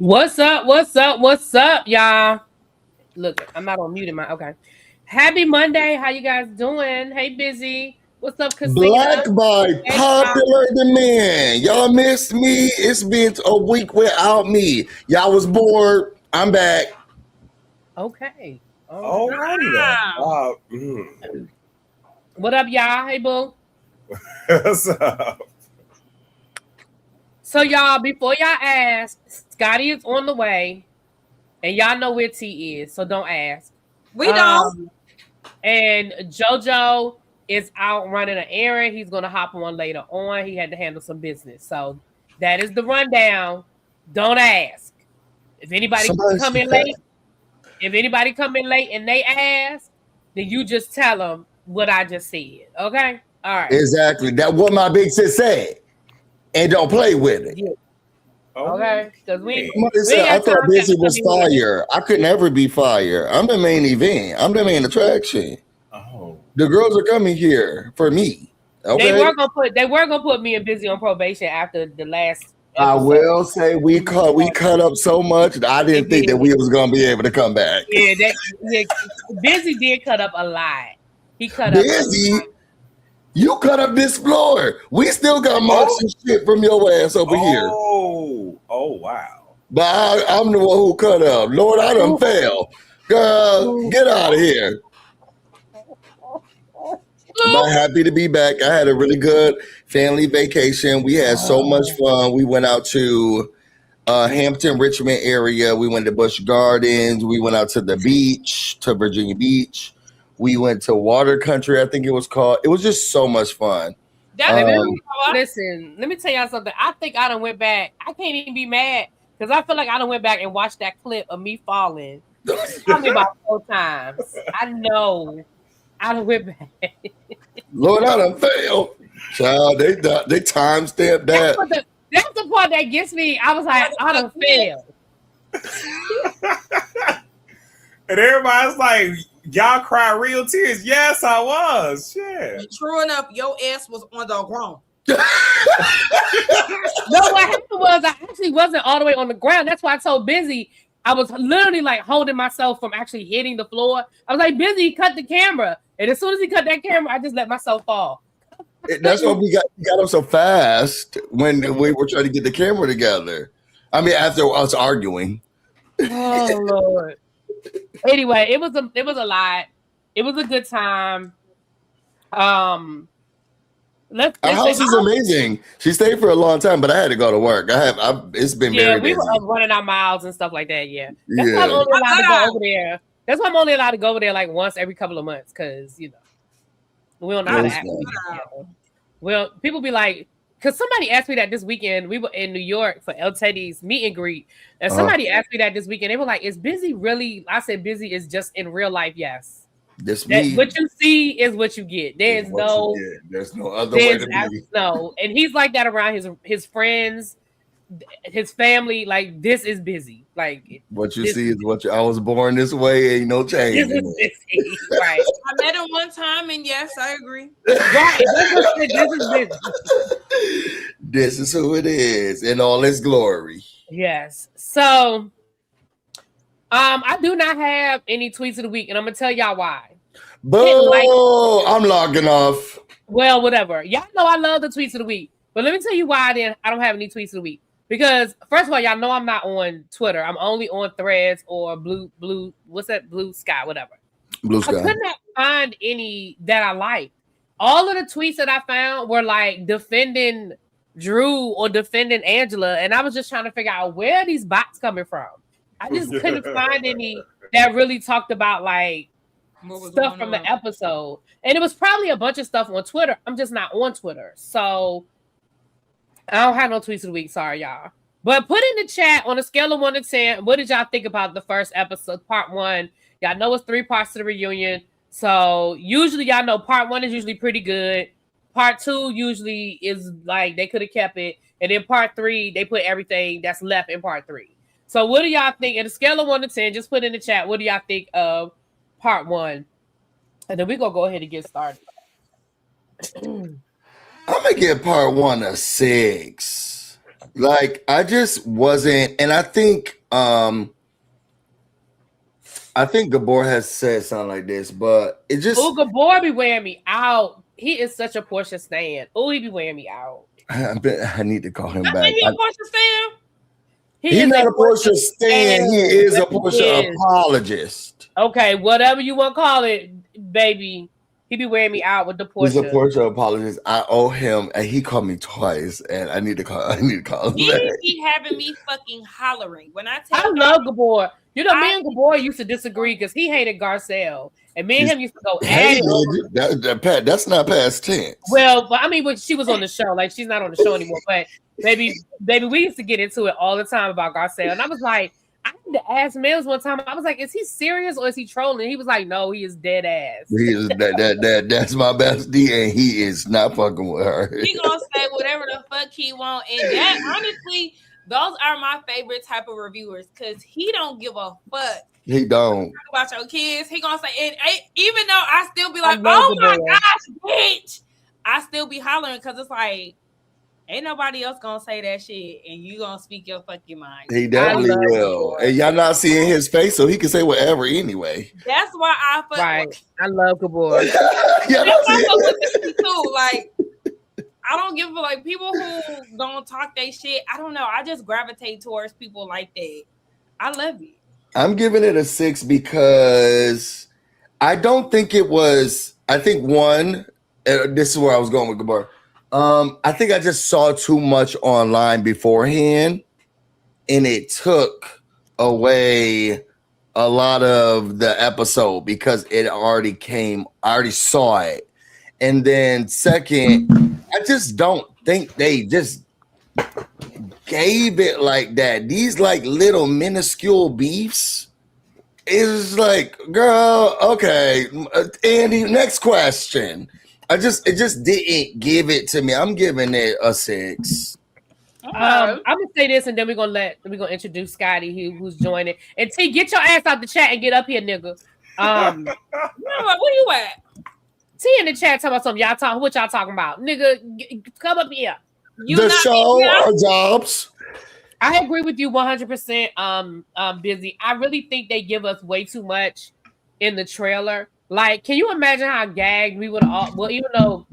What's up? What's up? What's up, y'all? Look, I'm not on mute in my okay. Happy Monday. How you guys doing? Hey, Busy. What's up, Black Casina? by Hey, popular demand. Y'all missed me. It's been a week without me. Y'all was bored. I'm back. okay. All right. Alrighty then. What up, y'all? Hey, Boo. What's up? So, y'all, before y'all ask, Scotty is on the way, and y'all know where T is, so don't ask. We don't. And JoJo is out running an errand. He's going to hop on later on. He had to handle some business. So that is the rundown. Don't ask. If anybody come in late, and they ask, then you just tell them what I just said. Okay? All right. Exactly. That's what my big sis said. And don't play with it. Yeah. Okay? Because I thought Busy was fire. I could never be fire. I'm the main event. I'm the main attraction. Oh. The girls are coming here for me. Okay? They were gonna put me and Busy on probation after the last episode. I will say we cut up so much that I didn't think that we was gonna be able to come back. Yeah, Busy did cut up a lot. He cut Busy. up. You cut up this floor. We still got marks and shit from your ass over here. Oh, wow. But I'm the one who cut up. Lord, I done fell. Girl, get out of here. But happy to be back. I had a really good family vacation. We had so much fun. We went out to Hampton, Richmond area. We went to Busch Gardens. We went out to the beach, to Virginia Beach. We went to Water Country, I think it was called. It was just so much fun. Listen, let me tell y'all something. I think I done went back. I can't even be mad because I feel like I done went back and watched that clip of me falling. Probably about 4 times. I know. I done went back. Lord, I done failed. Child, they time stamped that. That's the part that gets me. I was like, I done failed. And everybody's like, y'all cry real tears. Yes, I was. Shit. True enough, your ass was on the ground. No, what happened was I actually wasn't all the way on the ground. That's why I told Busy. I was literally like holding myself from actually hitting the floor. I was like, Busy, cut the camera. And as soon as he cut that camera, I just let myself fall. That's why we got him so fast when we were trying to get the camera together. I mean, after us arguing. Oh Lord. Anyway, it was a lot. It was a good time. Our house is amazing. She stayed for a long time, but I had to go to work. It's been very busy. We were running our miles and stuff like that. Yeah, that's why I'm only allowed to go over there. That's why I'm only allowed to go over there like once every couple of months because we don't know how to act. Well, people be like, because somebody asked me that this weekend. We were in New York for El Teddy's meet and greet, and somebody asked me that this weekend. They were like, "Is Busy really?" I said, "Busy is just in real life." Yes. What you see is what you get. There's no other way to be. No, and he's like that around his friends, his family. Like this is Busy. Like what you see is what I was born this way. Ain't no change. This is Busy. Right. I met him one time, and yes, I agree. Right. This is Busy. This is who it is in all its glory. Yes. So, I do not have any tweets of the week, and I'm gonna tell y'all why. I'm logging off. Well, whatever. Y'all know I love the tweets of the week, but let me tell you why I don't have any tweets of the week. Because first of all, y'all know I'm not on Twitter. I'm only on Threads or Blue. What's that? Blue Sky, whatever. Blue Sky. I could not find any that I liked. All of the tweets that I found were like defending Drew or defending Angela, and I was just trying to figure out where are these bots coming from. I just couldn't find any that really talked about like stuff from the episode, and it was probably a bunch of stuff on Twitter. I'm just not on Twitter, so I don't have no tweets of the week. Sorry, y'all. But put in the chat on a scale of 1 to 10, what did y'all think about the first episode, part 1? Y'all know it's 3 parts to the reunion. So usually y'all know part 1 is usually pretty good. Part 2 usually is like they could have kept it. And then part 3, they put everything that's left in part 3. So what do y'all think? In a scale of 1 to 10, just put in the chat, what do y'all think of part 1? And then we're going to go ahead and get started. I'm going to give part 1 a 6. Like I just wasn't, and I think Gabor has said something like this, but it just Gabor be wearing me out. He is such a Portia stan. He be wearing me out. I need to call him I back. think he a Portia stan. He's not a Portia stan. He is a Portia apologist. Okay, whatever you want to call it, baby. He be wearing me out with the Portia. He's a Portia apologist. I owe him, and he called me twice, and I need to call him He back. be having me fucking hollering when I tell. I love Gabor. You know, me and Gabor used to disagree because he hated Garcelle, and me and him used to go at it. Pat, that's not past tense. Well, but I mean, when she was on the show, like she's not on the show anymore. But baby, we used to get into it all the time about Garcelle, and I was like, I had to ask Mills one time. I was like, is he serious or is he trolling? He was like, no, he is dead ass. He is that's my bestie, and he is not fucking with her. He gonna say whatever the fuck he want, and that honestly, those are my favorite type of reviewers because he don't give a fuck. He don't talk about your kids. He gonna say, and even though I still be like, oh my gosh, bitch, I still be hollering because it's like, ain't nobody else gonna say that shit, and you gonna speak your fucking mind. He definitely will. And y'all not seeing his face, so he can say whatever anyway. That's why I fuck with. I love Gabor. That's why I fuck with this too. Like, I don't give a like people who don't talk they shit. I don't know. I just gravitate towards people like that. I love it. I'm giving it a 6 because I don't think it was. I think one. This is where I was going with Gabor. I think I just saw too much online beforehand, and it took away a lot of the episode because it already came. I already saw it, and then second, I just don't think they just gave it like that. These like little minuscule beefs. It's like, girl, okay, Andy. Next question. It just didn't give it to me. I'm giving it a 6. I'm gonna say this, and then we're gonna introduce Scotty, who's joining. And T, get your ass out the chat and get up here, nigga. Where you at? T in the chat talking about something. What y'all talking about, nigga? Come up here. The show or jobs? I agree with you 100%. Busy. I really think they give us way too much in the trailer. Like, can you imagine how gagged we would all? Well, even though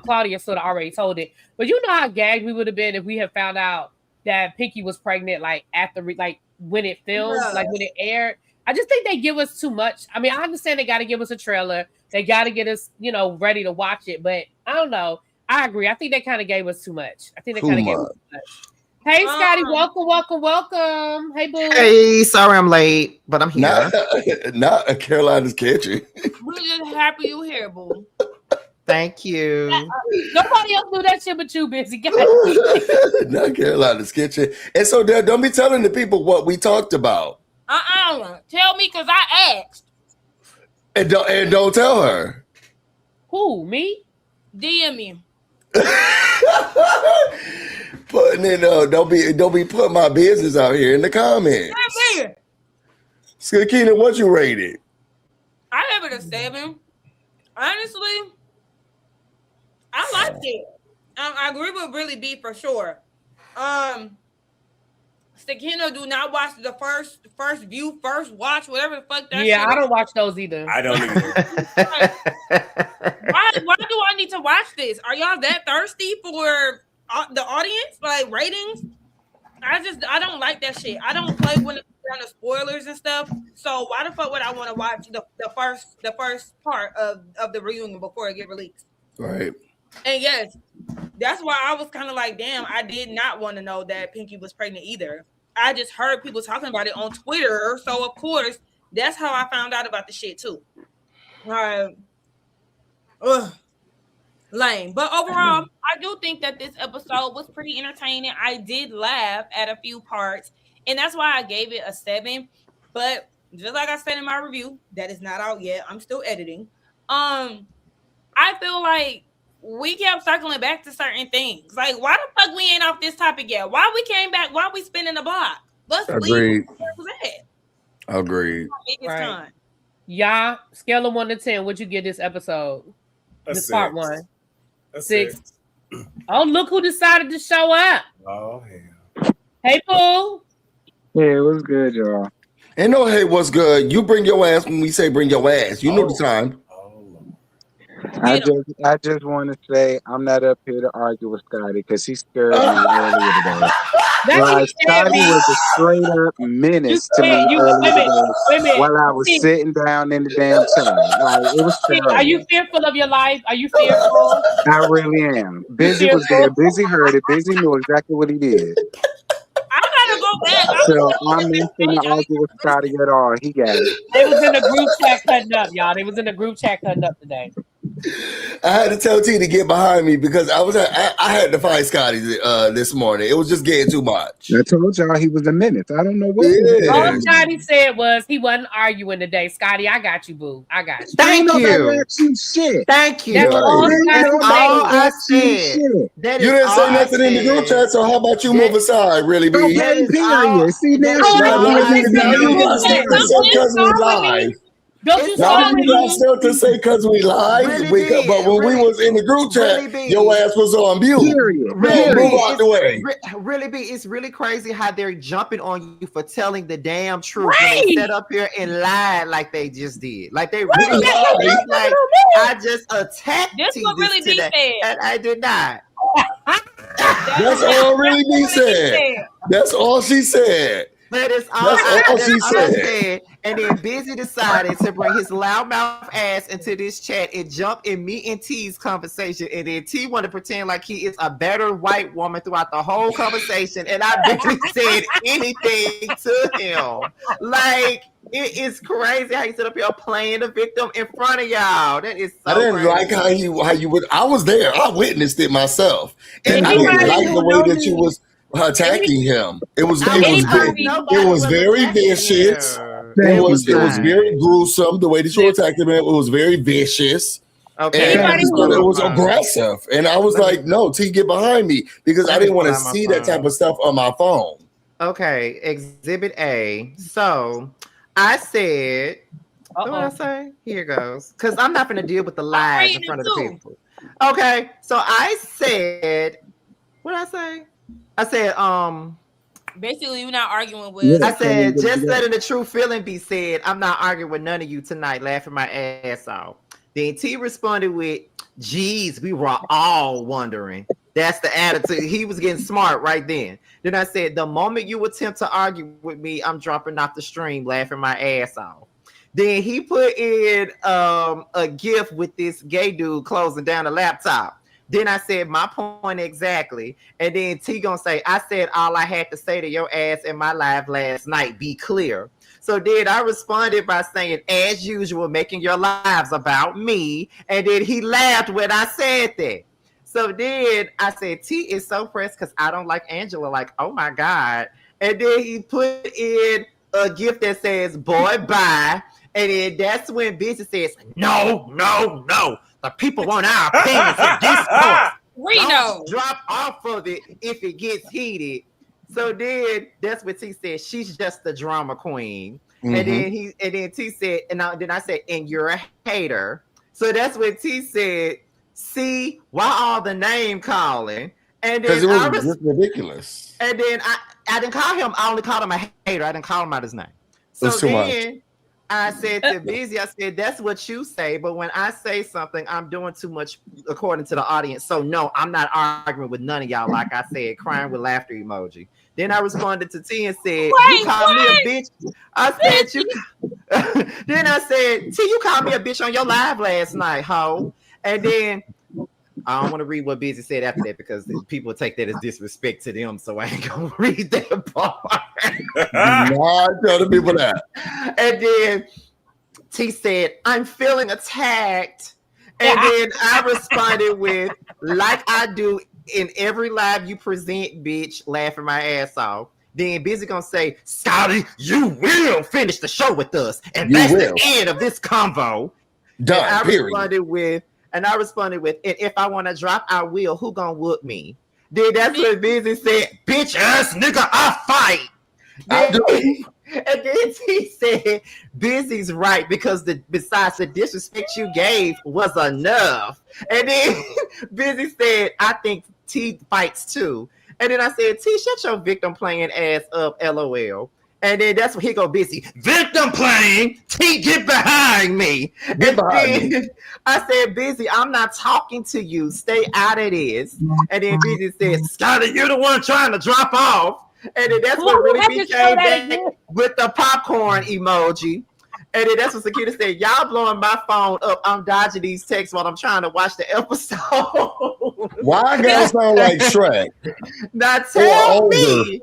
Claudia sort of already told it, but you know how gagged we would have been if we had found out that Pinky was pregnant, like after, like when it filmed, like when it aired. I just think they give us too much. I mean, I understand they got to give us a trailer, they got to get us, ready to watch it. But I don't know. I agree. I think they kind of gave us too much. I think they kind of gave us too much. Hey, Scotty, welcome. Hey, boo. Hey, sorry I'm late, but I'm here. Not Carolina's Kitchen. We're just happy you here, boo. Thank you. Nobody else do that shit but you, Busy. Not Carolina's Kitchen. And so don't be telling the people what we talked about. Tell me, because I asked. And don't tell her. Who, me? DM me. Putting in don't be putting my business out here in the comments. Skakina, what you rated? I gave it a 7. Honestly, I liked it. I agree with Really B for sure. Stakino, do not watch the first view, first watch, whatever the fuck that. Yeah, I don't watch those either. I don't either. Why do I need to watch this? Are y'all that thirsty for the audience, like ratings? I don't like that shit. I don't play when it's down to spoilers and stuff. So why the fuck would I want to watch the first part of the reunion before it get released? Right. And yes, that's why I was kind of like, damn, I did not want to know that Pinky was pregnant either. I just heard people talking about it on Twitter, so of course that's how I found out about the shit too. Lame. But overall, I do think that this episode was pretty entertaining. I did laugh at a few parts, and that's why I gave it a 7. But just like I said in my review, that is not out yet. I'm still editing. I feel like we kept circling back to certain things. Like, why the fuck we ain't off this topic yet? Why we came back? Why we spinning the block? Let's leave. Agreed. Right. Yeah, scale of 1 to 10. What'd you give this episode? This part 1. 6. Oh, look who decided to show up. Oh, hell. Hey, Pooh. Yeah, it was good, y'all. And no, hey, what's good? You bring your ass when we say bring your ass. You know the time. I just want to say I'm not up here to argue with Scotty because he scared me earlier today. That's Scotty was a straight up menace to me earlier today while I was sitting down in the damn tub. Like, it was terrible. Are you fearful of your life? Are you fearful? I really am. Busy was there. Busy heard it. Busy knew exactly what he did. I gotta go back. So I'm not going to argue with Scotty at all. He got it. They was in the group chat cutting up, y'all. They was in the group chat cutting up today. I had to tell T to get behind me because I had to fight Scotty this morning. It was just getting too much. I told y'all he was a menace. I don't know what. All Scotty said was he wasn't arguing today. Scotty, I got you, boo. I got you. Thank you. Shit. Thank you. That's all I said. You didn't say nothing in the group chat, so how about you move aside, really, B? Period. See, now you got stuff to say because we live, but when we was in the group chat, your ass was on mute. Move out the way. Really, B, it's really crazy how they're jumping on you for telling the damn truth. When they set up here and lied like they just did. Like they really lied. Like I just attacked this what really be said, and I did not. That's all really be said. That's all she said. That is all she said. And then Busy decided to bring his loudmouth ass into this chat and jump in me and T's conversation. And then T wanted to pretend like he is a better white woman throughout the whole conversation. And I barely said anything to him. Like, it is crazy how you sit up here playing the victim in front of y'all. That is so I didn't crazy. like how you would. I was there. I witnessed it myself. And I didn't like the way that you was attacking him. It was very vicious. It was very gruesome the way that you attacked him. It was very vicious. Okay. And it was aggressive. And I was like, no, T, get behind me because I didn't want to see that type of stuff on my phone. Okay, Exhibit A. So I said, what did I say? Here goes. Because I'm not going to deal with the lies in front of the people. Okay, so I said, what did I say? I said, basically, you're not arguing with. I said, just letting the true feeling be said. I'm not arguing with none of you tonight, laughing my ass off. Then T responded with, geez, we were all wondering. That's the attitude. He was getting smart right then. Then I said, the moment you attempt to argue with me, I'm dropping off the stream, laughing my ass off. Then he put in a GIF with this gay dude closing down the laptop. Then I said my point exactly. And then T gonna say, I said all I had to say to your ass in my live last night. Be clear. So then I responded by saying, as usual, making your lives about me. And then he laughed when I said that. So then I said, T is so pressed because I don't like Angela. Like, oh my God. And then he put in a gift that says, boy, bye. And then that's when Busy says, no. The people want our opinions in Discord. Don't drop off of it if it gets heated. So then that's what T said. She's just the drama queen. Mm-hmm. And then T said, then I said, and you're a hater. So that's what T said. See, why all the name calling? And then it was just ridiculous. And then I didn't call him. I only called him a hater. I didn't call him out his name. So too then much. I said to Busy, I said, that's what you say. But when I say something, I'm doing too much according to the audience. So no, I'm not arguing with none of y'all. Like I said, crying with laughter emoji. Then I responded to T and said, you called me a bitch. I said, then I said, T, you called me a bitch on your live last night, ho. And then I don't want to read what Busy said after that because people take that as disrespect to them. So I ain't going to read that part. No, tell the people that. And then T said, I'm feeling attacked. And then I responded with, like I do in every live you present, bitch, laughing my ass off. Then Busy gonna say, Scotty, you will finish the show with us. And that's the end of this convo. Done, and I period. responded with, and if I want to drop, I will. Who gonna whoop me? Then that's what Busy said, bitch ass nigga, I fight. And then T said, Busy's right because besides the disrespect you gave was enough. And then Busy said, I think T fights too. And then I said, T, shut your victim playing ass up, LOL. And then that's when he go, Busy, victim playing, T, get behind me. Get behind me. I said, Busy, I'm not talking to you. Stay out of this. And then Busy said, Scotty, you're the one trying to drop off. And then that's what really became back with the popcorn emoji. And then that's what Sakita said, y'all blowing my phone up. I'm dodging these texts while I'm trying to watch the episode. Why I gotta sound like Shrek? Now tell me.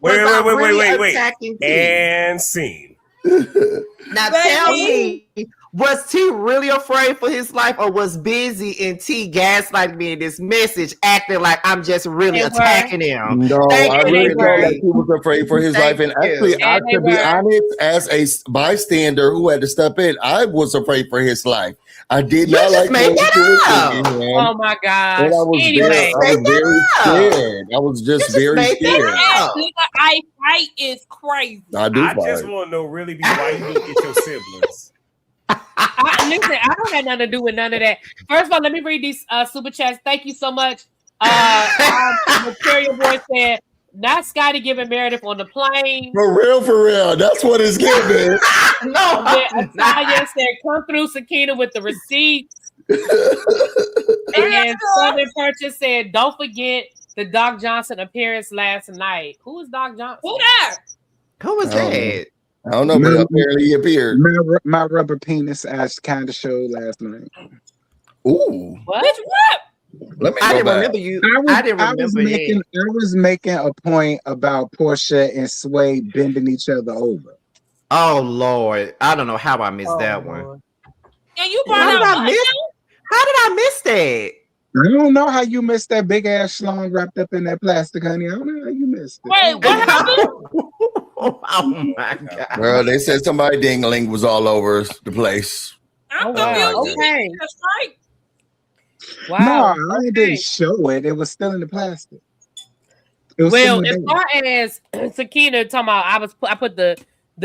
Wait. Attacking T? And scene. Now tell me, was T really afraid for his life, or was Busy and T gaslighting me in this message, acting like I'm just really attacking him? No, I really felt like he was afraid for his life. And actually, I to be honest, as a bystander who had to step in, I was afraid for his life. I did not like what he was doing. Oh my gosh. And I was very scared. I was just very scared. I fight is crazy. I just want to know really why you didn't get your siblings. Listen, I don't have nothing to do with none of that. First of all, let me read these super chats. Thank you so much. Material Boy said, not Scotty giving Meredith on the plane. For real. That's what it's giving. No. Naya said, come through, Sakina, with the receipts. And then Southern Purchase said, don't forget the Doc Johnson appearance last night. Who is Doc Johnson? Who that? Who was that? I don't know, but apparently he appeared. My rubber penis ass kind of showed last night. Ooh. What? Bitch, what? Let me I go didn't back. remember you. I didn't remember it. I was making a point about Portia and Sway bending each other over. Oh Lord, I don't know how I missed that one. And you brought out How did I miss that? I don't know how you missed that big ass schlong wrapped up in that plastic, honey. I don't know how you missed it. Wait, what happened? Oh my God. Girl, they said somebody dingling was all over the place. I'm wow. confused. Okay. That's right. Wow. No, I didn't show it. It was still in the plastic. It was Well, as far as Sakina talking about, I put the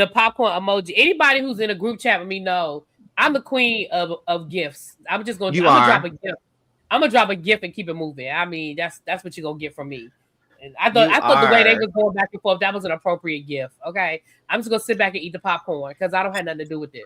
popcorn emoji. Anybody who's in a group chat with me know I'm the queen of gifts. I'm just gonna drop a gift. I'm gonna drop a gift and keep it moving. I mean, that's what you're gonna get from me. And I thought the way they was going back and forth, that was an appropriate gift. Okay, I'm just gonna sit back and eat the popcorn because I don't have nothing to do with this.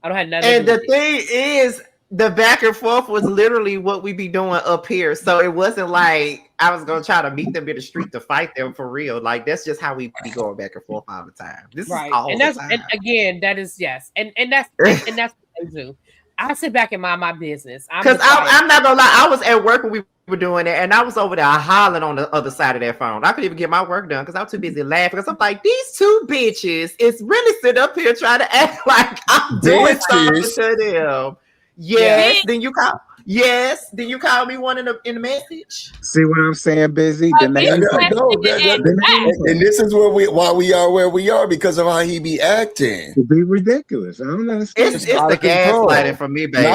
I don't have nothing. And the thing is, the back and forth was literally what we be doing up here. So it wasn't like I was gonna try to meet them in the street to fight them for real. Like that's just how we be going back and forth all the time. This right. is all And the that's time. and again, that is yes, and that's and that's what they do. I sit back and mind my business. Because I'm not gonna lie, I was at work when we were doing it, and I was over there hollering on the other side of that phone. I couldn't even get my work done because I was too busy laughing. Because I'm like, these two bitches is really sitting up here trying to act like I'm doing something to them. Yes. Then you call. Yes. Then you call me one in the message. See what I'm saying, Busy? And this is why we are where we are because of how he be acting. To be ridiculous. I don't understand. It's the gaslighting from me, baby.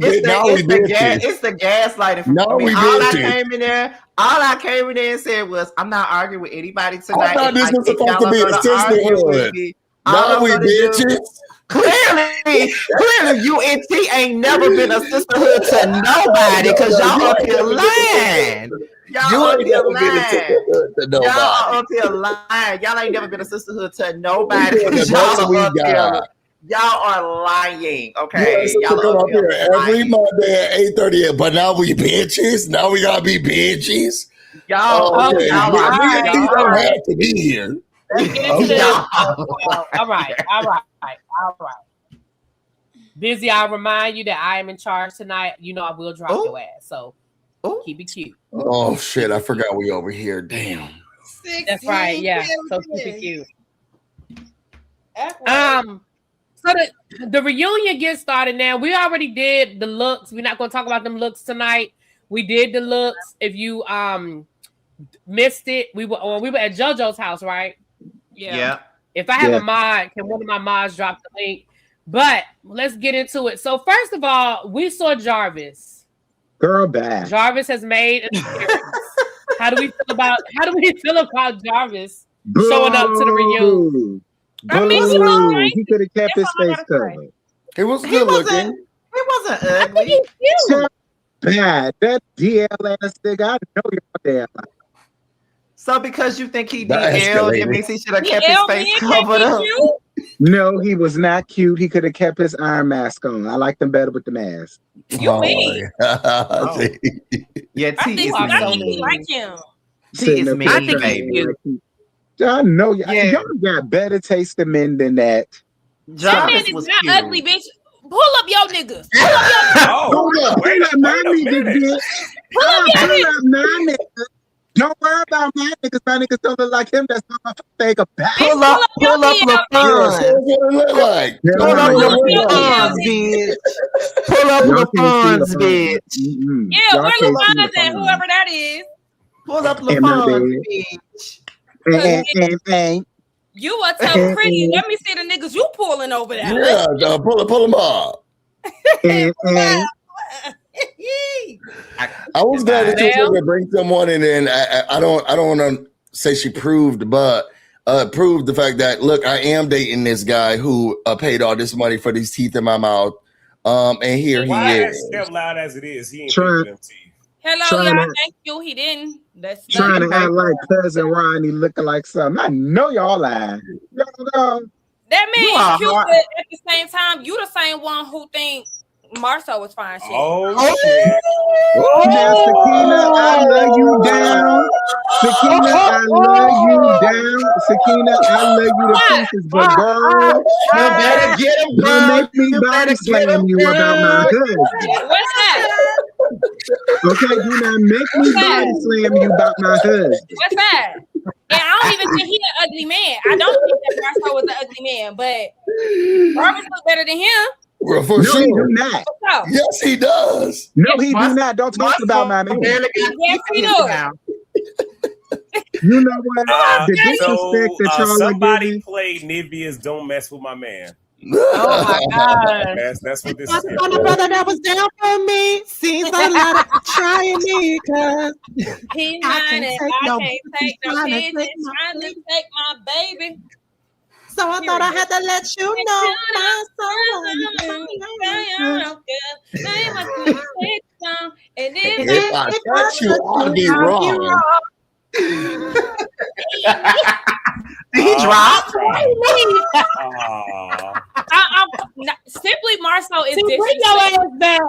It's the gaslighting from me. All I came in there and said was, I'm not arguing with anybody tonight. I thought this was supposed to be a sisterhood. Now we bitches. Clearly, you and T ain't never been a sisterhood to nobody because y'all up here lying. Y'all up here lying. Y'all ain't never been a sisterhood to nobody. Y'all are lying. Okay. Y'all come up here every Monday at 8:30. But now we bitches. Now we gotta be bitches. Y'all don't have to be here. All right. Busy, I'll remind you that I am in charge tonight. You know I will drop your ass. So keep it cute. Oh shit, I forgot we over here. Damn. That's right. Yeah. So keep it cute. So the reunion gets started now. We already did the looks. We're not gonna talk about them looks tonight. We did the looks. If you missed it, we were at JoJo's house, right? Yeah. If I have a mod, can one of my mods drop the link? But let's get into it. So first of all, we saw Jarvis. Girl bad. Jarvis has made an appearance. How do we feel about Jarvis showing up to the reunion. I mean, he looked nice. He could have kept his That's all I face gotta covered. He was He good wasn't. looking. He wasn't I think ugly. he's cute. Bad. That DL ass nigga. I know you're there. So because you think he That DL, escalated. it means he should have The kept his L face man can't covered be up. cute. No, he was not cute. He could have kept his iron mask on. I liked him better with the mask. You mean? Oh. Yeah, I T think is are I so think mean. he like him. T is mean, I think he's baby. cute. I know y'all, Yeah. y'all got better taste in men than that. That Jarvis man is was not cute. ugly, bitch. Pull up your niggas. Pull up your Oh, Hold up, wait pull up my a niggas, minute. bitch. Pull up your Pull bitch. up my niggas. Don't worry about my niggas. My niggas don't look like him. That's not my thing about. Pull up your LaFon. Yeah, so what it look like. Yeah, Pull up Pull up your LaFon's, bitch. Pull up Y'all can't see LaFon's, LaFon. bitch. Mm-mm. Yeah, Y'all where can't see LaFon's at? LaFon. Whoever that is. Pull up In my LaFon's, bed. bitch. And. You are so pretty. Let me see the niggas you pulling over there. Yeah, pull him up. And. I was glad that you Well- were to bring someone in, and I don't want to say she proved, but proved the fact that look, I am dating this guy who paid all this money for these teeth in my mouth, and here Why he as is. step loud as it is, he ain't Try- picking them teeth. Hello, Trying y'all. to- Thank you. He didn't. That's Trying to act like cousin Ronnie looking like something. I know y'all lying. Y'all that You man are is cute, hard. but at the same time, you the same one who think Marcel was fine shit. Oh shit! Now, Sakina, I love you down. Sakina, I love you down. Sakina, I love you to pieces. But girl, You better get him, don't bro. make me You body better get slam him, you about my husband. What's that? Okay, do not make me body slam you about my husband. What's that? And I don't even think he's an ugly man. I don't think that Marcel was an ugly man, but Jarvis look better than him. Well, for No, he do sure. not. So, Yes, he does. No, he do Marcel- not. Don't talk about my man. Barely got Yes, he teeth do. now. You know what? The disrespect that y'all are somebody giving. played Nivea's "Don't Mess with My Man." Oh my god. That's what this is. Talking about the brother that was down for me. Seems like a lot of trying me, cause he's I mine can't and take I no can't bitch take no trying to bitch. take my Trying to take my baby. so I thought I had to let you know my If I touch you, I'll be wrong. Did he drop? Simply Marcel is See, bring your disrespectful. ass back.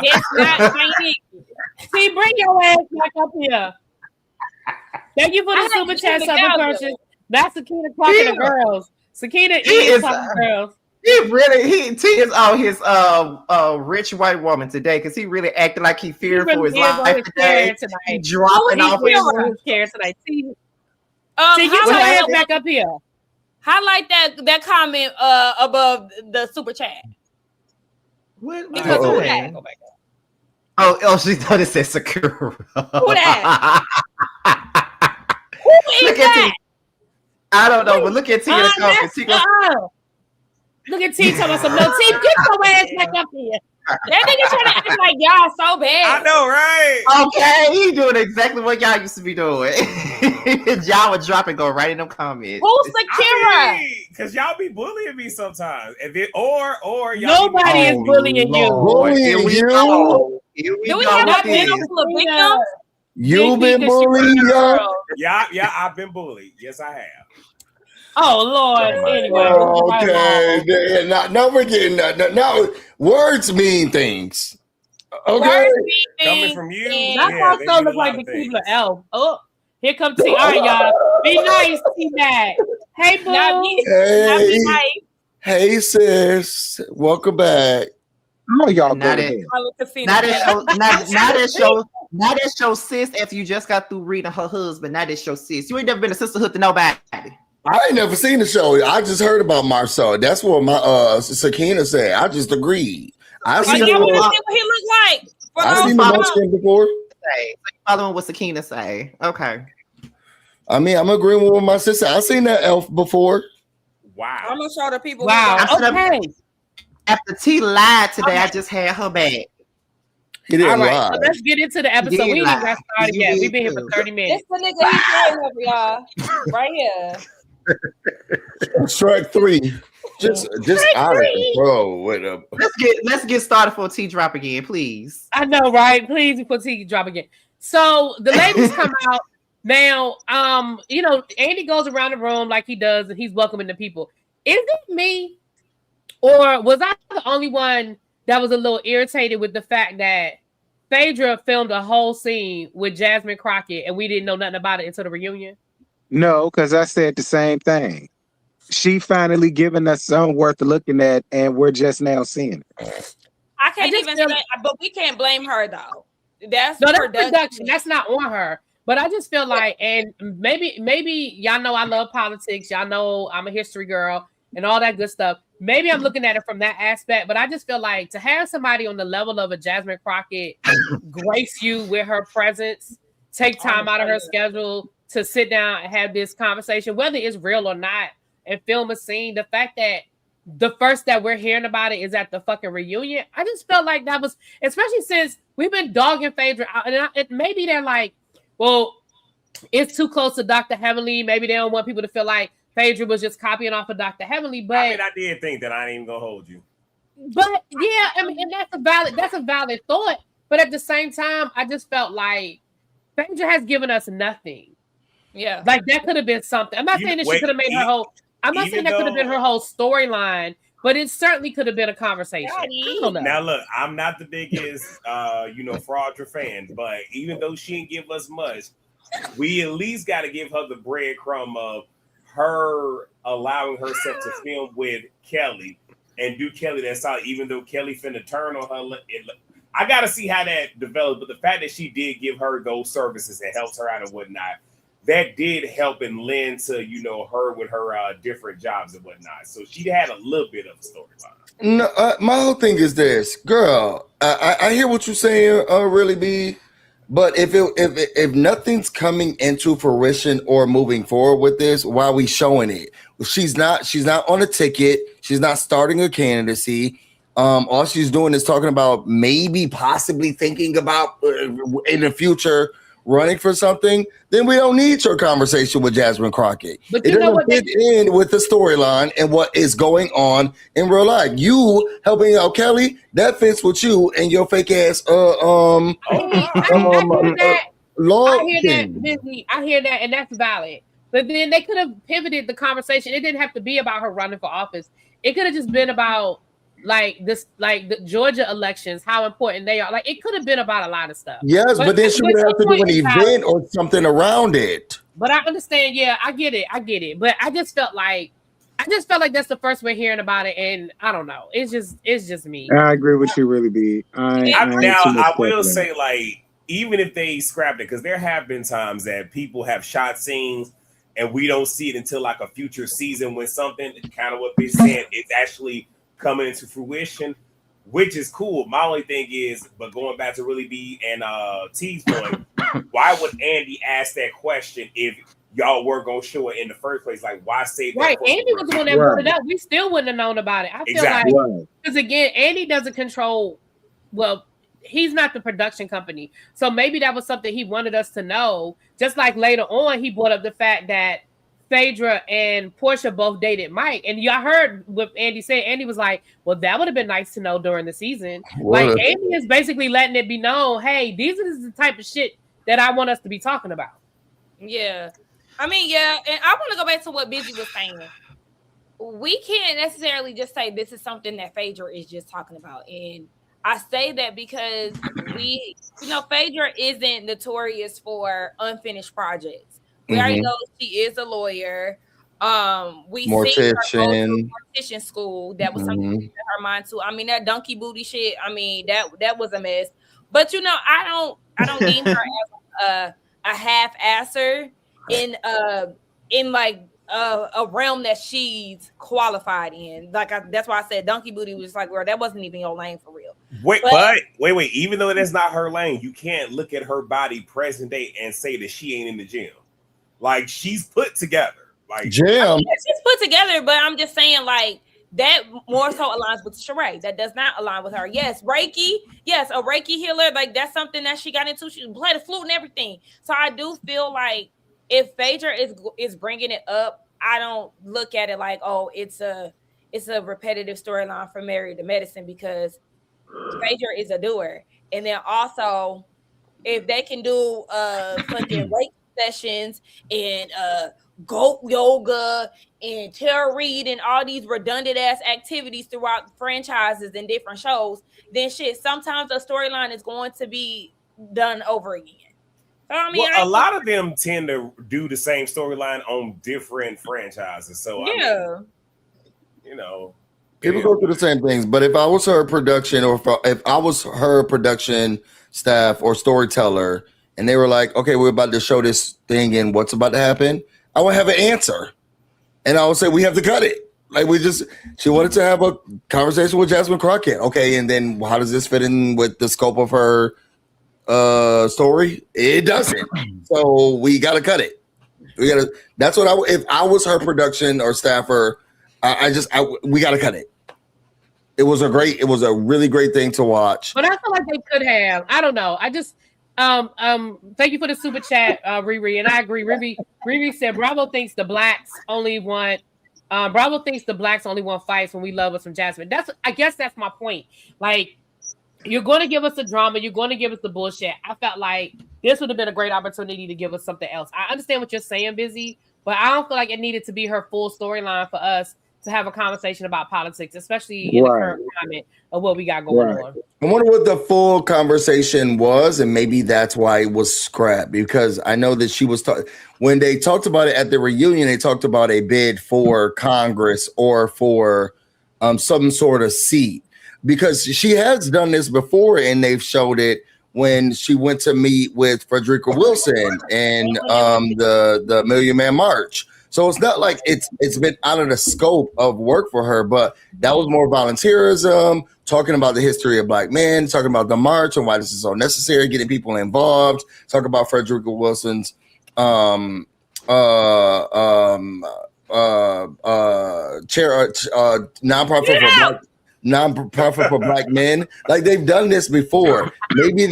That's not my nigga. See, bring your ass back up here. Thank you for I the had super to chat keep it sub down, purchase. That's Sakina talking to girls. Sakina He is is, talking to girls. He T is on his rich white woman today because he really acted like he feared for his life today. He dropping off his scared tonight. See, get Highlight your ass happened? back up here. that comment above the super chat. What? Because Uh-oh. who that? Go back up. Oh, she thought it said Sakura. Who that? Who is Look at that? T. I don't know, but look at T in the comments. T goes, Look at T talking about some no T. Get your ass back up here. That nigga trying to act like y'all so I bad. know, right? okay, he doing exactly what y'all used to be doing. Y'all would drop and go right in them comments. Who's Sakira? Because y'all be bullying me sometimes. If it, or y'all Nobody is bullying you. Lord. Here we Bullying go. Here we Do we go have with a panel this. full of victims? You've been bullied, yeah. Yeah, I've been bullied. Yes, I have. Oh Lord. Anyway. Okay. Yeah, now we're getting now words mean things. Okay. Words mean Coming things, from you, and- That Yeah, they also mean a look lot like of the things. Keebler elf. Oh, here comes T. All right, y'all. Be nice, T-Mac. Hey, boo. Not me. Not Hey, me nice. hey, sis. Welcome back. Oh, y'all Now go that- ahead. I look to see Now that. that show sis after you just got through reading her husband. Now that show sis. You ain't never been a sisterhood to nobody. I ain't never seen the show. I just heard about Marcel. That's what my Sakina said. I just agreed. I Oh, seen y'all want to the see what he look like? For I those seen the who light don't. skin before. Say, following what Sakina say. Okay. I mean, I'm agreeing with my sister. I seen that elf before. Wow. I'm gonna show the people. Wow. I'm Okay. After T lied today, I just had her back. He didn't All right, lie. so let's get into the episode. We ain't even got started yet. We've been here for 30 minutes. This the nigga he's playing over, y'all. Right here. Strike 3. Just out of control. Let's get started for T drop again, please. I know, right? Please before T drop again. So the ladies come out now. You know, Andy goes around the room like he does, and he's welcoming the people. Is it me, or was I the only one that was a little irritated with the fact that Phaedra filmed a whole scene with Jasmine Crockett, and we didn't know nothing about it until the reunion? No, because I said the same thing. She finally given us something worth looking at, and we're just now seeing it. I can't even say, but we can't blame her though. That's production. That's not on her. But I just feel like, and maybe y'all know I love politics. Y'all know I'm a history girl and all that good stuff. Maybe I'm looking at it from that aspect, but I just feel like to have somebody on the level of a Jasmine Crockett grace you with her presence, take time out of her schedule to sit down and have this conversation, whether it's real or not, and film a scene. The fact that the first that we're hearing about it is at the fucking reunion. I just felt like that was, especially since we've been dogging Phaedra, and maybe they're like, well, it's too close to Dr. Heavenly. Maybe they don't want people to feel like Phaedra was just copying off of Dr. Heavenly. But I mean, I did think that. I ain't even gonna hold you. But yeah, I mean, and that's a valid thought. But at the same time, I just felt like Phaedra has given us nothing. Yeah, like that could have been something. I'm not saying that she could have made her whole. I'm not saying that could have been her whole storyline, but it certainly could have been a conversation. I don't know. Now look, I'm not the biggest, Fraudra fan, but even though she didn't give us much, we at least got to give her the breadcrumb of her allowing herself to film with Kelly and do Kelly that solid, even though Kelly finna turn on her. I got to see how that develops, but the fact that she did give her those services and helps her out and whatnot, that did help and lend to, her with her different jobs and whatnot. So she had a little bit of a storyline. No, my whole thing is this, girl. I hear what you're saying, really, B. But if nothing's coming into fruition or moving forward with this, why are we showing it? She's not on a ticket. She's not starting a candidacy. All she's doing is talking about maybe possibly thinking about in the future running for something. Then we don't need your conversation with Jasmine Crockett. But it doesn't fit in with the storyline and what is going on in real life. You helping out Kelly, that fits with you and your fake ass I hear that, and that's valid. But then they could have pivoted the conversation. It didn't have to be about her running for office. It could have just been about the Georgia elections, how important they are. Like, it could have been about a lot of stuff. Yes, but then she would have to do an event or something around it. But I understand. Yeah, I get it. But I just felt like that's the first we're hearing about it, and I don't know. It's just me. I agree with you, really, B. I will say, like, even if they scrapped it, because there have been times that people have shot scenes and we don't see it until like a future season when something, kind of what they said, it's actually coming into fruition, which is cool. My only thing is, but going back to really B and T's point, why would Andy ask that question if y'all were gonna show it in the first place? Like, why say that? Right, Andy was the one that brought it up. We still wouldn't have known about it. I feel like, because again, Andy doesn't control. Well, he's not the production company, so maybe that was something he wanted us to know. Just like later on, he brought up the fact that Phaedra and Portia both dated Mike, and y'all heard what Andy said. Andy was like, "Well, that would have been nice to know during the season." Like, Andy is basically letting it be known, "Hey, these is the type of shit that I want us to be talking about." Yeah, I mean, yeah, and I want to go back to what Busy was saying. We can't necessarily just say this is something that Phaedra is just talking about, and I say that because Phaedra isn't notorious for unfinished projects. We already know she is a lawyer. We see her go to mortician school. That was something in her mind too. I mean, that donkey booty shit. I mean, that was a mess. But I don't deem her as a half-asser in a realm that she's qualified in. That's why I said donkey booty was like, girl, that wasn't even your lane for real. Wait. Even though that's not her lane, you can't look at her body present day and say that she ain't in the gym. Like, she's put together. Like, Jim. She's put together, but I'm just saying, like, that more so aligns with Sheree. That does not align with her. Yes, Reiki. Yes, a Reiki healer. Like that's something that she got into. She played the flute and everything. So I do feel like if Phaedra is bringing it up, I don't look at it like, oh, it's a repetitive storyline from Married to Medicine, because Phaedra is a doer. And then also, if they can do fucking Reiki sessions and goat yoga and tarot read and all these redundant ass activities throughout franchises and different shows, then shit, sometimes a storyline is going to be done over again. So, I mean, a lot of them tend to do the same storyline on different franchises. So yeah, I mean, people go through the same things. But if I was her production, or if I was her production staff or storyteller, and they were like, okay, we're about to show this thing and what's about to happen, I would have an answer. And I would say, we have to cut it. Like, she wanted to have a conversation with Jasmine Crockett. Okay, and then how does this fit in with the scope of her story? It doesn't. So we got to cut it. That's what if I was her production or staffer, we got to cut it. It was a really great thing to watch. But I feel like they could have. I don't know. I just thank you for the super chat, Riri, and I agree. Riri said Bravo thinks the blacks only want fights when we love us from Jasmine. I guess that's my point. Like, you're going to give us the drama, you're going to give us the bullshit. I felt like this would have been a great opportunity to give us something else. I understand what you're saying, Busy, but I don't feel like it needed to be her full storyline for us to have a conversation about politics, especially in the current climate of what we got going on. I wonder what the full conversation was, and maybe that's why it was scrapped, because I know that she was when they talked about it at the reunion, they talked about a bid for Congress or for some sort of seat, because she has done this before, and they've showed it when she went to meet with Frederica Wilson and the Million Man March. So it's not like it's been out of the scope of work for her, but that was more volunteerism, talking about the history of Black men, talking about the march and why this is so necessary, getting people involved, talk about Frederica Wilson's nonprofit for Black men. Like, they've done this before. Maybe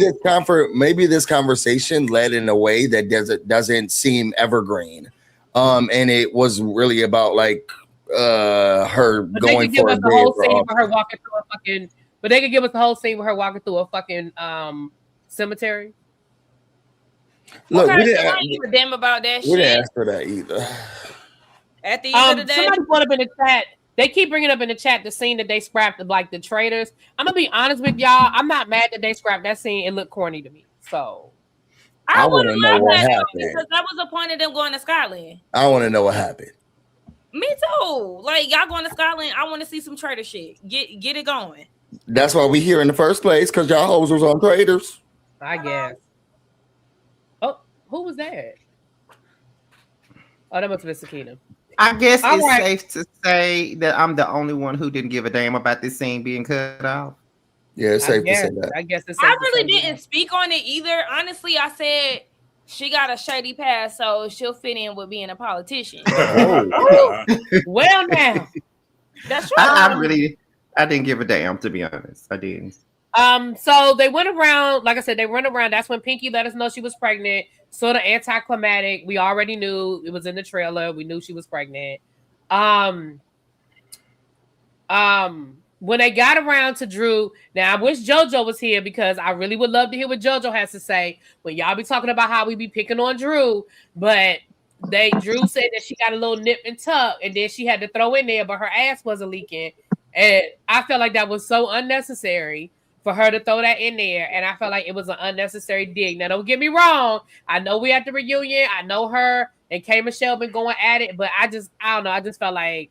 this conversation led in a way that doesn't seem evergreen. And it was really about like her going for a bid. But they could give us the whole scene with her walking through a fucking cemetery. Look, we didn't give a damn about that shit. We didn't ask for that either. At the end of the day, somebody brought up in the chat. They keep bringing up in the chat the scene that they scrapped, like the traitors. I'm gonna be honest with y'all. I'm not mad that they scrapped that scene. It looked corny to me. So I want to know what happened, because that was the point of them going to Scotland. I want to know what happened. Me too. Like, y'all going to Scotland, I want to see some traitor shit. Get it going. That's why we here in the first place, because y'all hoes was on traitors. I guess. Oh, who was that? Oh, that must have been Sakina. I guess it's safe to say that I'm the only one who didn't give a damn about this scene being cut off. Yeah, it's safe to say that. I guess it's I really didn't speak on it either. Honestly, I said she got a shady past, so she'll fit in with being a politician. Well, now. That's right. I didn't give a damn, to be honest. I didn't. So they went around, like I said, That's when Pinky let us know she was pregnant. Sort of anticlimactic. We already knew it was in the trailer. We knew she was pregnant. When they got around to Drew, now I wish JoJo was here, because I really would love to hear what JoJo has to say when y'all be talking about how we be picking on Drew. But Drew said that she got a little nip and tuck, and then she had to throw in there, but her ass wasn't leaking. And I felt like that was so unnecessary for her to throw that in there. And I felt like it was an unnecessary dig. Now, don't get me wrong. I know we at the reunion. I know her and K. Michelle been going at it, but I don't know. I just felt like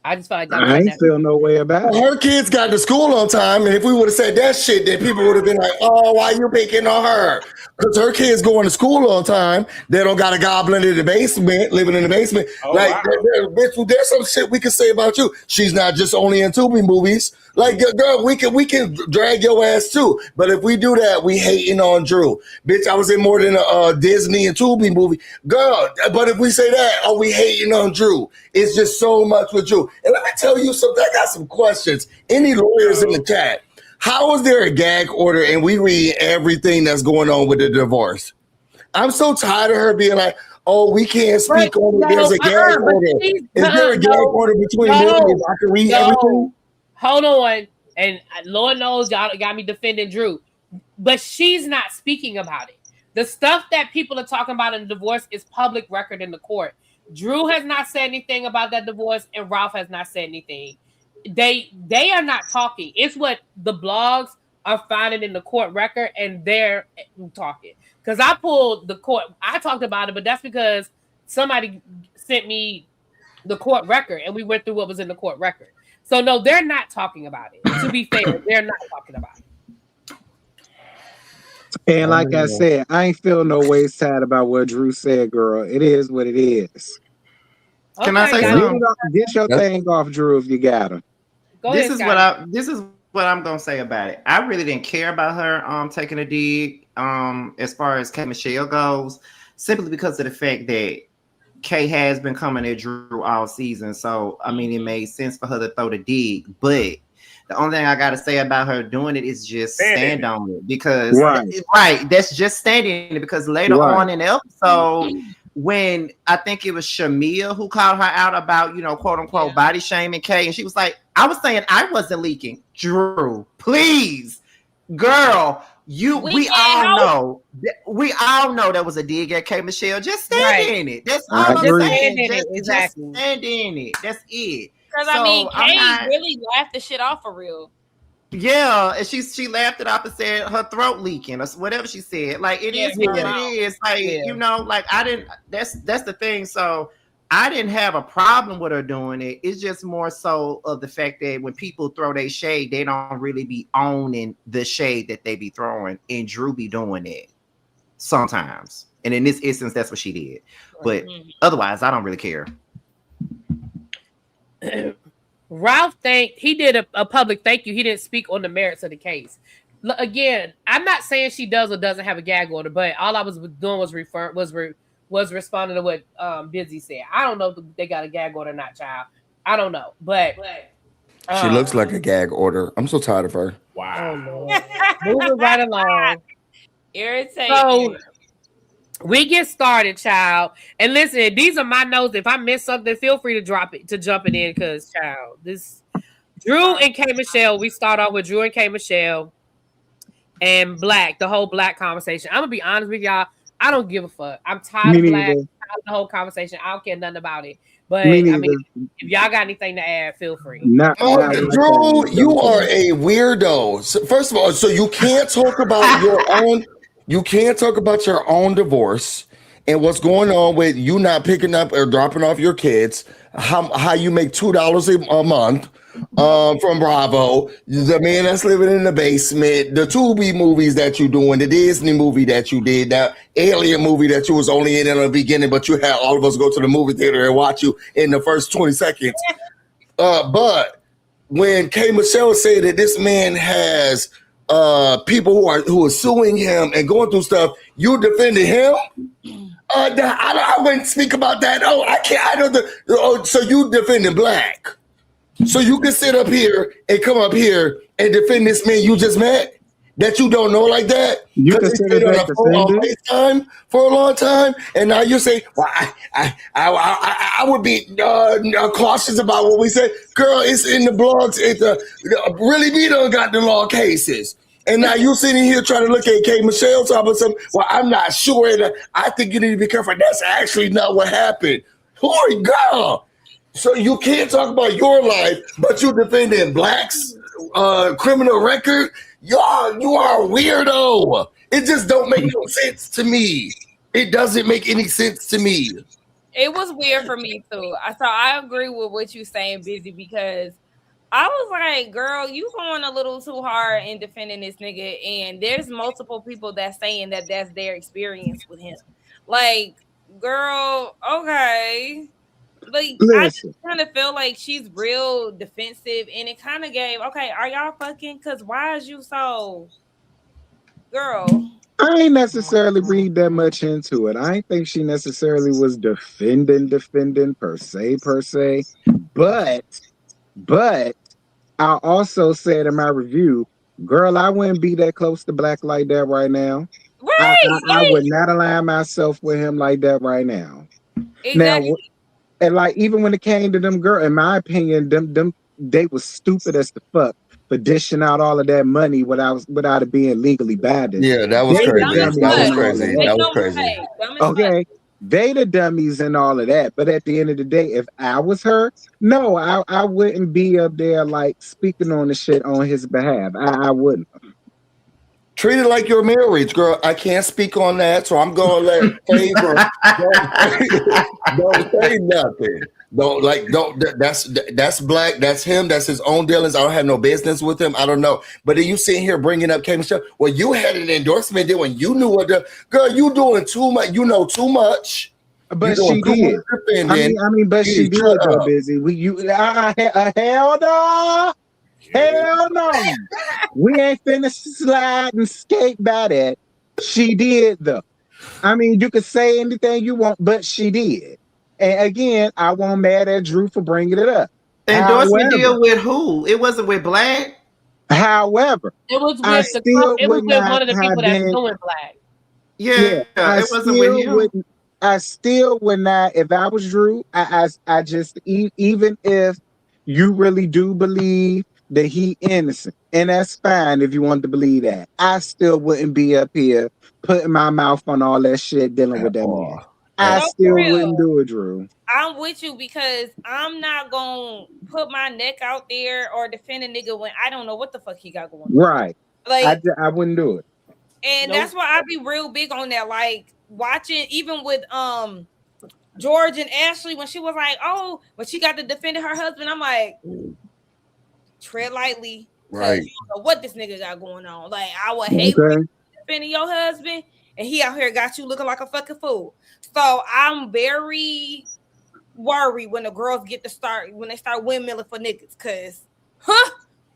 that. I ain't feel no way about it. Her kids got to school on time, and if we would have said that shit, then people would have been like, "Oh, why you picking on her?" Because her kids going to school on time. They don't got a goblin in the basement, living in the basement. Bitch, there's some shit we can say about you. She's not just only in Tubi movies. Like, girl, we can drag your ass too. But if we do that, we hating on Drew. Bitch, I was in more than a Disney and Tubi movie. Girl, but if we say that, we hating on Drew. It's just so much with Drew. And let me tell you something. I got some questions. Any lawyers in the chat? How is there a gag order and we read everything that's going on with the divorce? I'm so tired of her being like, oh, we can't speak on it. There's a gag order. Is there a gag order between millions? I can read everything? Hold on. And Lord knows y'all got me defending Drew. But she's not speaking about it. The stuff that people are talking about in the divorce is public record in the court. Drew has not said anything about that divorce, and Ralph has not said anything. They are not talking. It's what the blogs are finding in the court record, and they're talking. Because I pulled the court, I talked about it, but that's because somebody sent me the court record, and we went through what was in the court record. So no, they're not talking about it. To be fair, they're not talking about it. And like I said, I ain't feel no way sad about what Drew said, girl. It is what it is. Can I say something? Get your thing off, Drew, if you got him. This is what I'm gonna say about it. I really didn't care about her taking a dig as far as K Michelle goes, simply because of the fact that Kay has been coming at Drew all season. So I mean, it made sense for her to throw the dig. But the only thing I gotta say about her doing it is just stand on it, because right, that's just standing it, because later on in the episode, when I think it was Shamia who called her out about, quote unquote, body shaming Kay, and she was like, I was saying I wasn't leaking. Drew, please, girl, we all know that was a dig at K Michelle. Just stand in it. That's all I'm saying. Just stand in it. That's it. Because I mean, Kay really laughed the shit off for real. Yeah, and she laughed it off and said her throat leaking or whatever she said. Like it is what it is. Like like I didn't. That's the thing. So I didn't have a problem with her doing it. It's just more so of the fact that when people throw their shade, they don't really be owning the shade that they be throwing, and Drew be doing it sometimes. And in this instance, that's what she did. But otherwise, I don't really care. Ralph he did a public thank you. He didn't speak on the merits of the case. Again, I'm not saying she does or doesn't have a gag order, but all I was doing was responding to what Busy said. I don't know if they got a gag order or not, child. I don't know, but she looks like a gag order. I'm so tired of her. Wow. Oh, moving right along. Irritating. So we get started, child. And listen, these are my notes. If I miss something, feel free to jump it in, because child, this Drew and K Michelle. We start off with Drew and K Michelle and Black, the whole Black conversation. I'm gonna be honest with y'all. I don't give a fuck. I'm tired of Black. Tired of the whole conversation. I don't care nothing about it. But I mean, if y'all got anything to add, feel free. Drew, you are a weirdo. So, first of all, so you can't talk about your own. You can't talk about your own divorce and what's going on with you not picking up or dropping off your kids. How you make $2 a month from Bravo, the man that's living in the basement, the Tubi movies that you doing, the Disney movie that you did, that Alien movie that you was only in the beginning, but you had all of us go to the movie theater and watch you in the first 20 seconds. But when K Michelle said that this man has people who are suing him and going through stuff, you defended him? I wouldn't speak about that. Oh, I can't. So you defended Black. So you can sit up here and come up here and defend this man you just met that you don't know like that. You consider that defended FaceTime for a long time, and now you say, "Well, I would be cautious about what we say." Girl, it's in the blogs. Really, we don't got the law cases. And now you're sitting here trying to look at K Michelle talking about something. Well, I'm not sure. And I think you need to be careful. That's actually not what happened. Holy girl. So you can't talk about your life, but you're defending Black's criminal record. You are a weirdo. It just don't make no sense to me. It doesn't make any sense to me. It was weird for me too. So I agree with what you're saying, Busy, because I was like, girl, you going a little too hard in defending this nigga. And there's multiple people that's saying that that's their experience with him. Like, girl, okay. Like, I just kind of feel like she's real defensive. And it kind of gave, okay, are y'all fucking? Because why is you so, girl? I ain't necessarily read that much into it. I ain't think she necessarily was defending per se. But I also said in my review, girl, I wouldn't be that close to Black like that right now. I Right. would not align myself with him like that right now. Exactly. Now, and like even when it came to them girl, in my opinion, them they was stupid as the fuck for dishing out all of that money without it being legally binding. Yeah, that was They the crazy. Dumb as dummies That was in fuck. all of crazy. They That that. was dumb as crazy. fuck. Dumb as fuck. Okay. They the dummies and all of that. But at the end of the day, if I was her, no, I wouldn't be up there like speaking on the shit on his behalf. I wouldn't. Treat it like your marriage, girl. I can't speak on that, so I'm gonna let Favor don't say nothing. That's Black. That's him. That's his own dealings. I don't have no business with him. I don't know. But then you sitting here bringing up K Michelle. Well, you had an endorsement deal when you knew what the girl. You doing too much. You know too much. But she did. I mean, but she did though, Busy. Hell no. Hell no. We ain't finna slide and skate by that. She did though. I mean, you could say anything you want, but she did. And again, I won't mad at Drew for bringing it up. Endorsement deal with who? It wasn't with Black. However, It was with it was with one of the people that's doing Black. Yeah, it wasn't with him. I still would not, if I was Drew, I just, even if you really do believe that he innocent, and that's fine if you want to believe that, I still wouldn't be up here putting my mouth on all that shit dealing with that man. I still wouldn't do it, Drew. I'm with you because I'm not gonna put my neck out there or defend a nigga when I don't know what the fuck he got going on. Right. Like I wouldn't do it. And that's why I be real big on that. Like watching even with George and Ashley when she was like, oh, but she got to defend her husband. I'm like, tread lightly. Right. You don't know what this nigga got going on. Like I would hate defending your husband and he out here got you looking like a fucking fool. So I'm very worried when the girls get to start when they start windmilling for niggas, cause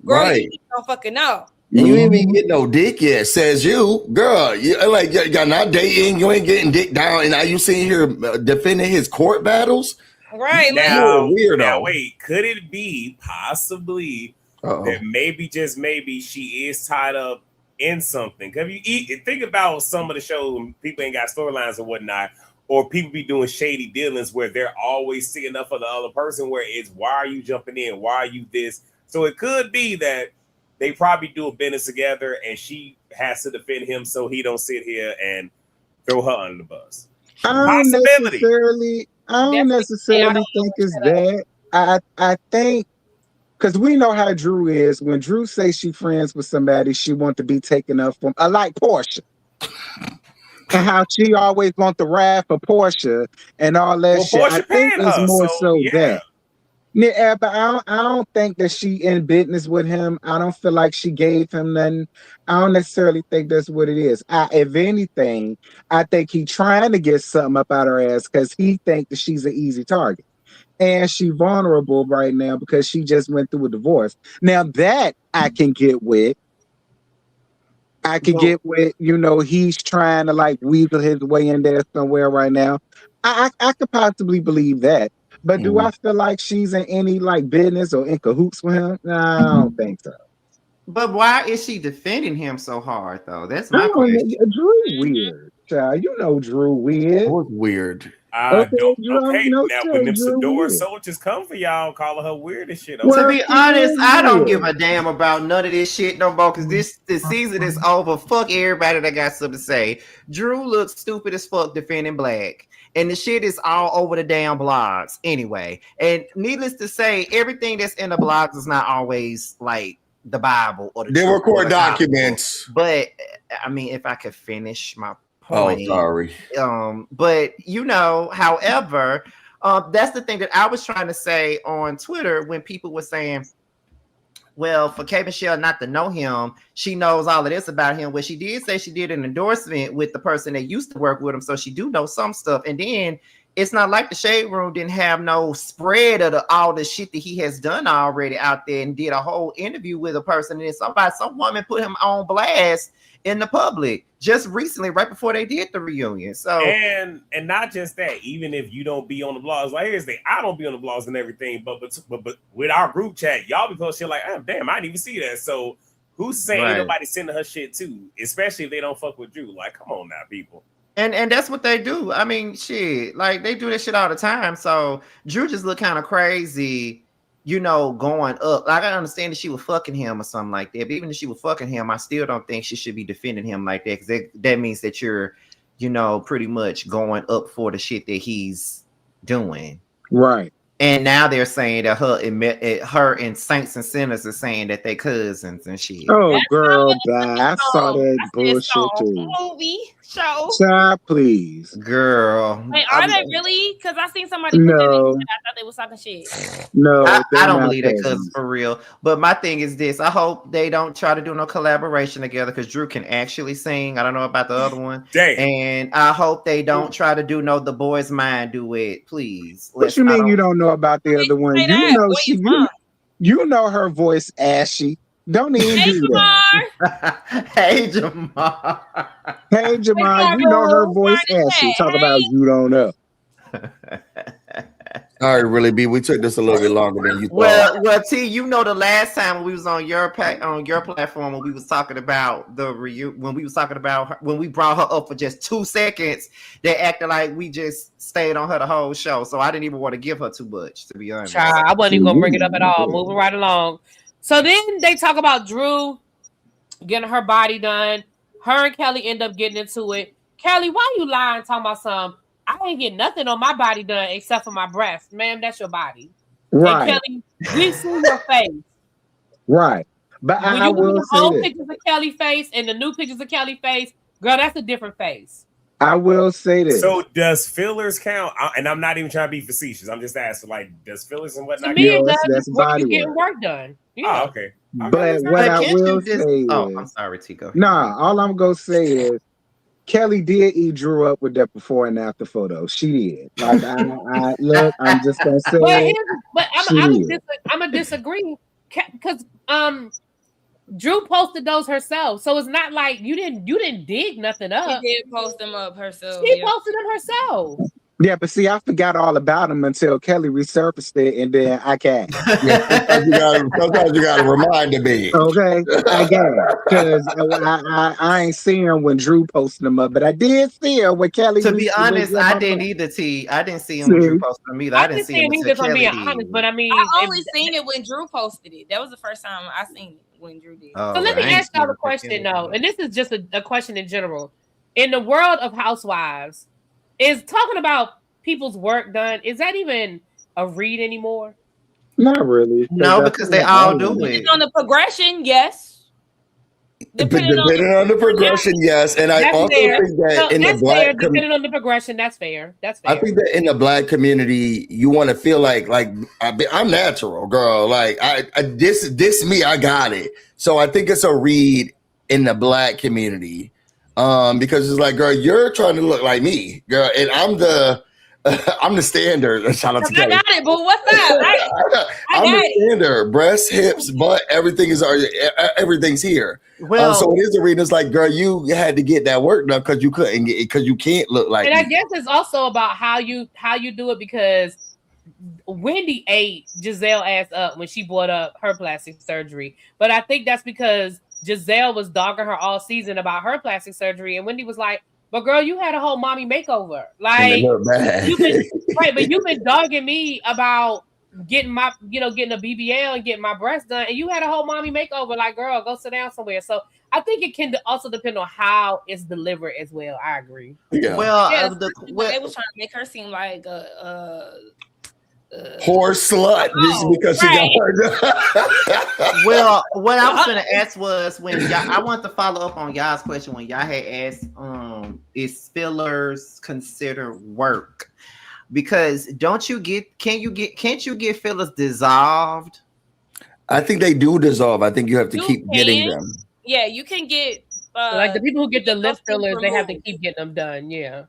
girl, you don't fucking know. And you ain't even get no dick yet, says you. Girl, you're not dating, you ain't getting dick down, and now you sitting here defending his court battles? Right. Now, now wait, could it be possibly that maybe, just maybe, she is tied up in something? Have you think about some of the shows when people ain't got storylines and whatnot, or people be doing shady dealings where they're always sticking up for the other person, where it's, why are you jumping in? Why are you this? So it could be that they probably do a business together and she has to defend him so he don't sit here and throw her under the bus. I don't necessarily think it's that. I think, because we know how Drew is. When Drew says she friends with somebody, she want to be taken up from, like Portia. And how she always want the ride for Portia and all that shit. Portia I think it's more that. Yeah, but I don't think that she in business with him. I don't feel like she gave him nothing. I don't necessarily think that's what it is. If anything, I think he trying to get something up out her ass because he think that she's an easy target. And she vulnerable right now because she just went through a divorce. Now that I can get with. He's trying to like weasel his way in there somewhere right now. I could possibly believe that. But do I feel like she's in any like business or in cahoots with him? No, I don't think so. But why is she defending him so hard though? That's my question. Drew weird. Child. You know Drew weird. What's weird? Now when them Sadora soldiers come for y'all, calling her weird and shit. To be honest, I don't give a damn about none of this shit no more because this season is over. Fuck everybody that got something to say. Drew looks stupid as fuck defending Black. And the shit is all over the damn blogs anyway. And needless to say, everything that's in the blogs is not always like the Bible or the they were court documents. But I mean, if I could finish my point. Oh, sorry. But however, that's the thing that I was trying to say on Twitter when people were saying, well, for K Michelle not to know him, she knows all of this about him. Well, she did say she did an endorsement with the person that used to work with him, so she do know some stuff. And then it's not like the Shade Room didn't have no spread of all the shit that he has done already out there and did a whole interview with a person. And some woman put him on blast in the public just recently, right before they did the reunion. So and not just that, even if you don't be on the blogs, like here's the thing, I don't be on the blogs and everything, but with our group chat, y'all be posting shit like, oh, damn, I didn't even see that. So who's saying ain't nobody sending her shit too, especially if they don't fuck with Drew? Like, come on now, people. And that's what they do. I mean, shit, like they do this shit all the time. So Drew just look kind of crazy, you know, going up. Like I understand that she was fucking him or something like that, but even if she was fucking him, I still don't think she should be defending him like that, because that means that you're, you know, pretty much going up for the shit that he's doing. Right. And now they're saying that her and Saints and Sinners are saying that they cousins and shit. Oh, That's girl, not bye. I saw that That's bullshit too. movie show. Child, please. Girl. Wait, are they really? Because I seen somebody put that in the chat. I thought they was talking shit. No, I they're don't not believe that cousins. cousins for real. But my thing is this: I hope they don't try to do no collaboration together, because Drew can actually sing. I don't know about the other one. Damn. And I hope they don't try to do no The Boy's Mind duet, please. What you mean you don't know about the other one? say You that. know Boy, she, you fine. you know her voice ashy. Don't even Hey, do that. Jamar. Hey, Jamar. Hey, Jamal, you know her voice ashy. Talk about you don't know. All right, really, B. We took this a little bit longer than you thought. Well, T, you know, the last time when we was on your platform, when we was talking about when we brought her up for just 2 seconds, they acted like we just stayed on her the whole show. So I didn't even want to give her too much, to be honest. Child, I wasn't even gonna bring it up at all. Moving right along. So then they talk about Drew getting her body done. Her and Kelly end up getting into it. Kelly, why you lying? Talking about some. I ain't get nothing on my body done except for my breast. Ma'am, that's your body. Right. And Kelly, we see your face. Right. But When I you will the say old this. pictures of Kelly face and the new pictures of Kelly face, girl, that's a different face. I will say this. So does fillers count? And I'm not even trying to be facetious. I'm just asking, like, does fillers and To whatnot me, count? it does that's before body you getting work. work done. Yeah. Oh, okay. But what I will say I'm is, sorry, Tico. nah, all I'm gonna say is Kelly did eat Drew up with that before and after photo. She did. Like I look, I'm just gonna say it. But I'm gonna disagree because Drew posted those herself, so it's not like you didn't dig nothing up. She did post them up herself. She posted them herself. Yeah, but see, I forgot all about him until Kelly resurfaced it, and then I can't. Sometimes you gotta remind me. Okay, I got it because I ain't seen her when Drew posted them up, but I did see her when Kelly. To be honest, I didn't either. T, I didn't see him when Drew posted them either. I didn't see him either. until Kelly Being did. honest, but I mean, I only seen it when Drew posted it. That was the first time I seen it when Drew did. So let me ask y'all a question though, and this is just a question in general. In the world of housewives, is talking about people's work done, is that even a read anymore? Not really. No, because they all do it. On the progression, yes. Depending on the progression, yes. And I also think that in the black depending on the progression, that's fair. That's fair. I think that in the black community, you want to feel like I'm natural, girl. Like this me, I got it. So I think it's a read in the black community, because it's like, girl, you're trying to look like me, girl, and I'm the standard. Shout out to Kelly. I got it, but what's that? I'm the standard. Breast, hips, butt, everything's here. Well, so it is a reason. It's like, girl, you had to get that work done because you couldn't get it because you can't look like. And me. I guess it's also about how you do it, because Wendy ate Giselle ass up when she brought up her plastic surgery, but I think that's because Giselle was dogging her all season about her plastic surgery, and Wendy was like, "But girl, you had a whole mommy makeover. Like you've been dogging me about getting a BBL and getting my breasts done, and you had a whole mommy makeover. Like, girl, go sit down somewhere." So I think it can also depend on how it's delivered as well. I agree. Yeah. Well, they was trying to make her seem like horse slut just because she got her. Well, what I was going to ask was I want to follow up on y'all's question when y'all had asked, is fillers considered work? Because can't you get fillers dissolved? I think they do dissolve. I think you have to keep getting them. Yeah, you can get like the people who get the lip fillers, they have to keep getting them done. Yeah.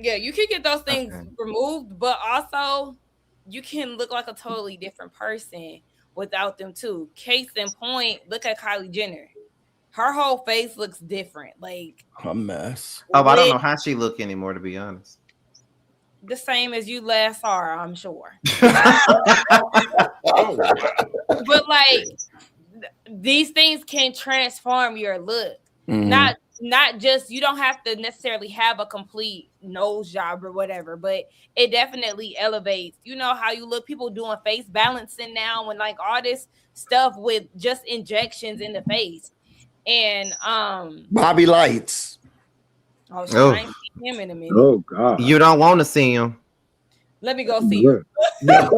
Yeah, you can get those things removed, but also you can look like a totally different person without them too. Case in point, look at Kylie Jenner. Her whole face looks different. Like a mess. Oh, I don't know how she look anymore, to be honest. The same as you last saw her, I'm sure. But like these things can transform your look. Not just, you don't have to necessarily have a complete nose job or whatever, but it definitely elevates, you know, how you look. People doing face balancing now and like all this stuff with just injections in the face. And Bobby Lights. I ain't seen him in a minute. Oh God. You don't want to see him. Let me go see him. But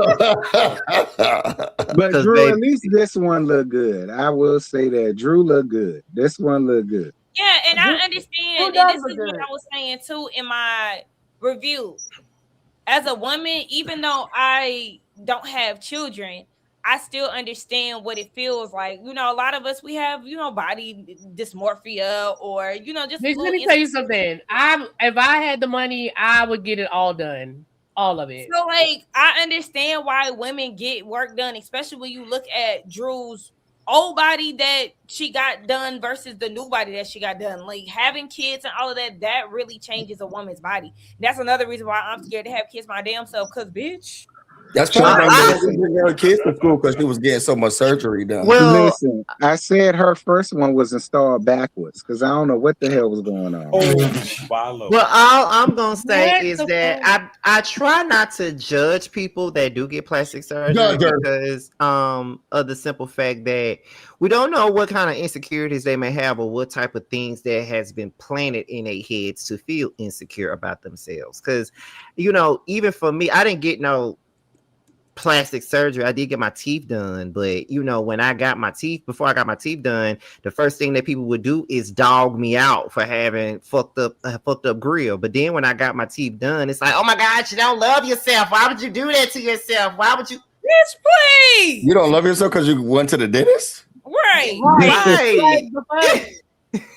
Drew, at least this one look good. I will say that Drew look good. This one look good. Yeah, and I understand, and this is what I was saying too in my review. As a woman, even though I don't have children, I still understand what it feels like. You know, a lot of us, we have, you know, body dysmorphia or, you know, just. Let me tell you something. If I had the money, I would get it all done. All of it. So, like, I understand why women get work done, especially when you look at Drew's old body that she got done versus the new body that she got done. Like, having kids and all of that, that really changes a woman's body. That's another reason why I'm scared to have kids my damn self, because, bitch. That's probably why she didn't bring her kids to school, because she was getting so much surgery done. Well, listen, I said her first one was installed backwards because I don't know what the hell was going on. Well, all I'm gonna say is that I try not to judge people that do get plastic surgery because of the simple fact that we don't know what kind of insecurities they may have or what type of things that has been planted in their heads to feel insecure about themselves. Because, you know, even for me, I didn't get no plastic surgery. I did get my teeth done, but you know, when I got my teeth, before I got my teeth done, the first thing that people would do is dog me out for having fucked up grill. But then when I got my teeth done, it's like, oh my God, you don't love yourself. Why would you do that to yourself? Why would you? Bitch, please. You don't love yourself because you went to the dentist? Right.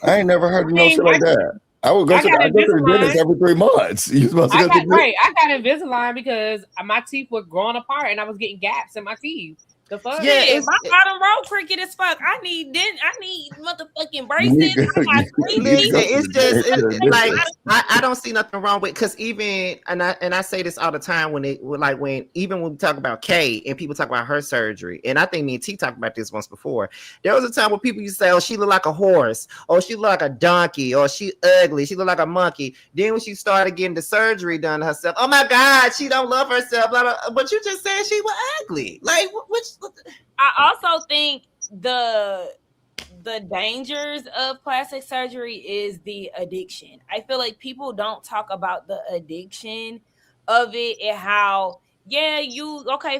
I ain't never heard of no shit like that. I would go to the dentist every 3 months. You supposed to go to the dentist? I got Invisalign because my teeth were growing apart and I was getting gaps in my teeth. The fuck? Yeah, my bottom row crooked as fuck. I need motherfucking braces. It's just like I don't see nothing wrong with, because even and I say this all the time when we talk about Kay and people talk about her surgery, and I think me and T talked about this once before. There was a time where people used to say, "Oh, she look like a horse," or "She look like a donkey," or "She ugly," "She look like a monkey." Then when she started getting the surgery done to herself, "Oh my God, she don't love herself." Blah, blah. But you just said she was ugly. Like which. I also think the dangers of plastic surgery is the addiction. I feel like people don't talk about the addiction of it and how,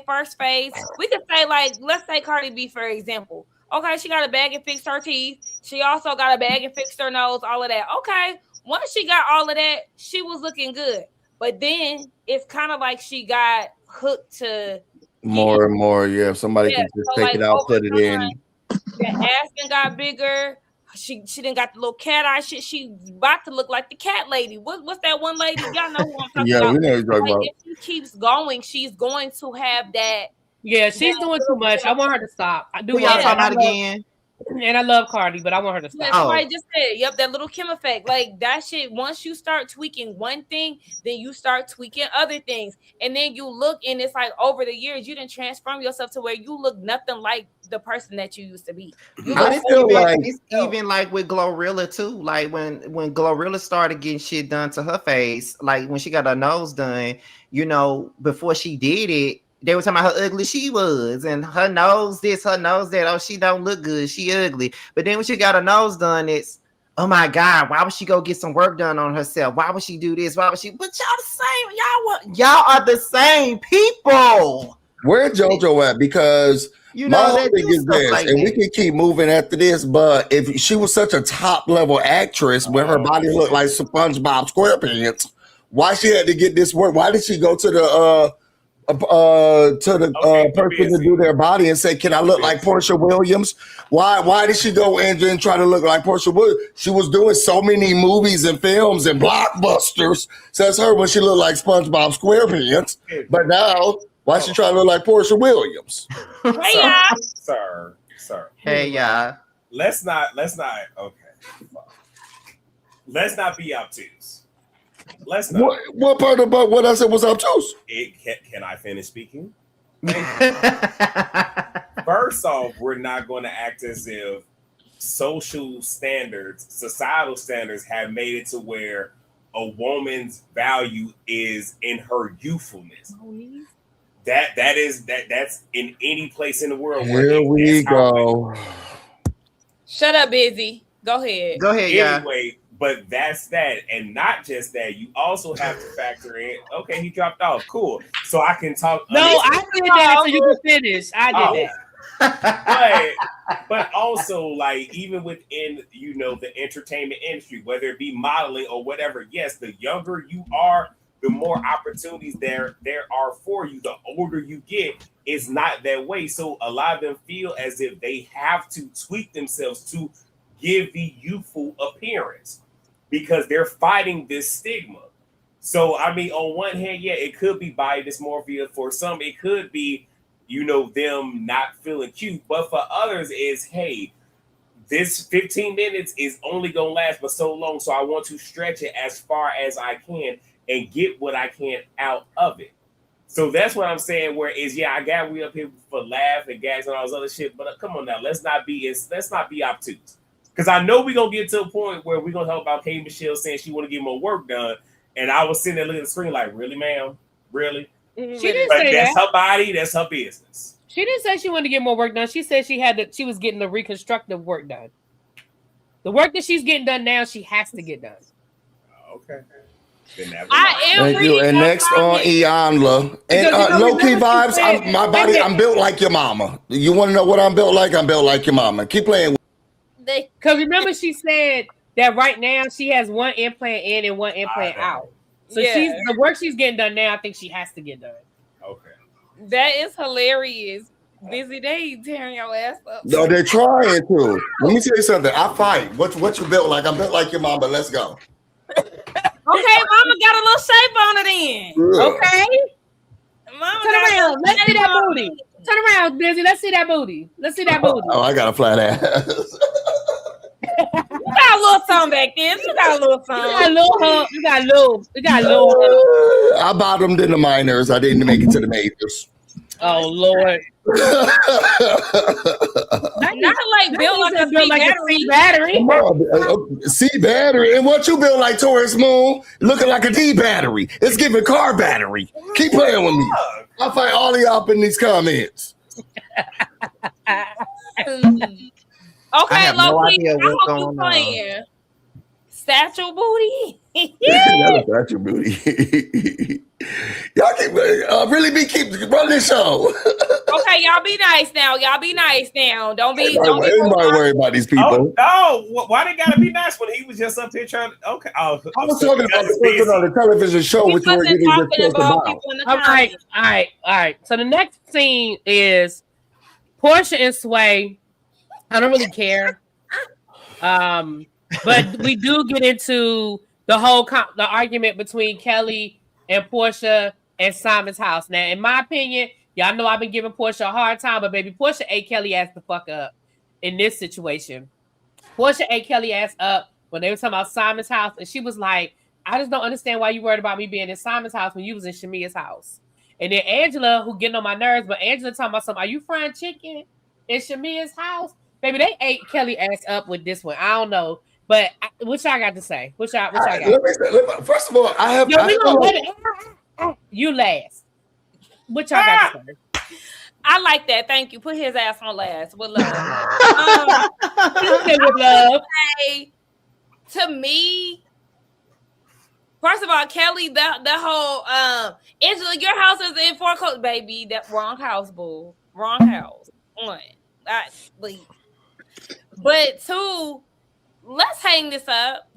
first phase. We could say, like, let's say Cardi B, for example. Okay, she got a bag and fixed her teeth. She also got a bag and fixed her nose, all of that. Okay, once she got all of that, she was looking good. But then it's kind of like she got hooked to more and more, if somebody can just take it out, put it in. The ass got bigger. She didn't got the little cat eye shit. She's about to look like the cat lady. What's that one lady? Y'all know who I'm talking about. We know what you're talking about. If she keeps going, she's going to have that. Yeah, she's doing too much. I want her to stop. I do. Who y'all talking about again? And I love Cardi, but I want her to stop. Somebody just said, that little Kim effect. Like that shit, once you start tweaking one thing, then you start tweaking other things. And then you look, and it's like over the years, you didn't transform yourself to where you look nothing like the person that you used to be. It's even like with Glorilla too. Like when Glorilla started getting shit done to her face, like when she got her nose done, you know, before she did it, they were talking about how ugly she was and her nose this, her nose that. Oh, she don't look good. She ugly. But then when she got her nose done, it's, oh my God, why would she go get some work done on herself? Why would she do this? Why would she? But y'all the same. Y'all are the same people. Where JoJo at? Because my whole thing is this, like and we can keep moving after this, but if she was such a top level actress where her body looked like SpongeBob SquarePants, why she had to get this work? Why did she go to to the person to do their body and say, "Can I look like Portia Williams?" Why did she go in and try to look like Portia Williams? She was doing so many movies and films and blockbusters. Says her when she looked like SpongeBob SquarePants. But now, why she try to look like Portia Williams? Sir. Hey, y'all. Let's not. Okay. Let's not be obtuse. Let's not. What part about what I said was obtuse? Can I finish speaking? First off, we're not going to act as if social standards, societal standards have made it to where a woman's value is in her youthfulness. That's in any place in the world. Here we go. Shut up, Busy. Go ahead. Anyway, but that's that. And not just that, you also have to factor in, okay, he dropped off. Cool. So I can talk. No, I did that so you can finish. I did that. But also, like, even within, the entertainment industry, whether it be modeling or whatever, yes, the younger you are, the more opportunities there are for you. The older you get, it's not that way. So a lot of them feel as if they have to tweak themselves to give the youthful appearance because they're fighting this stigma. So, I mean, on one hand, yeah, it could be body dysmorphia. For some, it could be, them not feeling cute. But for others, is, hey, this 15 minutes is only going to last for so long. So I want to stretch it as far as I can and get what I can out of it. So that's what I'm saying. Whereas, yeah, I got we up here for laugh and gags and all this other shit. But come on now, let's not be obtuse. Because I know we're gonna get to a point where we're gonna help out K. Michelle saying she want to get more work done. And I was sitting there looking at the screen like, really, ma'am? Really? She didn't say that's that. her body, that's her business. She didn't say she wanted to get more work done. She said she was getting the reconstructive work done. The work that she's getting done now, she has to get done. Okay. Thank you. And next on Iyanla. And low-key vibes, I'm built like your mama. You want to know what I'm built like? I'm built like your mama. Keep playing. Because remember she said that right now she has one implant in and one implant out. So the work she's getting done now, I think she has to get done. Okay. That is hilarious. Busy day tearing your ass up. No, they're trying to. Let me tell you something. I fight. What you built like? I'm built like your mama. Let's go. Okay, mama got a little shape on it then. Okay. Mama Turn around. Let's see that booty. Turn around, Busy. Let's see that booty. Oh, I got a flat ass. You got a little something back there. You got a little something. You got a little hump. You got a little hump. I bottomed in the minors. I didn't make it to the majors. Oh, Lord. Not like built like a C battery. Come on, C battery. And what you built like Taurus Moon, looking like a D battery. It's giving car battery. Keep playing with me. I'll fight all of y'all up in these comments. Okay, no Loki, idea I what's hope you going playing. Satchel booty. That's satchel booty. Y'all keep run this show. Okay, y'all be nice now. Don't Everybody worry about these people. Oh, no. Why they gotta be nice when he was just up here trying to? Okay. I was talking about the person on the television show, which we're getting just about. All right. So the next scene is Portia and Sway. I don't really care. But we do get into the whole the argument between Kelly and Portia and Simon's house. Now, in my opinion, y'all know I've been giving Portia a hard time, but baby, Portia ate Kelly ass the fuck up in this situation. Portia ate Kelly ass up when they were talking about Simon's house, and she was like, I just don't understand why you worried about me being in Simon's house when you was in Shamia's house. And then Angela, who getting on my nerves, but Angela talking about something, are you frying chicken in Shamia's house? Baby, they ate Kelly ass up with this one. I don't know. But what y'all got to say? What y'all got? First of all, you last. What y'all got to say? I like that. Thank you. Put his ass on last. With love. With love. To me, first of all, Kelly, the whole Angela, your house is in foreclosure, baby. That wrong house, boo. Wrong house. One. But two, let's hang this up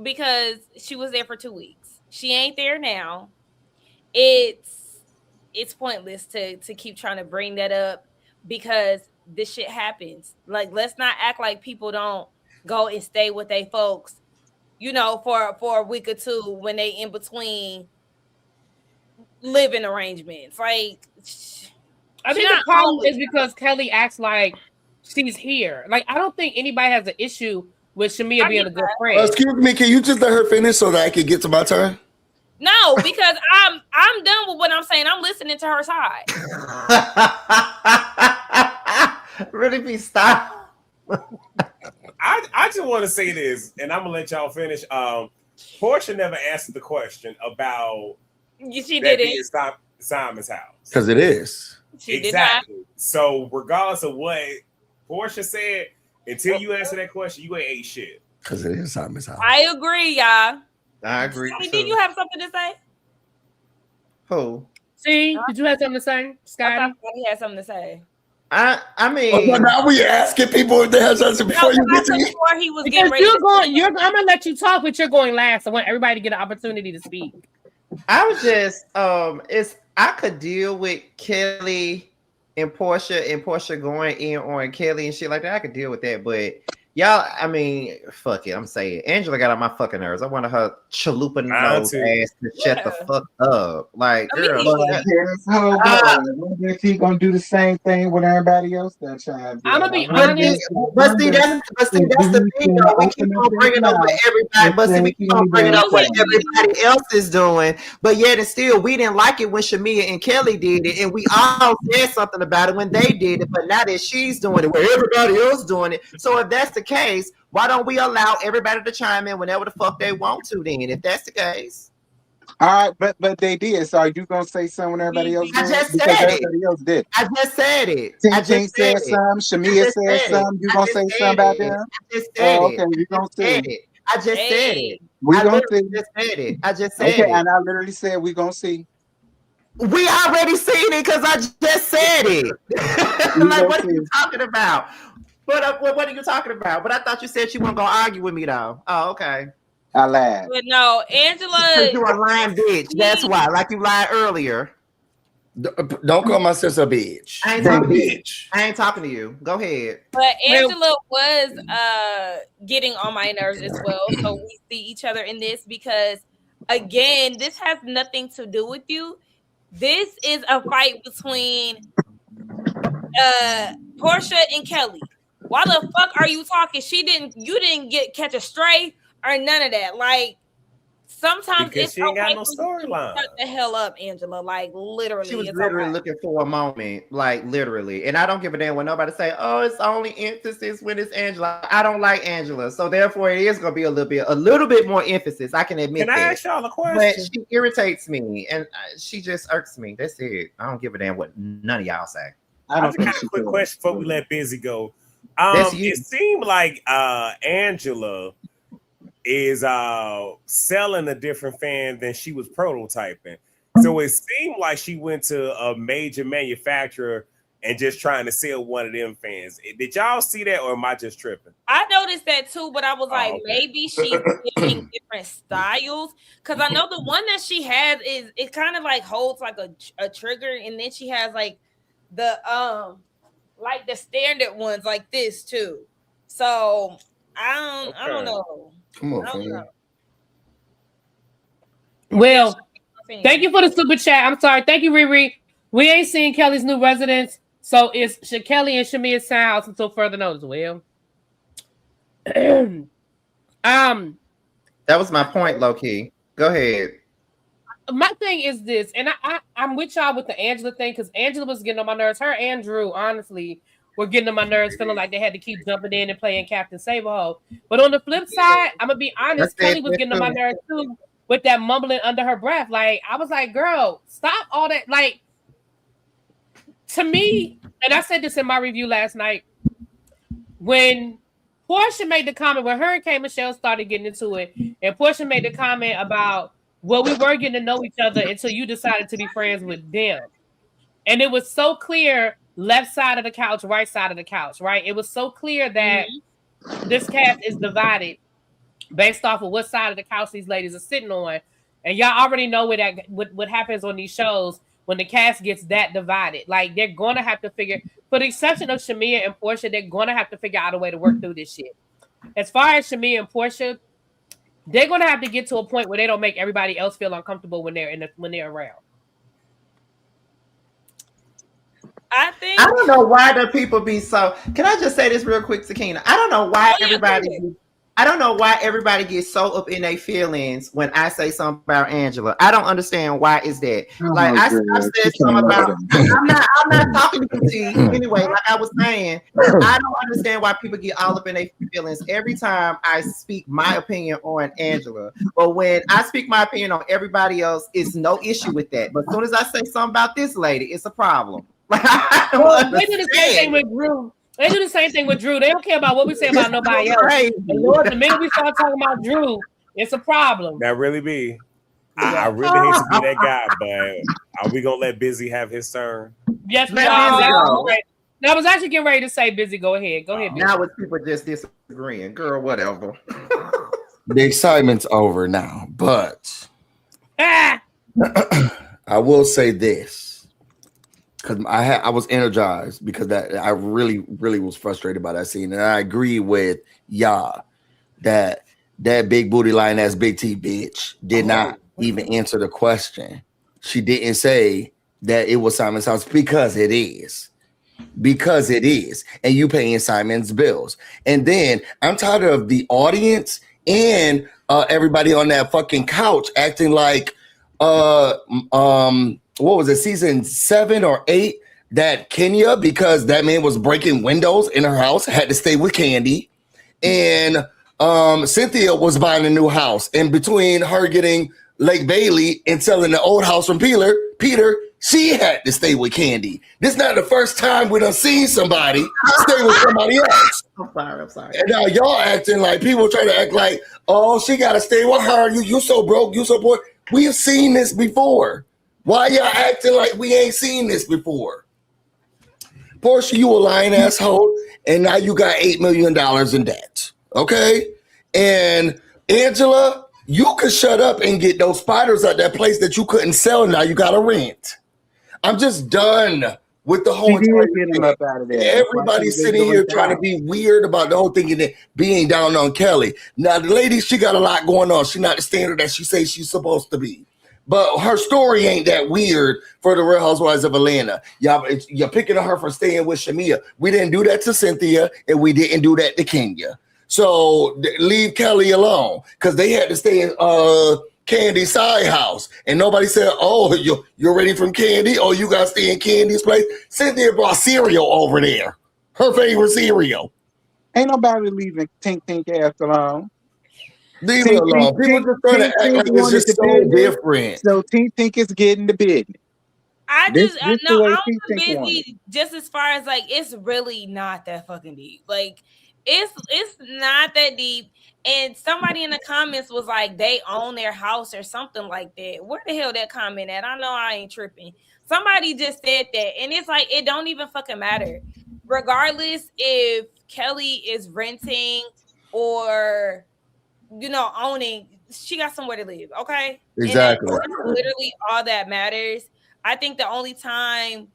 because she was there for 2 weeks. She ain't there now. It's it's pointless to keep trying to bring that up because this shit happens. Like, let's not act like people don't go and stay with their folks, you know, for a week or two when they in between living arrangements. Like, I think the problem is because Kelly acts like she's here. Like, I don't think anybody has an issue with Shamea being a good friend. Excuse me, can you just let her finish so that I can get to my turn? No, because I'm done with what I'm saying. I'm listening to her side. Really be stop. I just want to say this, and I'm gonna let y'all finish. Portia never answered the question about she didn't. Simon's house because it is. She exactly. Did not. So regardless of what Portia said, until you answer that question, you ain't shit. Because it is Simon's house. I agree, y'all. I agree. Did you have something to say? Who? See, did you have something to say, Scotty? I thought he had something to say. I mean, well, now we asking people if they have something before you get to me. Before he was because getting ready. I'm gonna let you talk, but you're going last. I want everybody to get an opportunity to speak. I was just I could deal with Kelly and Portia going in on Kelly and shit like that. I could deal with that, but y'all, I mean, fuck it. I'm saying Angela got on my fucking nerves. I wanted her chalupa nose ass to shut the fuck up. Like, girl, if he gonna do the same thing with everybody else that child. I'm gonna be honest. But see, that's the thing, though. We keep on bringing up what everybody, but see, we keep on bringing up what everybody else is doing. But yet and still, we didn't like it when Shamea and Kelly did it, and we all said something about it when they did it. But now that she's doing it, where everybody else doing it, so if that's the case, why don't we allow everybody to chime in whenever the fuck they want to then, if that's the case? All right, but they did. So are you gonna say something when everybody else did? I just said everybody else did. I just said it. I just said something. Shamea said something. You gonna say something about them? I just said okay, you gonna say it. I just said it. We gonna see. Just said it. I just said it. And I literally said we gonna see. We already seen it because I just said it. Like, what are you talking about? What are you talking about? But I thought you said you weren't gonna argue with me though. Oh, okay. I lied. But no, Angela. You're a lying bitch. That's why. Like you lied earlier. Don't call my sister a bitch. I ain't talking to you. I ain't talking to you. Go ahead. But Angela was getting on my nerves as well. So we see each other in this because, again, this has nothing to do with you. This is a fight between Portia and Kelly. Why the fuck are you talking? You didn't catch a stray or none of that. Like, sometimes because it's she ain't okay got no storyline. Shut the hell up, Angela. Like, literally. She was literally looking for a moment. Like, literally. And I don't give a damn when nobody say, oh, it's only emphasis when it's Angela. I don't like Angela. So therefore it is gonna be a little bit more emphasis. I can admit that. Can I ask y'all a question? But she irritates me and she just irks me. That's it. I don't give a damn what none of y'all say. I have a kind of quick question before we let Busy go. It seemed like Angela is selling a different fan than she was prototyping. So it seemed like she went to a major manufacturer and just trying to sell one of them fans. Did y'all see that, or am I just tripping? I noticed that too, but I was like, maybe she's getting different styles. Because I know the one that she has is it kind of like holds like a trigger, and then she has like the standard ones like this too. So I don't know. Come on, fam. Well, thank you for the super chat. I'm sorry. Thank you, Riri. We ain't seen Kelly's new residence, so it's Kelly and Shamea's house until further notice. Well, that was my point, low key. Go ahead. My thing is this, and I'm with y'all with the Angela thing because Angela was getting on my nerves. Her and Drew, honestly, were getting on my nerves, feeling like they had to keep jumping in and playing Captain Saberho. But on the flip side, I'm gonna be honest, Kelly was getting on my nerves too with that mumbling under her breath. Like, I was like, girl, stop all that. Like, to me, and I said this in my review last night, when Portia made the comment, when her and K. Michelle started getting into it, and Portia made the comment about, well, we were getting to know each other until you decided to be friends with them. And it was so clear, left side of the couch, right side of the couch, right? It was so clear that this cast is divided based off of what side of the couch these ladies are sitting on. And y'all already know what happens on these shows when the cast gets that divided. Like they're gonna have to figure, for the exception of Shamia and Portia, they're gonna have to figure out a way to work through this shit. As far as Shamia and Portia, they're gonna have to get to a point where they don't make everybody else feel uncomfortable when they're around. I don't know why the people be so. Can I just say this real quick, Sakina? I don't know why everybody gets so up in their feelings when I say something about Angela. I don't understand why is that. Like I said something about. I'm not talking to you anyway. Like I was saying, I don't understand why people get all up in their feelings every time I speak my opinion on Angela. But when I speak my opinion on everybody else, it's no issue with that. But as soon as I say something about this lady, it's a problem. They do the same thing with Drew. They do the same thing with Drew. They don't care about what we say about nobody else. And Lord, the minute we start talking about Drew, it's a problem. That really be. I really hate to be that guy, but are we gonna let Busy have his turn? Yes, we are. I was actually getting ready to say Busy. Go ahead. Busy. Now it's people just disagreeing. Girl, whatever. The excitement's over now, but I will say this. Because I was energized because that I really was frustrated by that scene, and I agree with that big booty line ass big T bitch did not even answer the question. She didn't say that it was Simon's house because it is, and you paying Simon's bills. And then I'm tired of the audience and everybody on that fucking couch acting like what was it, season 7 or 8, that Kenya, because that man was breaking windows in her house, had to stay with Candy. And Cynthia was buying a new house. And between her getting Lake Bailey and selling the old house from Peter, she had to stay with Candy. This is not the first time we done seen somebody stay with somebody else. I'm sorry. And now y'all acting like, people try to act like, oh, she got to stay with her. You so broke, you so poor. We have seen this before. Why y'all acting like we ain't seen this before? Portia, you a lying asshole, and now you got $8 million in debt. Okay? And Angela, you could shut up and get those spiders at that place that you couldn't sell. Now you got to rent. I'm just done with the whole thing. Up out of there. Everybody's sitting here trying to be weird about the whole thing and being down on Kelly. Now, the lady, she got a lot going on. She's not the standard that she says she's supposed to be. But her story ain't that weird for the Real Housewives of Atlanta. You're picking on her for staying with Shamia. We didn't do that to Cynthia, and we didn't do that to Kenya. So leave Kelly alone, because they had to stay in Candy's side house. And nobody said, oh, you're ready from Candy? Oh, you got to stay in Candy's place? Cynthia brought cereal over there. Her favorite cereal. Ain't nobody leaving Tink ass alone. Leave it alone. People just trying to act like it's just so different. So Tink is getting the business. I'm busy just as far as like, it's really not that fucking deep. Like, it's not that deep. And somebody in the comments was like, they own their house or something like that. Where the hell that comment at? I know I ain't tripping. Somebody just said that. And it's like, it don't even fucking matter. Regardless if Kelly is renting or, owning, she got somewhere to live, okay? Exactly. And that's literally all that matters. I think the only time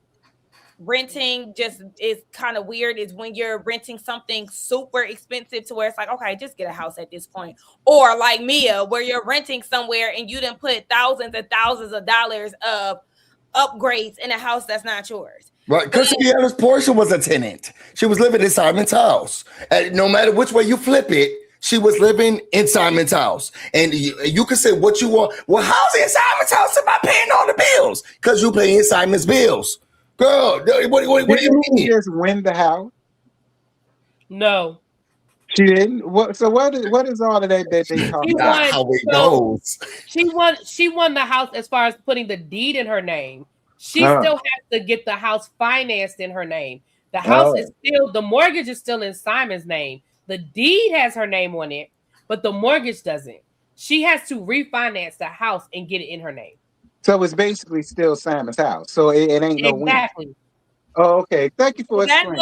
renting just is kind of weird is when you're renting something super expensive to where it's like, okay, just get a house at this point. Or like Mia, where you're renting somewhere and you didn't put thousands and thousands of dollars of upgrades in a house that's not yours. Right, because to be honest, Portia was a tenant. She was living in Simon's house. And no matter which way you flip it, she was living in Simon's house. And you can say what you want. Well, how's it in Simon's house if I'm paying all the bills? Because you paying Simon's bills. Girl, what do you mean? She just win the house? No. She didn't? So what is all of that they talk about? How it goes. She won the house as far as putting the deed in her name. She still has to get the house financed in her name. The house is still, the mortgage is still in Simon's name. The deed has her name on it, but the mortgage doesn't. She has to refinance the house and get it in her name. So it's basically still Simon's house. So it ain't no win. Exactly. Oh, okay. Thank you for explaining.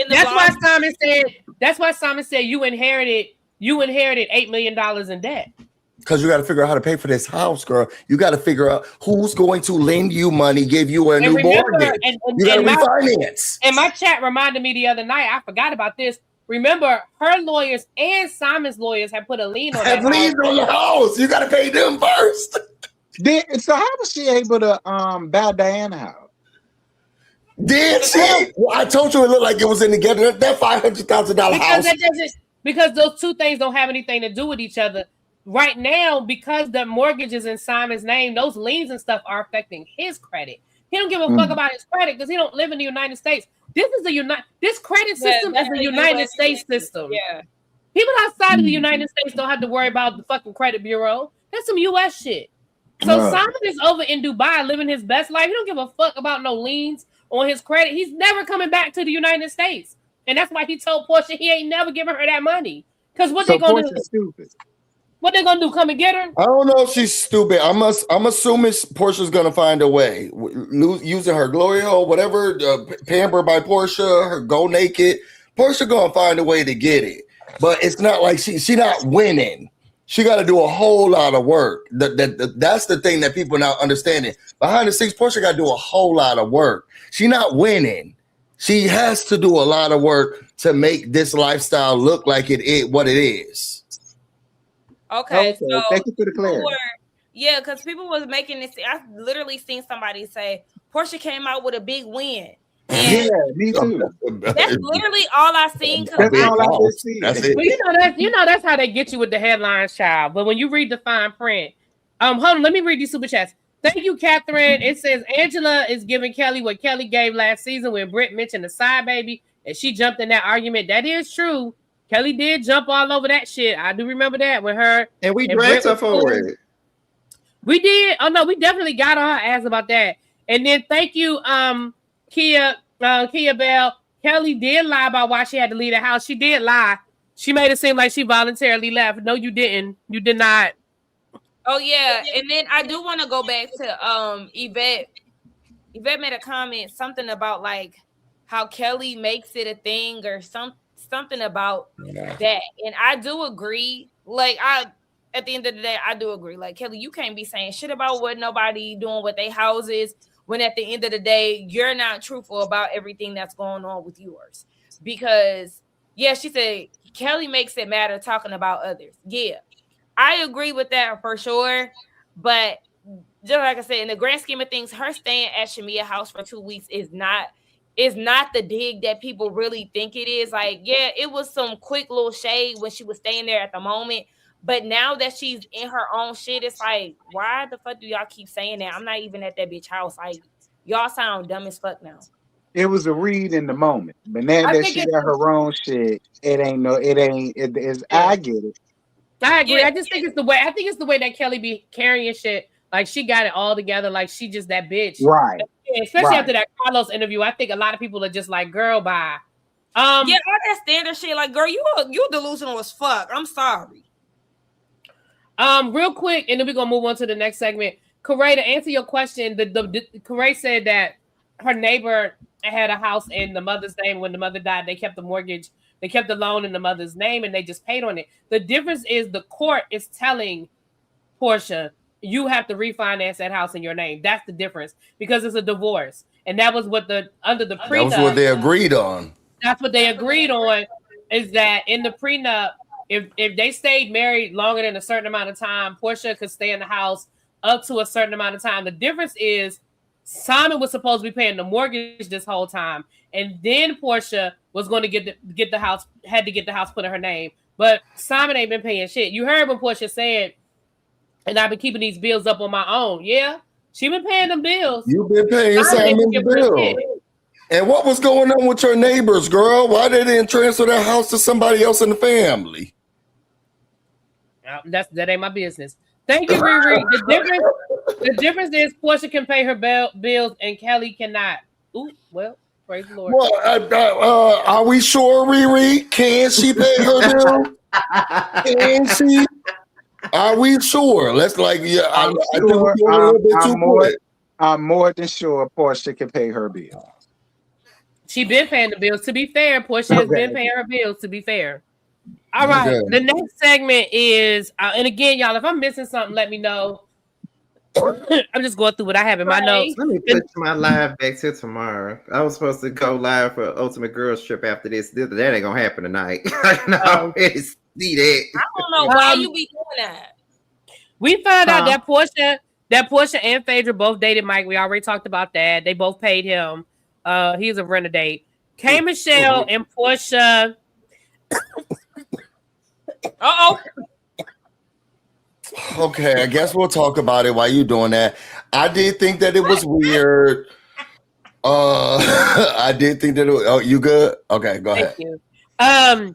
That's why Simon said you inherited $8 million in debt. Because you got to figure out how to pay for this house, girl. You got to figure out who's going to lend you money, give you a new mortgage. You got to refinance. And my chat reminded me the other night. I forgot about this. Remember, her lawyers and Simon's lawyers have put a lien on that lien on the house. You got to pay them first. So how was she able to buy Diana house? Did she? Well, I told you it looked like it was in together. That $500,000 house. Because those two things don't have anything to do with each other. Right now, because the mortgage is in Simon's name, those liens and stuff are affecting his credit. He don't give a fuck about his credit because he don't live in the United States. This credit system is the United States system. Yeah. People outside of the United States don't have to worry about the fucking credit bureau. That's some US shit. So Simon is over in Dubai living his best life. He don't give a fuck about no liens on his credit. He's never coming back to the United States. And that's why he told Portia he ain't never giving her that money. Because what they gonna do? Stupid. What they gonna do? Come and get her? I don't know if she's stupid. I'm assuming Portia's gonna find a way, using her glory hole, whatever, pampered by Portia, her go naked. Portia gonna find a way to get it, but it's not like she not winning. She got to do a whole lot of work. That's the thing that people not understanding. Behind the scenes, Portia got to do a whole lot of work. She not winning. She has to do a lot of work to make this lifestyle look like what it is. Okay, so thank you for the clarity. Yeah, because people was making this. I literally seen somebody say Portia came out with a big win. And yeah, me too. That's literally all I seen. That's all I just see. That's it. Well, that's how they get you with the headlines, child. But when you read the fine print, hold on, let me read these super chats. Thank you, Catherine. It says Angela is giving Kelly what Kelly gave last season when Britt mentioned the side baby and she jumped in that argument. That is true. Kelly did jump all over that shit. I do remember that with her. And we dragged her for it. We did. Oh no, we definitely got on her ass about that. And then thank you, Kia Bell. Kelly did lie about why she had to leave the house. She did lie. She made it seem like she voluntarily left. No, you didn't. You did not. Oh yeah, and then I do want to go back to Yvette. Yvette made a comment, something about like how Kelly makes it a thing or something about that. And I do agree. Like at the end of the day, I do agree. Like Kelly, you can't be saying shit about what nobody doing with their houses when at the end of the day, you're not truthful about everything that's going on with yours. Because yeah, she said Kelly makes it matter talking about others. Yeah. I agree with that for sure, but just like I said, in the grand scheme of things, her staying at Shamia house for 2 weeks is not the dig that people really think it is. Like, yeah, it was some quick little shade when she was staying there at the moment, but now that she's in her own shit, it's like, why the fuck do y'all keep saying that? I'm not even at that bitch house. Like, y'all sound dumb as fuck now. It was a read in the moment, but now that she got her own shit, it is. I get it. I agree. Yeah. I just think it's the way. I think it's the way that Kelly be carrying shit. Like she got it all together. Like she just that bitch, right? Especially after that Carlos interview, I think a lot of people are just like, "Girl, bye." Yeah, all that standard shit. Like, girl, you delusional as fuck. I'm sorry. Real quick, and then we're gonna move on to the next segment. Corey, to answer your question, Corey said that her neighbor had a house in the mother's name. When the mother died, they kept the mortgage. They kept the loan in the mother's name and they just paid on it. The difference is the court is telling Portia, you have to refinance that house in your name. That's the difference because it's a divorce. And that was what under the prenup. That was what they agreed on. That's what they agreed on is that in the prenup, if they stayed married longer than a certain amount of time, Portia could stay in the house up to a certain amount of time. The difference is Simon was supposed to be paying the mortgage this whole time. And then Portia was going to get the house, had to get the house put in her name. But Simon ain't been paying shit. You heard when Portia said, and I've been keeping these bills up on my own. Yeah, she been paying them bills. You've been paying Simon's bill. And what was going on with your neighbors, girl? Why they didn't transfer their house to somebody else in the family? That ain't my business. Thank you, Riri. The difference is Portia can pay her bills and Kelly cannot. Ooh, well. Praise the Lord. Well, are we sure, Riri? Can she pay her bill? Can she? Are we sure? Let's I'm more than sure Portia can pay her bill. She been paying the bills. To be fair, Portia has been paying her bills. To be fair, All right. Okay. The next segment is, and again, y'all, if I'm missing something, let me know. I'm just going through what I have in my notes. Let me push my live back to tomorrow. I was supposed to go live for Ultimate Girls Trip after this. That ain't gonna happen tonight. I can already see that. I don't know why you be doing that. We found out that Portia and Phaedra both dated Mike. We already talked about that. They both paid him. He's a renegade. K. Michelle and Portia. Okay, I guess we'll talk about it while you doing that. I did think that it was weird. I did think that it was, oh, you good? Okay, go ahead. Thank you.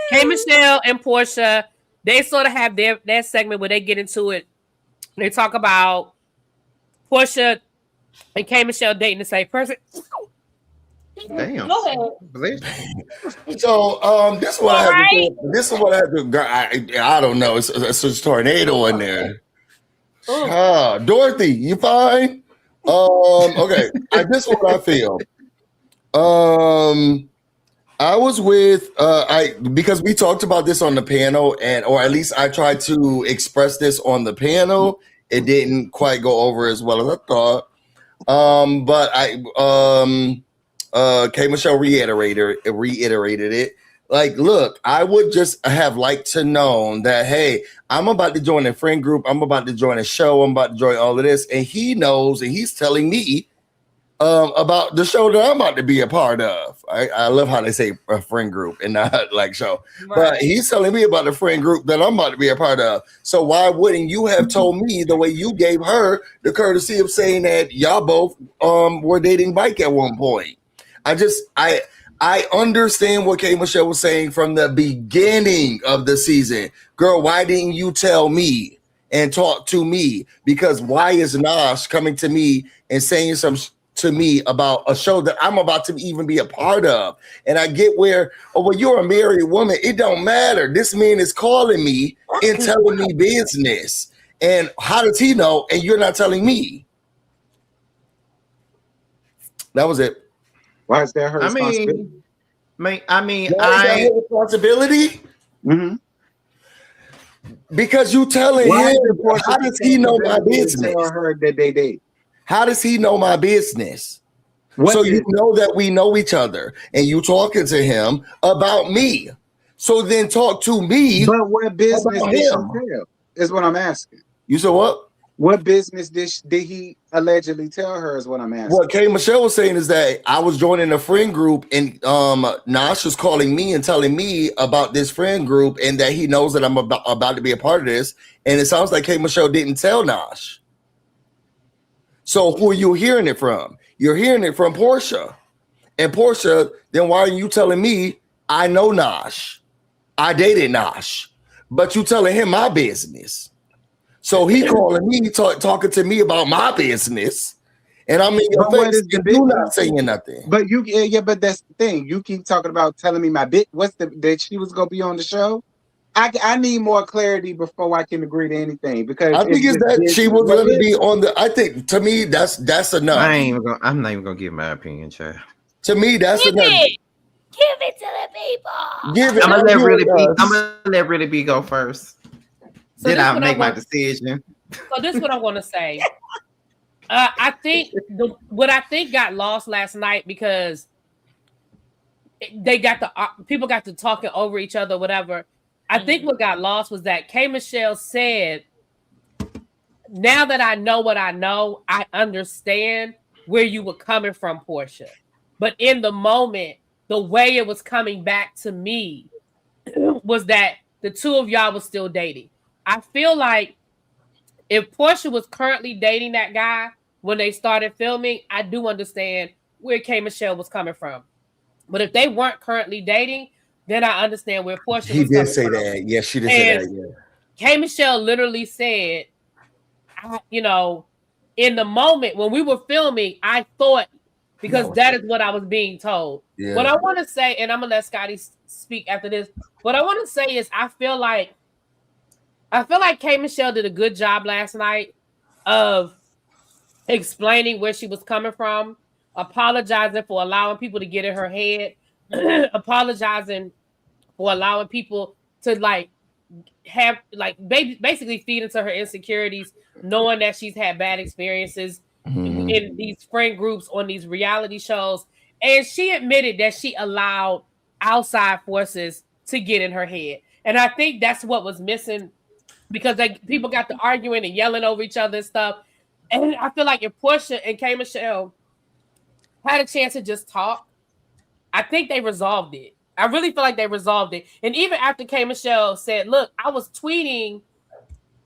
K. Michelle and Portia, they sort of have their segment where they get into it. They talk about Portia and K. Michelle dating the same person. Damn. Go ahead. So this is what I have to do. This is what I have to. I don't know. It's a tornado in there. Dorothy, you fine? Okay. This is what I feel. I was with because we talked about this on the panel, or at least I tried to express this on the panel. It didn't quite go over as well as I thought. But K. Michelle reiterated it. Like, look, I would just have liked to know that, hey, I'm about to join a friend group. I'm about to join a show. I'm about to join all of this. And he knows, and he's telling me about the show that I'm about to be a part of. I love how they say a friend group and not like show. Right. But he's telling me about the friend group that I'm about to be a part of. So why wouldn't you have told me the way you gave her the courtesy of saying that y'all both were dating Mike at one point? I understand what K. Michelle was saying from the beginning of the season. Girl, why didn't you tell me and talk to me? Because why is Nash coming to me and saying to me about a show that I'm about to even be a part of? And I get where, well, you're a married woman. It don't matter. This man is calling me and telling me business. And how does he know? And you're not telling me. That was it. Why is that her responsibility? Her responsibility? Mm-hmm. Because you telling him, how does he know my business? Tell her that they date. How does he know my business? You know that we know each other, and you talking to him about me. So then talk to me. But what business did he tell? Is what I'm asking. You said what? What business did he allegedly tell her is what I'm asking. What K. Michelle was saying is that I was joining a friend group and Nash was calling me and telling me about this friend group and that he knows that I'm about to be a part of this. And it sounds like K. Michelle didn't tell Nash. So who are you hearing it from? You're hearing it from Portia. And Portia, then why are you telling me I know Nash? I dated Nash. But you telling him my business. So he calling me, talking to me about my business, and I'm in your face. You're not saying nothing. But but that's the thing. You keep talking about telling me my bit. That she was gonna be on the show? I need more clarity before I can agree to anything, because I think it's that she was going to be on the. I think to me that's enough. I'm not even gonna give my opinion, child. To me, that's enough. Give it to the people. I'm gonna let Really B go first. So then I'll make my decision. So this is what I want to say. I think what I think got lost last night because people got to talking over each other, whatever. I think what got lost was that K. Michelle said, "Now that I know what I know, I understand where you were coming from, Portia. But in the moment, the way it was coming back to me was that the two of y'all was still dating." I feel like if Portia was currently dating that guy when they started filming, I do understand where K. Michelle was coming from. But if they weren't currently dating, then I understand where Portia was coming from. He did say that. Yes, she did say that. Yeah. K. Michelle literally said, in the moment when we were filming, I thought, because that is what I was being told. Yeah. What I want to say, and I'm going to let Scotty speak after this. What I want to say is I feel like K. Michelle did a good job last night of explaining where she was coming from, apologizing for allowing people to get in her head, apologizing for allowing people to like have like basically feed into her insecurities, knowing that she's had bad experiences in these friend groups on these reality shows. And she admitted that she allowed outside forces to get in her head. And I think that's what was missing, because people got to arguing and yelling over each other and stuff. And I feel like if Portia and K. Michelle had a chance to just talk, I think they resolved it. I really feel like they resolved it. And even after K. Michelle said, look, I was tweeting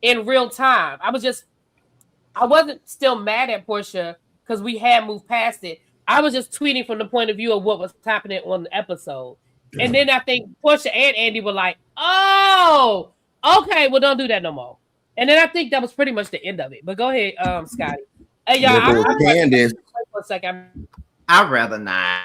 in real time. I wasn't still mad at Portia because we had moved past it. I was just tweeting from the point of view of what was happening on the episode. Yeah. And then I think Portia and Andy were like, oh, okay, well, don't do that no more. And then I think that was pretty much the end of it. But go ahead, Scotty. Hey, y'all, Candace. For a second. I'd rather not.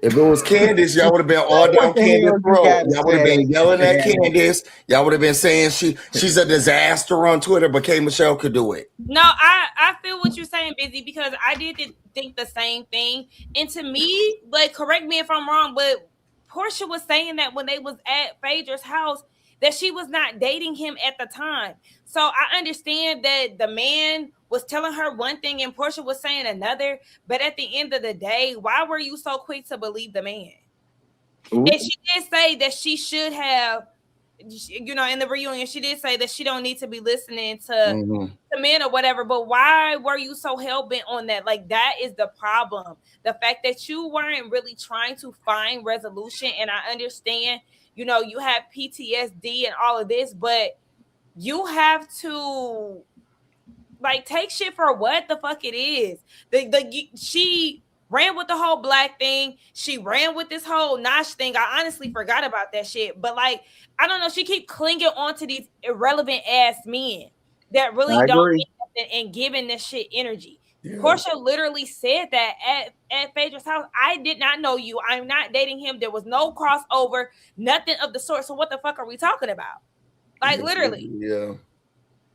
If it was Candace, y'all would have been all down Candace's throat. Y'all would have been yelling at Candace. Y'all would have been saying she's a disaster on Twitter, but K. Michelle could do it. No, I feel what you're saying, Busy, because I did think the same thing. And to me, like, correct me if I'm wrong, but Portia was saying that when they was at Phaedra's house, that she was not dating him at the time. So I understand that the man was telling her one thing and Portia was saying another. But at the end of the day, why were you so quick to believe the man? Ooh. And she did say that she should have, you know, in the reunion, she did say that she don't need to be listening to men or whatever. But why were you so hell-bent on that? Like, that is the problem. The fact that you weren't really trying to find resolution. And I understand, you know, you have PTSD and all of this, but you have to, like, take shit for what the fuck it is. She ran with the whole black thing. She ran with this whole Nosh thing. I honestly forgot about that shit. But, like, I don't know. She keep clinging on to these irrelevant ass men that really don't mean nothing and giving this shit energy. Yeah. Portia literally said that at Phaedra's house. I did not know you. I'm not dating him. There was no crossover, nothing of the sort. So what the fuck are we talking about? Like, literally. Yeah.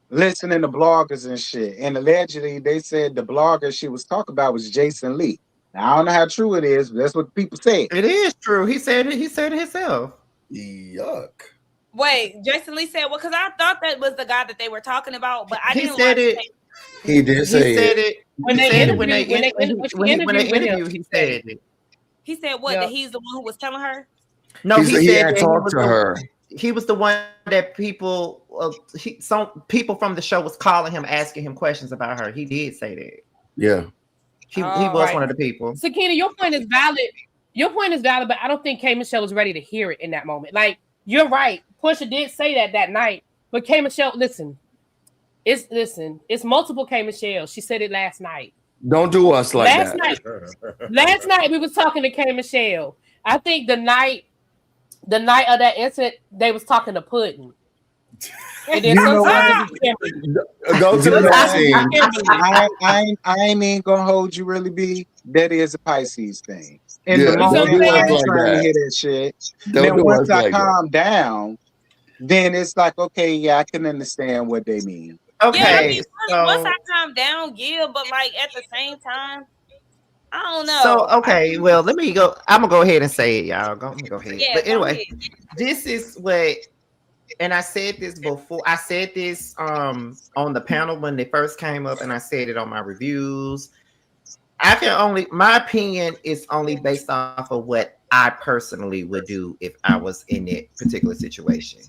Listening to bloggers and shit. And allegedly they said the blogger she was talking about was Jason Lee. Now, I don't know how true it is, but that's what people say. It is true. He said it himself. Yuck. Wait, Jason Lee said what? Because I thought that was the guy that they were talking about, but I didn't said it. He did say it. When they interviewed, he said it. He said what? Yep. That he's the one who was telling her? No, he said had talked to her. He was the one that some people from the show was calling him, asking him questions about her. He did say that. Yeah. He was one of the people. Sakina, your point is valid. Your point is valid, but I don't think K. Michelle was ready to hear it in that moment. Like, you're right. Portia did say that night, but K. Michelle, it's multiple K. Michelle. She said it last night. Don't do us like that. Last night we was talking to K. Michelle. I think the night of that incident, they was talking to Puddin'. And then sometimes go to the next scene. I ain't even gonna hold you, really be. That is a Pisces thing. And yeah, the moment I'm trying to hear that shit. Then once I calm down, then it's like, okay, yeah, I can understand what they mean. Okay. Yeah, I mean, once I calm down, but like at the same time, I don't know. So okay, well, let me go. I'm gonna go ahead and say it, y'all. Go ahead. Yeah, but anyway, this is what, and I said this before. I said this on the panel when they first came up, and I said it on my reviews. My opinion is only based off of what I personally would do if I was in that particular situation.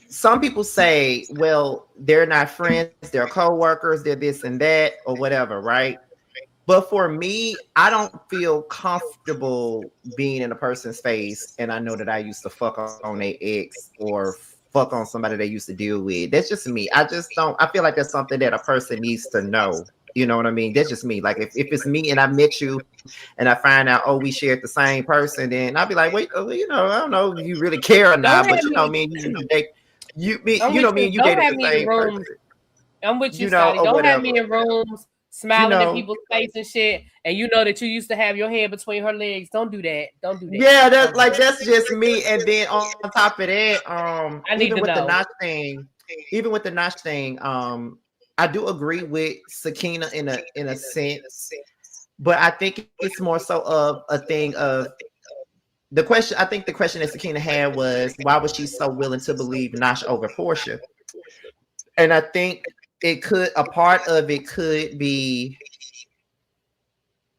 Some people say, well, they're not friends, they're co-workers, they're this and that, or whatever, right? But for me, I don't feel comfortable being in a person's face and I know that I used to fuck on their ex or fuck on somebody they used to deal with. That's just me. I feel like that's something that a person needs to know. You know what I mean? That's just me. Like if it's me and I met you and I find out, oh, we shared the same person, then I'll be like, wait, you know, I don't know if you really care or not, but you know what I mean? You know me and you dated the same person. I'm with you, Scotty. Don't have me in rooms smiling in people's face and shit, and you know that you used to have your head between her legs. Don't do that. Yeah, that's just me. And then on top of that, even with the Nosh thing, I do agree with Sakina in a sense, but I think it's more so of a thing of the question, I think the question that Sakina had was, why was she so willing to believe Nash over Portia? And I think a part of it could be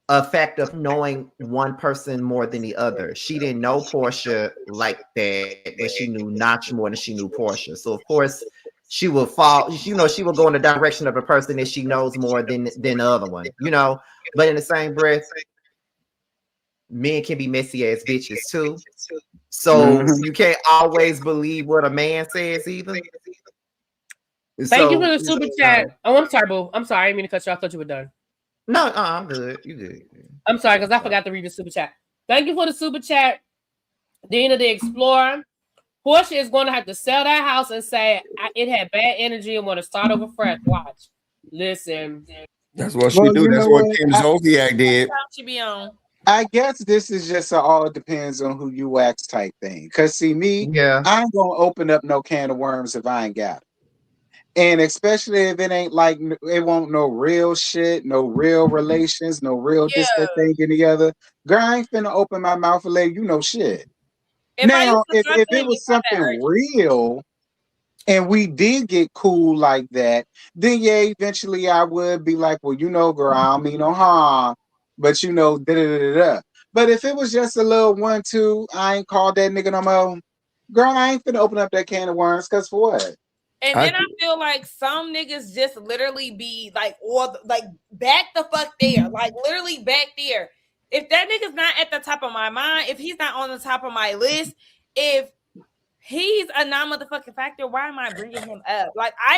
a fact of knowing one person more than the other. She didn't know Portia like that, but she knew Notch more than she knew Portia. So of course she will fall, she will go in the direction of a person that she knows more than the other one, But in the same breath, men can be messy ass bitches too. So you can't always believe what a man says either. Thank you for the super chat. Oh, I'm sorry, boo. I'm sorry. I didn't mean to cut you off. I thought you were done. No, I'm good. You good. I'm sorry, because I forgot to read the super chat. Thank you for the super chat, Dina the Explorer. Portia is going to have to sell that house and say it had bad energy and want to start over fresh. Watch. Listen. That's what she do. That's what Kim Zolciak did. She be on. I guess this is just all depends on who you ask type thing. Because see me, I ain't going to open up no can of worms if I ain't got it. And especially if it ain't like, it won't no real shit, no real relations, no real this, that thing, and the other. Girl, I ain't finna open my mouth and let you know shit. Now, if it was something real and we did get cool like that, then yeah, eventually I would be like, well, girl, I don't mean no harm, but da-da-da-da-da. But if it was just a little 1-2, I ain't called that nigga no more. Girl, I ain't finna open up that can of worms, because for what? And then I feel like some niggas just literally be like, or like back the fuck there, like literally back there. If that nigga's not at the top of my mind, if he's not on the top of my list, if he's a non-motherfucking factor, why am I bringing him up? Like, I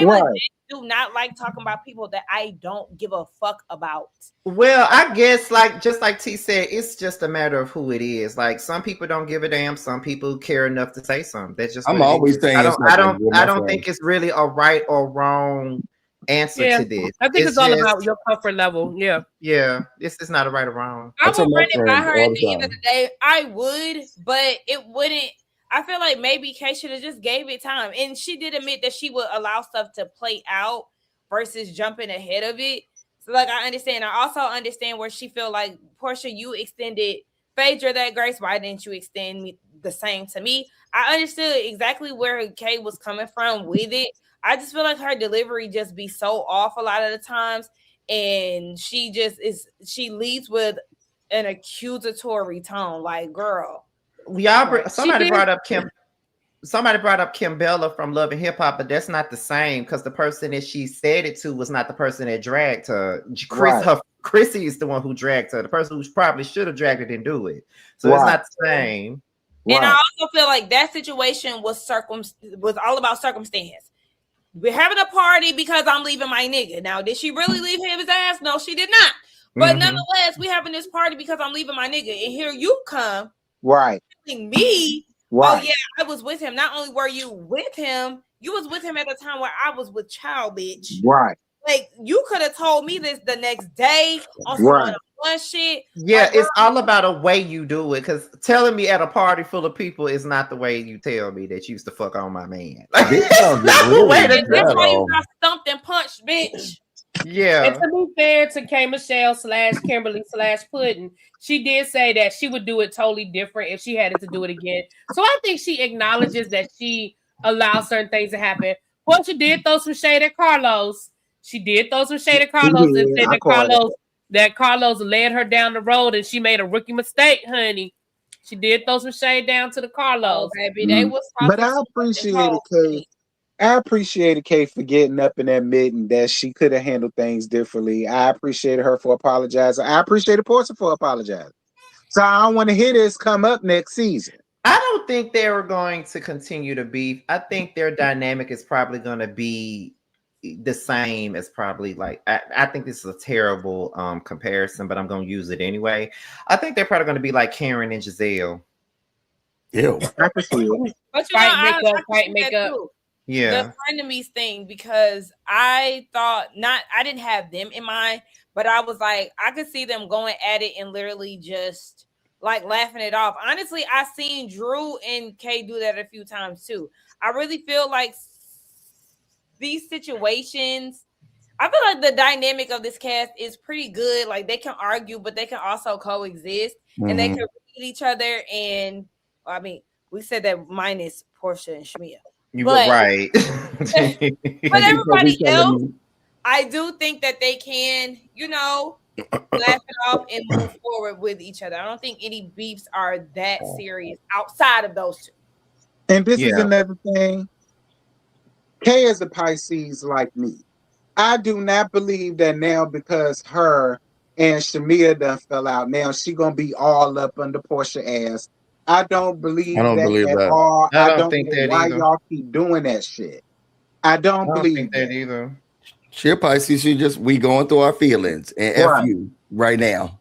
do not like talking about people that I don't give a fuck about. Well, I guess just like T said, it's just a matter of who it is. Like, some people don't give a damn. Some people care enough to say something. That's just. I'm always saying. I don't think it's really a right or wrong answer to this. I think it's all about your comfort level. Yeah. This is not a right or wrong. I would run it by her at the end of the day. I would, but it wouldn't. I feel like maybe Kay should have just gave it time. And she did admit that she would allow stuff to play out versus jumping ahead of it. So, like, I understand. I also understand where she feel like, Portia, you extended Phaedra that grace. Why didn't you extend me the same to me? I understood exactly where Kay was coming from with it. I just feel like her delivery just be so off a lot of the times. And she leads with an accusatory tone. Like, girl. Somebody brought up Kim Bella from Love and Hip Hop, but that's not the same because the person that she said it to was not the person that dragged her. Chrissy is the one who dragged her. The person who probably should have dragged her didn't do it. So it's not the same. And I also feel like that situation was all about circumstance. We're having a party because I'm leaving my nigga. Now, did she really leave his ass? No, she did not. But nonetheless, we having this party because I'm leaving my nigga. And here you come. Right. Me. Right. Oh yeah, I was with him. Not only were you with him, you was with him at a time where I was with child, bitch. Right. Like, you could have told me this the next day on some one shit. Yeah, it's all about a way you do it. Because telling me at a party full of people is not the way you tell me that you used to fuck on my man. Like, that's why you got stumped and punched, bitch. Yeah. And to be fair to K Michelle / Kimberly / Puddin', she did say that she would do it totally different if she had to do it again. So I think she acknowledges that she allows certain things to happen. Portia did throw some shade at Carlos. She did throw some shade at Carlos and said that Carlos led her down the road and she made a rookie mistake, honey. She did throw some shade down to the Carlos. Oh, baby, they was but I appreciated Kay. I appreciated Kay for getting up and admitting that she could have handled things differently. I appreciated her for apologizing. I appreciated Portia for apologizing. So I don't want to hear this come up next season. I don't think they were going to continue to beef. I think their dynamic is probably going to be the same as probably like, I think this is a terrible comparison, but I'm going to use it anyway. I think they're probably going to be like Karen and Giselle. Ew. I can see it. But fight makeup. Yeah, the frenemies thing, because I didn't have them in mind, but I was like, I could see them going at it and literally just like laughing it off. Honestly, I seen Drew and Kay do that a few times too. I really feel like these situations, I feel like the dynamic of this cast is pretty good. Like, they can argue, but they can also coexist, and they can really with each other, and I mean, we said that minus Portia and Shamia. You were right. But everybody else, I do think that they can, laugh it off and move forward with each other. I don't think any beefs are that serious outside of those two. And this is another thing. Kay is a Pisces like me. I do not believe that now because her and Shamia done fell out. Now she gonna be all up under Portia ass. I don't believe that at all. I don't think know why y'all keep doing that shit. I don't believe that either. She a Pisces. We going through our feelings and F you right now.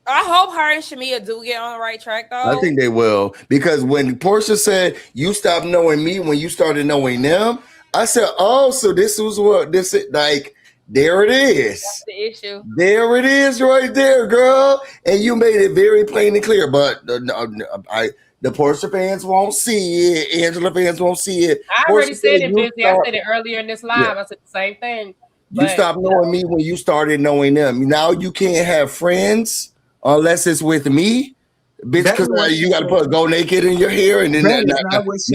I hope her and Shamia do get on the right track, though. I think they will, because when Portia said you stopped knowing me when you started knowing them, I said, "Oh, so this was what this is like." There it is. That's the issue. There it is, right there, girl. And you made it very plain and clear. But the Portia fans won't see it. Angela fans won't see it. I already said it, Busy. I said it earlier in this live. I said the same thing. You stopped knowing me when you started knowing them. Now you can't have friends unless it's with me, bitch. Because you got to go naked in your hair, and then now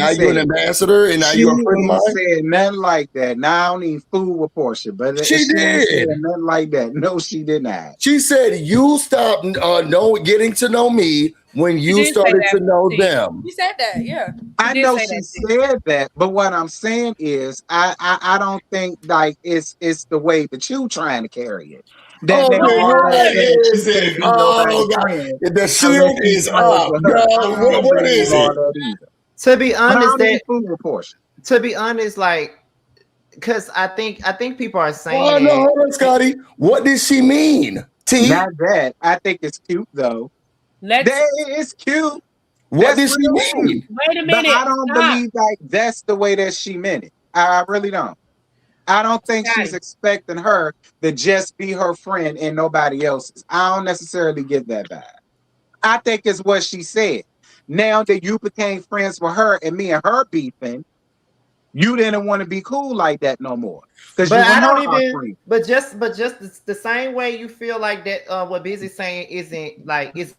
you're an ambassador, and now you're a friend of mine. Said nothing like that. Now I don't even fool with Portia, but she did said nothing like that. No, she did not. She said you stopped getting to know me when you started to know them. She said that, yeah. I know she said that, but what I'm saying is, I don't think like it's the way that you trying to carry it. The shield is up. What is it? To be honest, like, because I think people are saying. Oh no, hold on, Scotty. What did she mean? Not that. I think it's cute though. It's cute. What did she mean? Wait a minute. But I don't believe like that's the way that she meant it. I really don't. I don't think she's expecting her to just be her friend and nobody else's. I don't necessarily get that vibe. I think it's what she said. Now that you became friends with her and me and her beefing, you didn't want to be cool like that no more. But I don't even. But just the same way you feel like that. What Busy's saying isn't like is.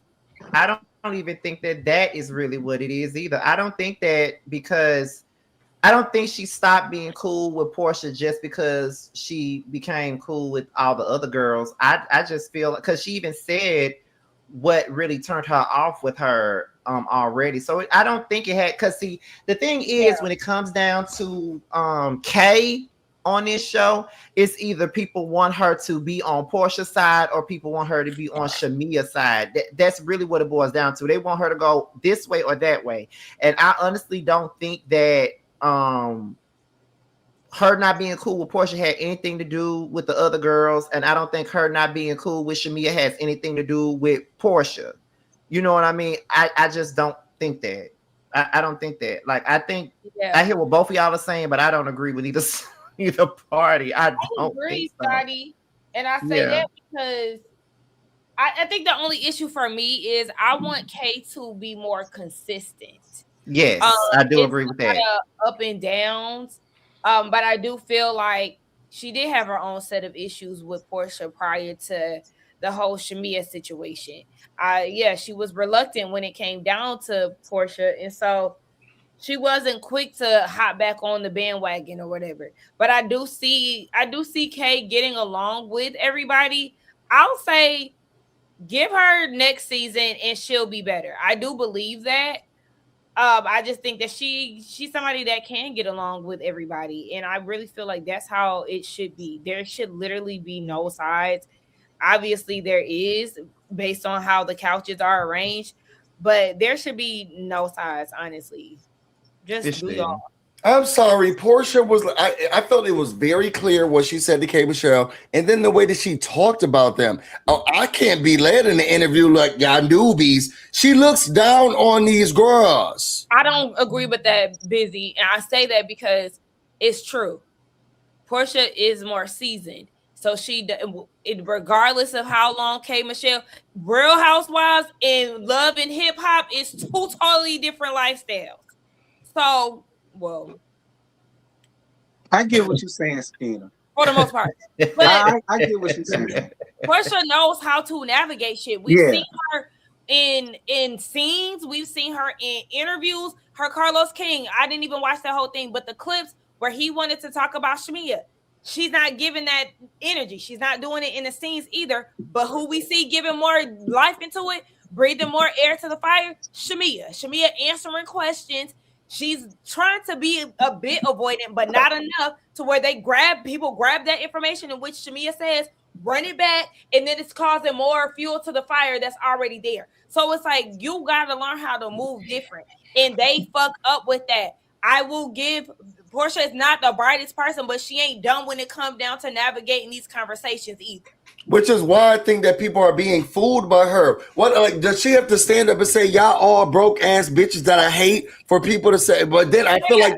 I don't even think that is really what it is either. I don't think that because. I don't think she stopped being cool with Portia just because she became cool with all the other girls. I just feel because she even said what really turned her off with her already. So I don't think it had because see the thing is when it comes down to Kay on this show, it's either people want her to be on Portia's side or people want her to be on Shamia's side. That's really what it boils down to. They want her to go this way or that way. And I honestly don't think that her not being cool with Portia had anything to do with the other girls, and I don't think her not being cool with Shamia has anything to do with Portia. You know what I mean? I just don't think that. I don't think that. Like I think I hear what both of y'all are saying, but I don't agree with either party. I don't agree, Scotty. And I say that because I think the only issue for me is I want Kay to be more consistent. Yes, I do agree with that. Up and downs, but I do feel like she did have her own set of issues with Portia prior to the whole Shamia situation. She was reluctant when it came down to Portia, and so she wasn't quick to hop back on the bandwagon or whatever. But I do see Kay getting along with everybody. I'll say give her next season and she'll be better. I do believe that. I just think that she's somebody that can get along with everybody. And I really feel like that's how it should be. There should literally be no sides. Obviously, there is based on how the couches are arranged, but there should be no sides, honestly. Just do y'all. I'm sorry, Portia was. I felt it was very clear what she said to K. Michelle, and then the way that she talked about them. Oh, I can't be led in the interview like y'all newbies. She looks down on these girls. I don't agree with that, Busy, and I say that because it's true. Portia is more seasoned, so regardless of how long K. Michelle, Real Housewives and Love and Hip Hop is two totally different lifestyles. So. Well, I get what you're saying, Stina. For the most part. But I get what you're saying. Portia knows how to navigate shit. We've seen her in scenes. We've seen her in interviews. Her Carlos King, I didn't even watch that whole thing, but the clips where he wanted to talk about Shamia, she's not giving that energy. She's not doing it in the scenes either. But who we see giving more life into it, breathing more air to the fire, Shamia answering questions. She's trying to be a bit avoidant, but not enough to where people grab that information in which Shamia says, run it back, and then it's causing more fuel to the fire that's already there. So it's like, you got to learn how to move different, and they fuck up with that. I will give Portia is not the brightest person, but she ain't dumb when it comes down to navigating these conversations either. Which is why I think that people are being fooled by her. What, like, does she have to stand up and say, y'all all broke ass bitches that I hate, for people to say? But then I feel like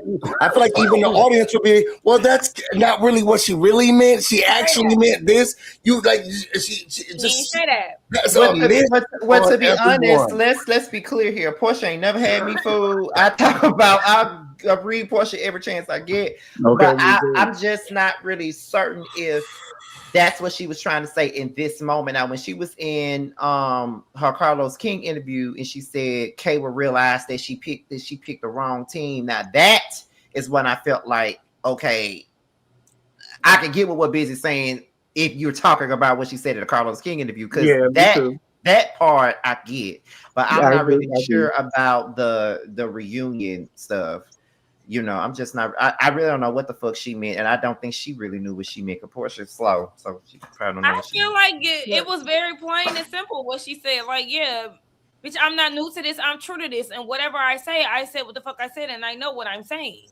even the audience would be, well, that's not really what she really meant. She actually meant this. You like she just say that. Well, to be honest, let's be clear here. Portia ain't never had me fooled. I read Portia every chance I get, but I'm just not really certain if that's what she was trying to say in this moment. Now, when she was in her Carlos King interview and she said Kay will realize that she picked the wrong team. Now that is when I felt like, okay, I can get what Busy's saying if you're talking about what she said in the Carlos King interview, because that part I get, but I'm not really sure about the reunion stuff. You know, I'm just not. I really don't know what the fuck she meant, and I don't think she really knew what she meant. Cause Portia's slow, so she probably don't know. I feel like it was very plain and simple what she said. Like, yeah, bitch, I'm not new to this. I'm true to this, and whatever I said what the fuck I said, and I know what I'm saying.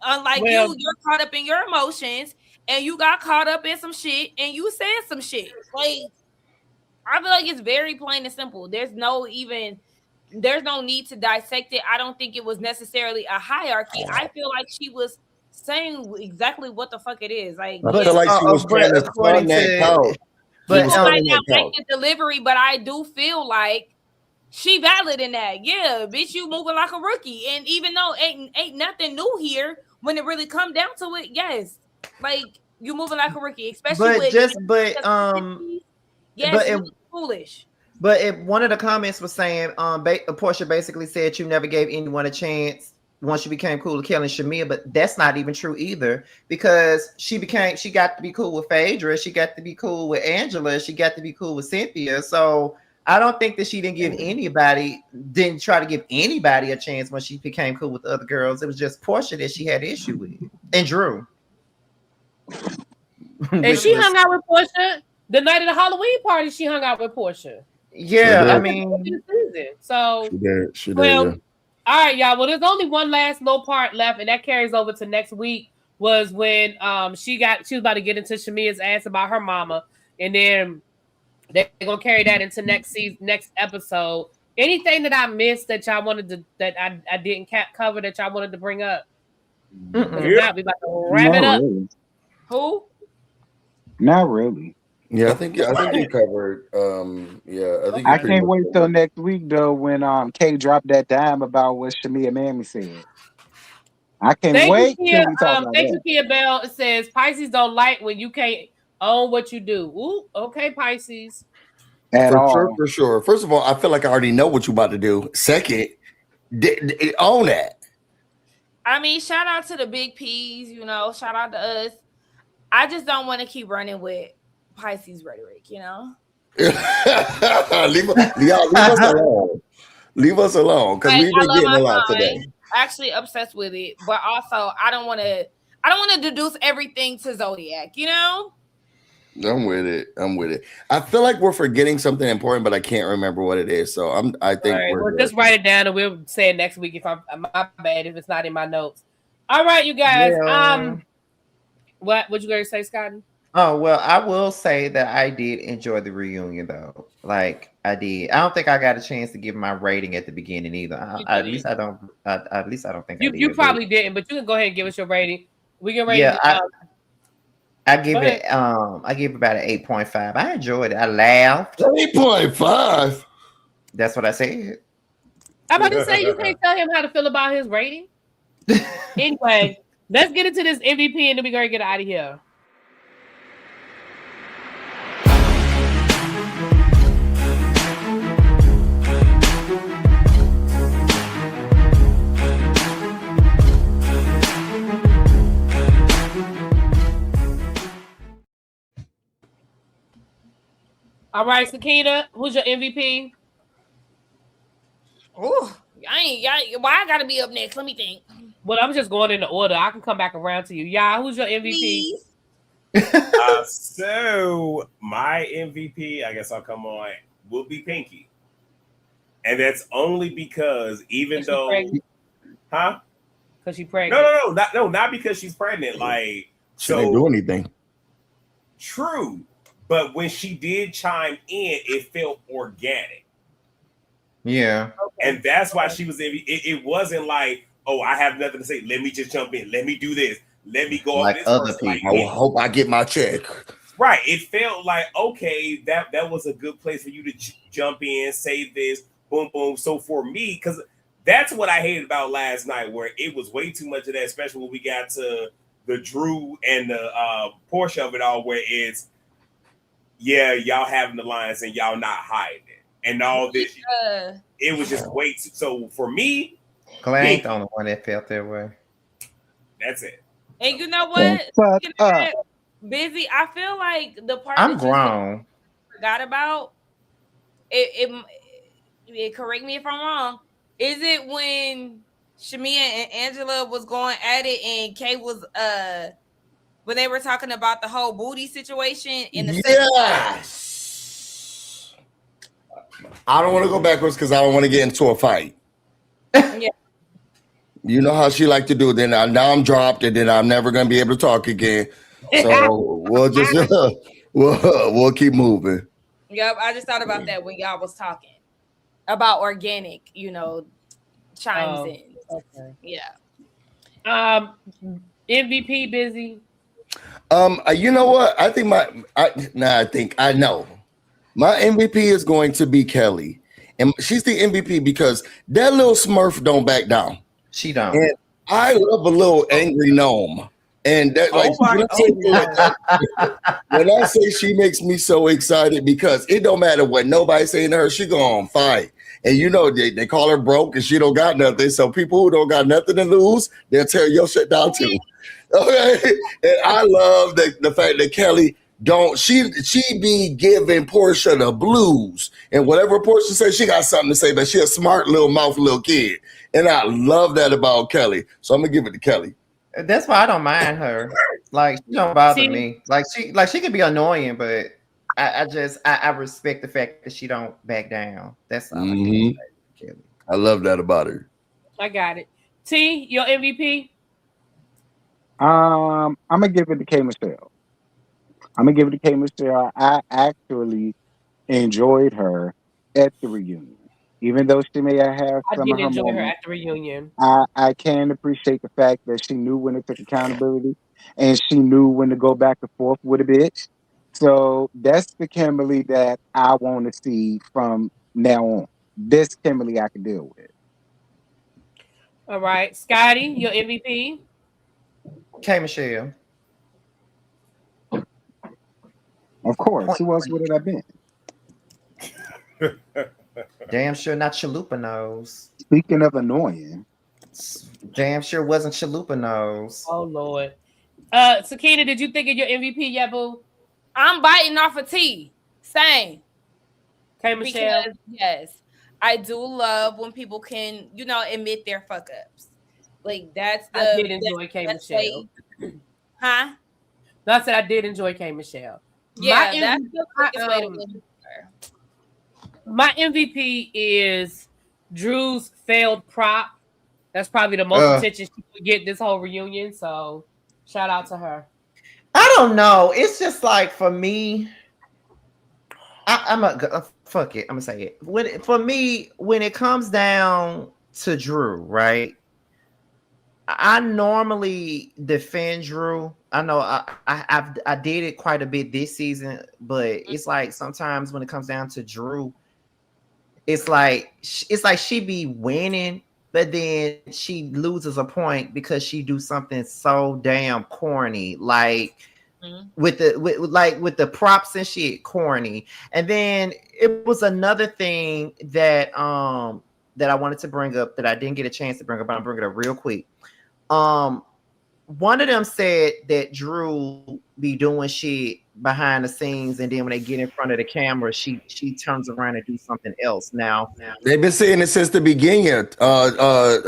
Unlike you're caught up in your emotions, and you got caught up in some shit, and you said some shit. Like, I feel like it's very plain and simple. There's no need to dissect it. I don't think it was necessarily a hierarchy. I feel like she was saying exactly what the fuck it is. Like, I feel like she was trying to run that couch. But I might not like the delivery, but I do feel like she valid in that. Yeah, bitch, you moving like a rookie. And even though ain't nothing new here, when it really come down to it, yes, like you moving like a rookie, especially foolish. But if one of the comments was saying, Portia basically said you never gave anyone a chance once you became cool with Kelly and Shamia, but that's not even true either, because she got to be cool with Phaedra, she got to be cool with Angela, she got to be cool with Cynthia. So I don't think that she didn't try to give anybody a chance when she became cool with the other girls. It was just Portia that she had an issue with, and Drew. And she hung out with Portia the night of the Halloween party. She hung out with Portia. Yeah, I mean, so she did. All right, y'all. Well, there's only one last little part left, and that carries over to next week. Was when she was about to get into Shamia's ass about her mama, and then they're gonna carry that into next episode. Anything that I missed that y'all wanted to I didn't cover that y'all wanted to bring up? Now we about to wrap it up. Really. Who? Not really. Yeah, I think you covered. I think I can't wait till next week though, when Kay dropped that dime about what Shamia Mammy said. I can't wait till we talk about that. Kia Bell says Pisces don't like when you can't own what you do. Ooh, okay, Pisces. For sure. First of all, I feel like I already know what you're about to do. Second, own that. I mean, shout out to the big P's, shout out to us. I just don't want to keep running with Pisces rhetoric, leave us alone. Leave us alone, because we've been getting a lot today. Actually obsessed with it, but also I don't want to deduce everything to Zodiac, I'm with it. I feel like we're forgetting something important, but I can't remember what it is. So I think we'll just write it down and we'll say it next week if I'm my bad if it's not in my notes. All right, you guys. Yeah. What you going to say, Scotty? Oh, well, I will say that I did enjoy the reunion, though. Like, I did. I don't think I got a chance to give my rating at the beginning either. At least I don't think you probably didn't, but you can go ahead and give us your rating. We can rate it. I give it about an 8.5. I enjoyed it. I laughed. 8.5. That's what I said. I'm about to say you can't tell him how to feel about his rating. Anyway, let's get into this MVP and then we're gonna get out of here. All right, Sakina, who's your MVP? Oh, why I gotta be up next? Let me think. Well, I'm just going in the order. I can come back around to you. Yeah, who's your MVP? Please. So my MVP, I guess I'll come on, will be Pinky. And that's only because even though, pregnant? huh? Because she's pregnant. Not because she's pregnant. Like, She didn't do anything. True. But when she did chime in, it felt organic. Yeah. And that's why she was it wasn't like, oh, I have nothing to say. Let me just jump in. Let me do this. Let me go Like on this other person. people. I hope I get my check. Right. It felt like, okay, that was a good place for you to jump in, say this, boom, boom. So for me, because that's what I hated about last night, where it was way too much of that, especially when we got to the Drew and the portion of it all, where it's, yeah, y'all having the lines and y'all not hiding it. And all this, it was just way too. So for me, Glad I ain't the only one that felt that way. That's it. And you know what? Busy. I feel like the part I'm that you grown. Forgot about it. Correct me if I'm wrong. Is it when Shamia and Angela was going at it, and Kay was when they were talking about the whole booty situation in the Yes. I don't want to go backwards because I don't want to get into a fight. Yeah. You know how she like to do. Then now I'm dropped, and then I'm never gonna be able to talk again. So we'll just we'll keep moving. Yep, I just thought about that when y'all was talking about organic, chimes in. Okay. Yeah. MVP busy. You know what? I think I know. My MVP is going to be Kelly. And she's the MVP because that little Smurf don't back down. She don't. And I love a little angry gnome. And that, when I say she makes me so excited, because it don't matter what nobody's saying to her, she gonna fight. And they call her broke and she don't got nothing. So people who don't got nothing to lose, they'll tear your shit down too. Okay. And I love the fact that Kelly she be giving Portia the blues. And whatever Portia says, she got something to say, but she a smart little mouth little kid. And I love that about Kelly. So I'm gonna give it to Kelly. That's why I don't mind her. Like, she don't bother me. Like she can be annoying, but I respect the fact that she don't back down. That's all. Mm-hmm. I love that about her. I got it. T, your MVP? I'm gonna give it to K Michelle. I actually enjoyed her at the reunion. Even though she may have some of her enjoy moments, her at the reunion. I can appreciate the fact that she knew when to take accountability and she knew when to go back and forth with a bitch. So that's the Kimberly that I want to see from now on. This Kimberly I can deal with. All right. Scotty, your MVP? K Michelle. Of course. Who else would it have been? Damn sure not Chalupa Nose. Speaking of annoying. Damn sure wasn't Chalupa Nose. Oh, Lord. Sakina, did you think of your MVP yet, boo? I'm biting off a T. Same. K Michelle? Because, yes, I do love when people can, admit their fuck ups. Like, that's I did enjoy K Michelle. Huh? No, I said I did enjoy K Michelle. Yeah, that's the quickest way to win her. My MVP is Drew's failed prop. That's probably the most attention she would get this whole reunion. So shout out to her. I don't know. It's just like, for me, fuck it. I'm gonna say it. For me, when it comes down to Drew, right? I normally defend Drew. I know I did it quite a bit this season, but it's like sometimes when it comes down to Drew, it's like she be winning, but then she loses a point because she do something so damn corny, like with the props and shit, corny. And then it was another thing that I wanted to bring up that I didn't get a chance to bring up, but I'll bring it up real quick. One of them said that Drew be doing shit behind the scenes, and then when they get in front of the camera, she turns around and do something else. Now They've been saying it since the beginning.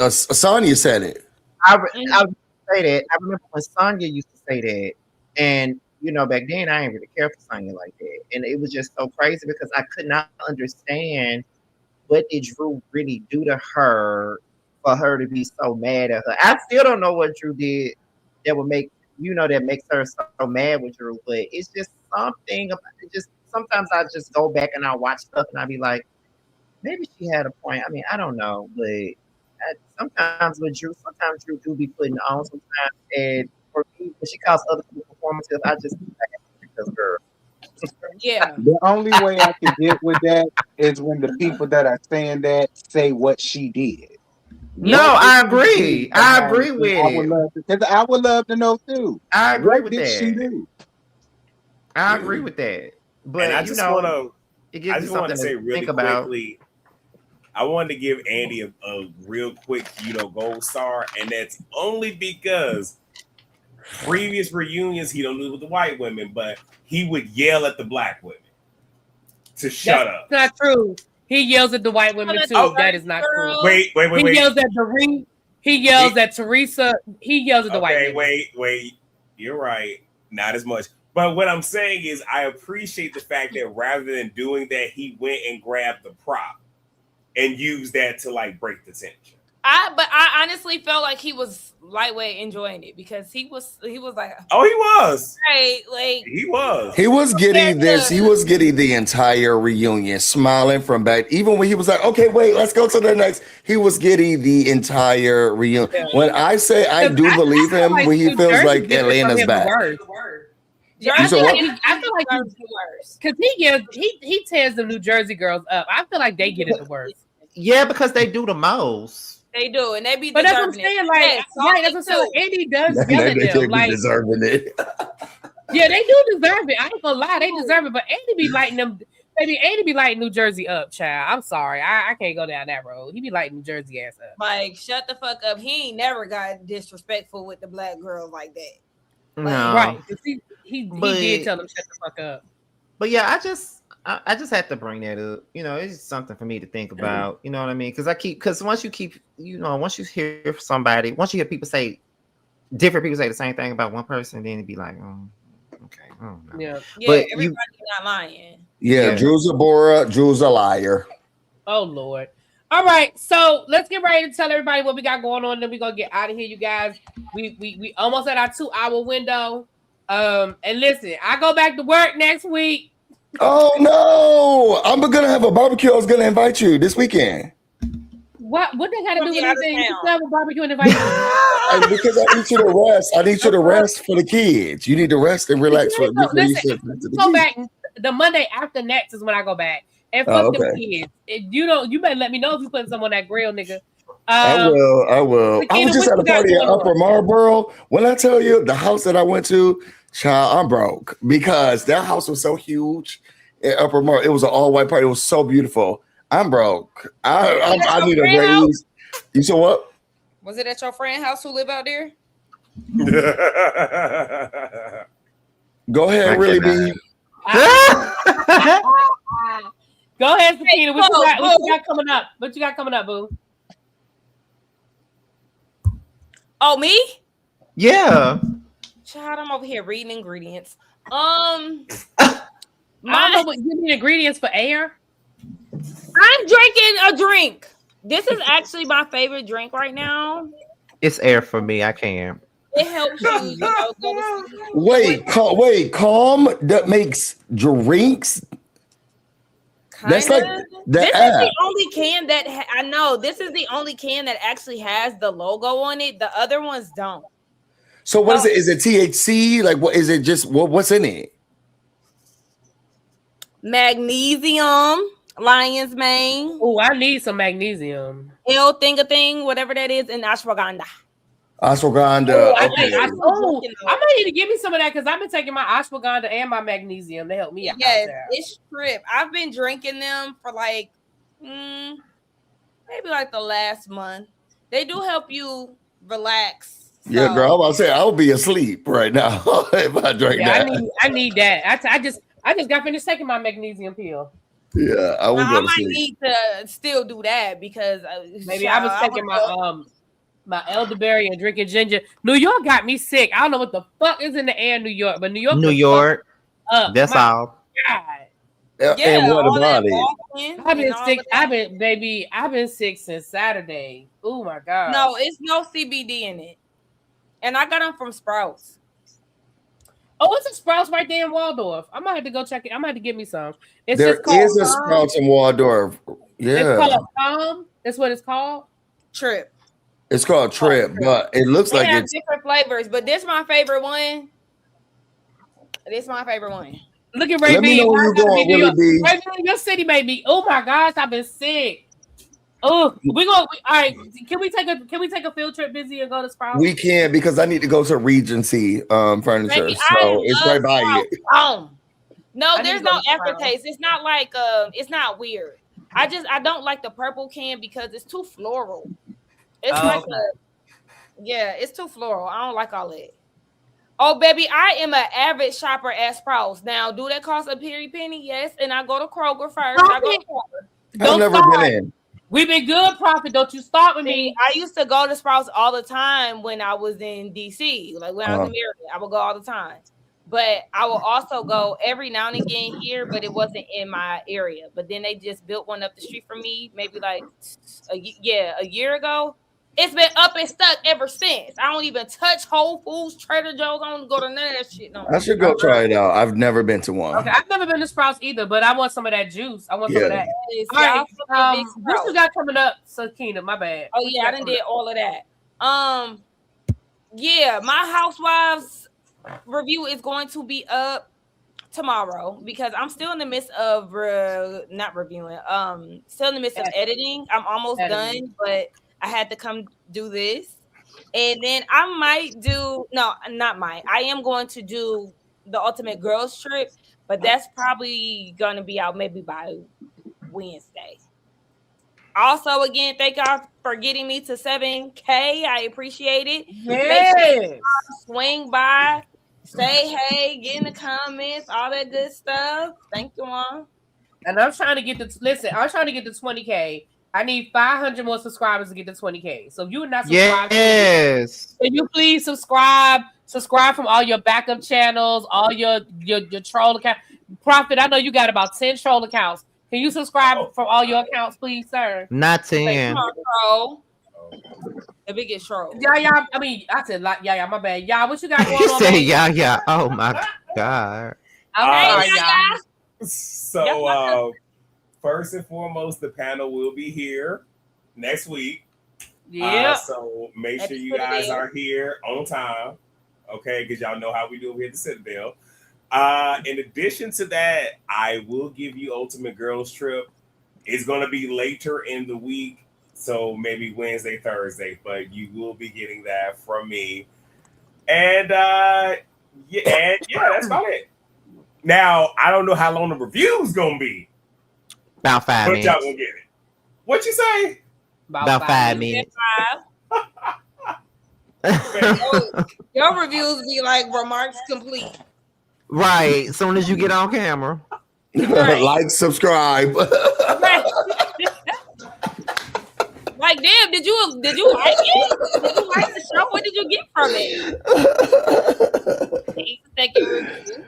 Sonya said it. I would say that. I remember when Sonya used to say that, and back then I didn't really care for Sonya like that, and it was just so crazy because I could not understand what did Drew really do to her for her to be so mad at her. I still don't know what Drew did that would make that makes her so mad with Drew, but it's just something about it. Just sometimes I just go back and I watch stuff and I be like, maybe she had a point. I mean, I don't know, but sometimes Drew do be putting on sometimes, and for me, when she calls other people performative, I just because girl. Yeah. The only way I can get with that is when the people that are saying that say what she did. No, I agree. I agree with because I would love to know too. I agree What with did she that. do? I agree with that. But And I just want to say really about. quickly, I wanted to give Andy a real quick, gold star, and that's only because previous reunions he don't do with the white women, but he would yell at the black women to shut up. That's not true. He yells at the white women too. Oh, that is not true. Wait. He yells at the ring. He yells at Teresa. He yells at the white women. Wait. You're right. Not as much. But what I'm saying is I appreciate the fact that rather than doing that, he went and grabbed the prop and used that to break the tension. But I honestly felt like he was lightweight enjoying it because he was like, oh, he was right, like he was getting this. He was getting the entire reunion, smiling from back. Even when he was like, "Okay, wait, let's go to the next." He was getting the entire reunion. Yeah. When I say I do believe him, when he feels like Atlanta's back. I feel like because he tears the New Jersey girls up. I feel like they get it the worst. Yeah, because they do the most. They do, and they be. But that's what I'm saying. That's what I'm saying. Andy does them. Like deserving it. Yeah, they do deserve it. I ain't gonna lie, they deserve it. But Andy be lighting them. Baby, Andy be lighting New Jersey up, child. I'm sorry, I can't go down that road. He be lighting New Jersey ass up. Like, shut the fuck up. He ain't never got disrespectful with the black girls like that. No. Right? He did tell them shut the fuck up. But yeah, I just had to bring that up. It's just something for me to think about. You know what I mean? Because once you hear somebody, once you hear different people say the same thing about one person, then it'd be like, oh, okay. Oh, no. Yeah, but everybody's not lying. Yeah, Drew's a Bora, Drew's a liar. Oh Lord. All right, so let's get ready to tell everybody what we got going on. Then we're gonna get out of here, you guys. We almost at our 2-hour window. And listen, I go back to work next week. Oh no! I'm gonna have a barbecue. I was gonna invite you this weekend. What they got to do with anything? You can have a barbecue and invite you. Because I need you to rest. I need you to rest for the kids. You need to rest and relax. Listen, go back the Monday after next is when I go back. And fuck them kids. You better let me know if you putting some on that grill, nigga. I will. I was just at a party in Upper Marlboro. When I tell you the house that I went to, child, I'm broke because that house was so huge in Upper Marlboro. It was an all-white party. It was so beautiful. I'm broke. I need a raise. You said what? Was it at your friend's house who live out there? Go ahead, really be. Go ahead, Sakina. What you got coming up? What you got coming up, boo? Oh, me? Yeah. Child, I'm over here reading ingredients. I don't know what you need ingredients for air. I'm drinking a drink. This is actually my favorite drink right now. It's air for me. I can't. It helps you, go to sleep. Wait, calm. That makes drinks. That's like this is the only can that I know. This is the only can that actually has the logo on it. The other ones don't. So what is it? Is it THC? Like what is it? Just what's in it? Magnesium, lion's mane. Oh, I need some magnesium. L-thing, whatever that is, and ashwagandha. Ashwagandha. I might need to give me some of that because I've been taking my ashwagandha and my magnesium to help me out. Yes, it's trip. I've been drinking them for like maybe like the last month. They do help you relax Yeah, girl, I was say I would be asleep right now if I drank that. I need that. I just got finished taking my magnesium pill. Yeah, I would go to might sleep. need to still do that because maybe I was taking my elderberry and drinking ginger. New York got me sick. I don't know what the fuck is in the air in New York, but New York. That's all. God. And what about it? I've been sick. I've been sick since Saturday. Oh my god. No, it's no CBD in it, and I got them from Sprouts. Oh, it's a Sprouts right there in Waldorf. I might have to go check it. I might have to get me some. There is a Sprouts in Waldorf. Yeah, it's called Tom. That's what it's called. Trip. It's called Trip, but it looks like it's different flavors. But this is my favorite one. Look at Ray Let me know where you're going, Willie B. Ray B, your city made me. Oh my gosh, I've been sick. Oh, all right. Can we take a field trip, Busy, and go to Sprouts? We can because I need to go to Regency Furniture, Baby, so it's right by it. No, there's no aftertaste. It's not like it's not weird. I don't like the purple can because it's too floral. It's it's too floral. I don't like all that. Oh, baby, I am an avid shopper at Sprouts. Now, do that cost a penny? Yes, and I go to Kroger first. I've never been in. We've been good, Prophet. Don't you start with me. I used to go to Sprouts all the time when I was in DC. Like when I was in Maryland, I would go all the time. But I will also go every now and again here, but it wasn't in my area. But then they just built one up the street from me, maybe like a year ago. It's been up and stuck ever since. I don't even touch Whole Foods, Trader Joe's. I don't go to none of that shit. No, I should go try it out. I've never been to one. Okay, I've never been to Sprouts either, but I want some of that juice. I want some of that. All right, what you got coming up, Sakina? My bad. Oh yeah, I done did all of that. Yeah, my Housewives review is going to be up tomorrow because I'm still in the midst of not reviewing. Still in the midst of editing. I'm almost done, but I had to come do this. And then I might do I am going to do the Ultimate Girls Trip, but that's probably going to be out maybe by Wednesday. Also, again, thank y'all for getting me to 7K. I appreciate it. Yes. Swing by, say hey, get in the comments, all that good stuff. Thank you, Mom. And I'm trying to get to 20K. I need 500 more subscribers to get to 20K. So if you're not subscribed, can you please subscribe? Subscribe from all your backup channels, all your troll accounts. Prophet, I know you got about 10 troll accounts. Can you subscribe from all your accounts, please, sir? Not 10. The biggest troll. Yeah. I mean, I said like, yeah. My bad. Y'all, what you got going on? Say yeah. Oh my god. Okay, yeah. So, first and foremost, the panel will be here next week. Yeah. So make sure you guys are here on time, okay? Because y'all know how we do here at the Citadel. In addition to that, I will give you Ultimate Girls Trip. It's going to be later in the week, so maybe Wednesday, Thursday, but you will be getting that from me. And that's about it. Now, I don't know how long the review's going to be. About 5 minutes. But y'all gonna get it. What you say? About 5 minutes. Your reviews be like remarks complete. Right. As soon as you get on camera. Like, subscribe. Like, damn, did you like it? Did you like the show? What did you get from it? Thank you, review.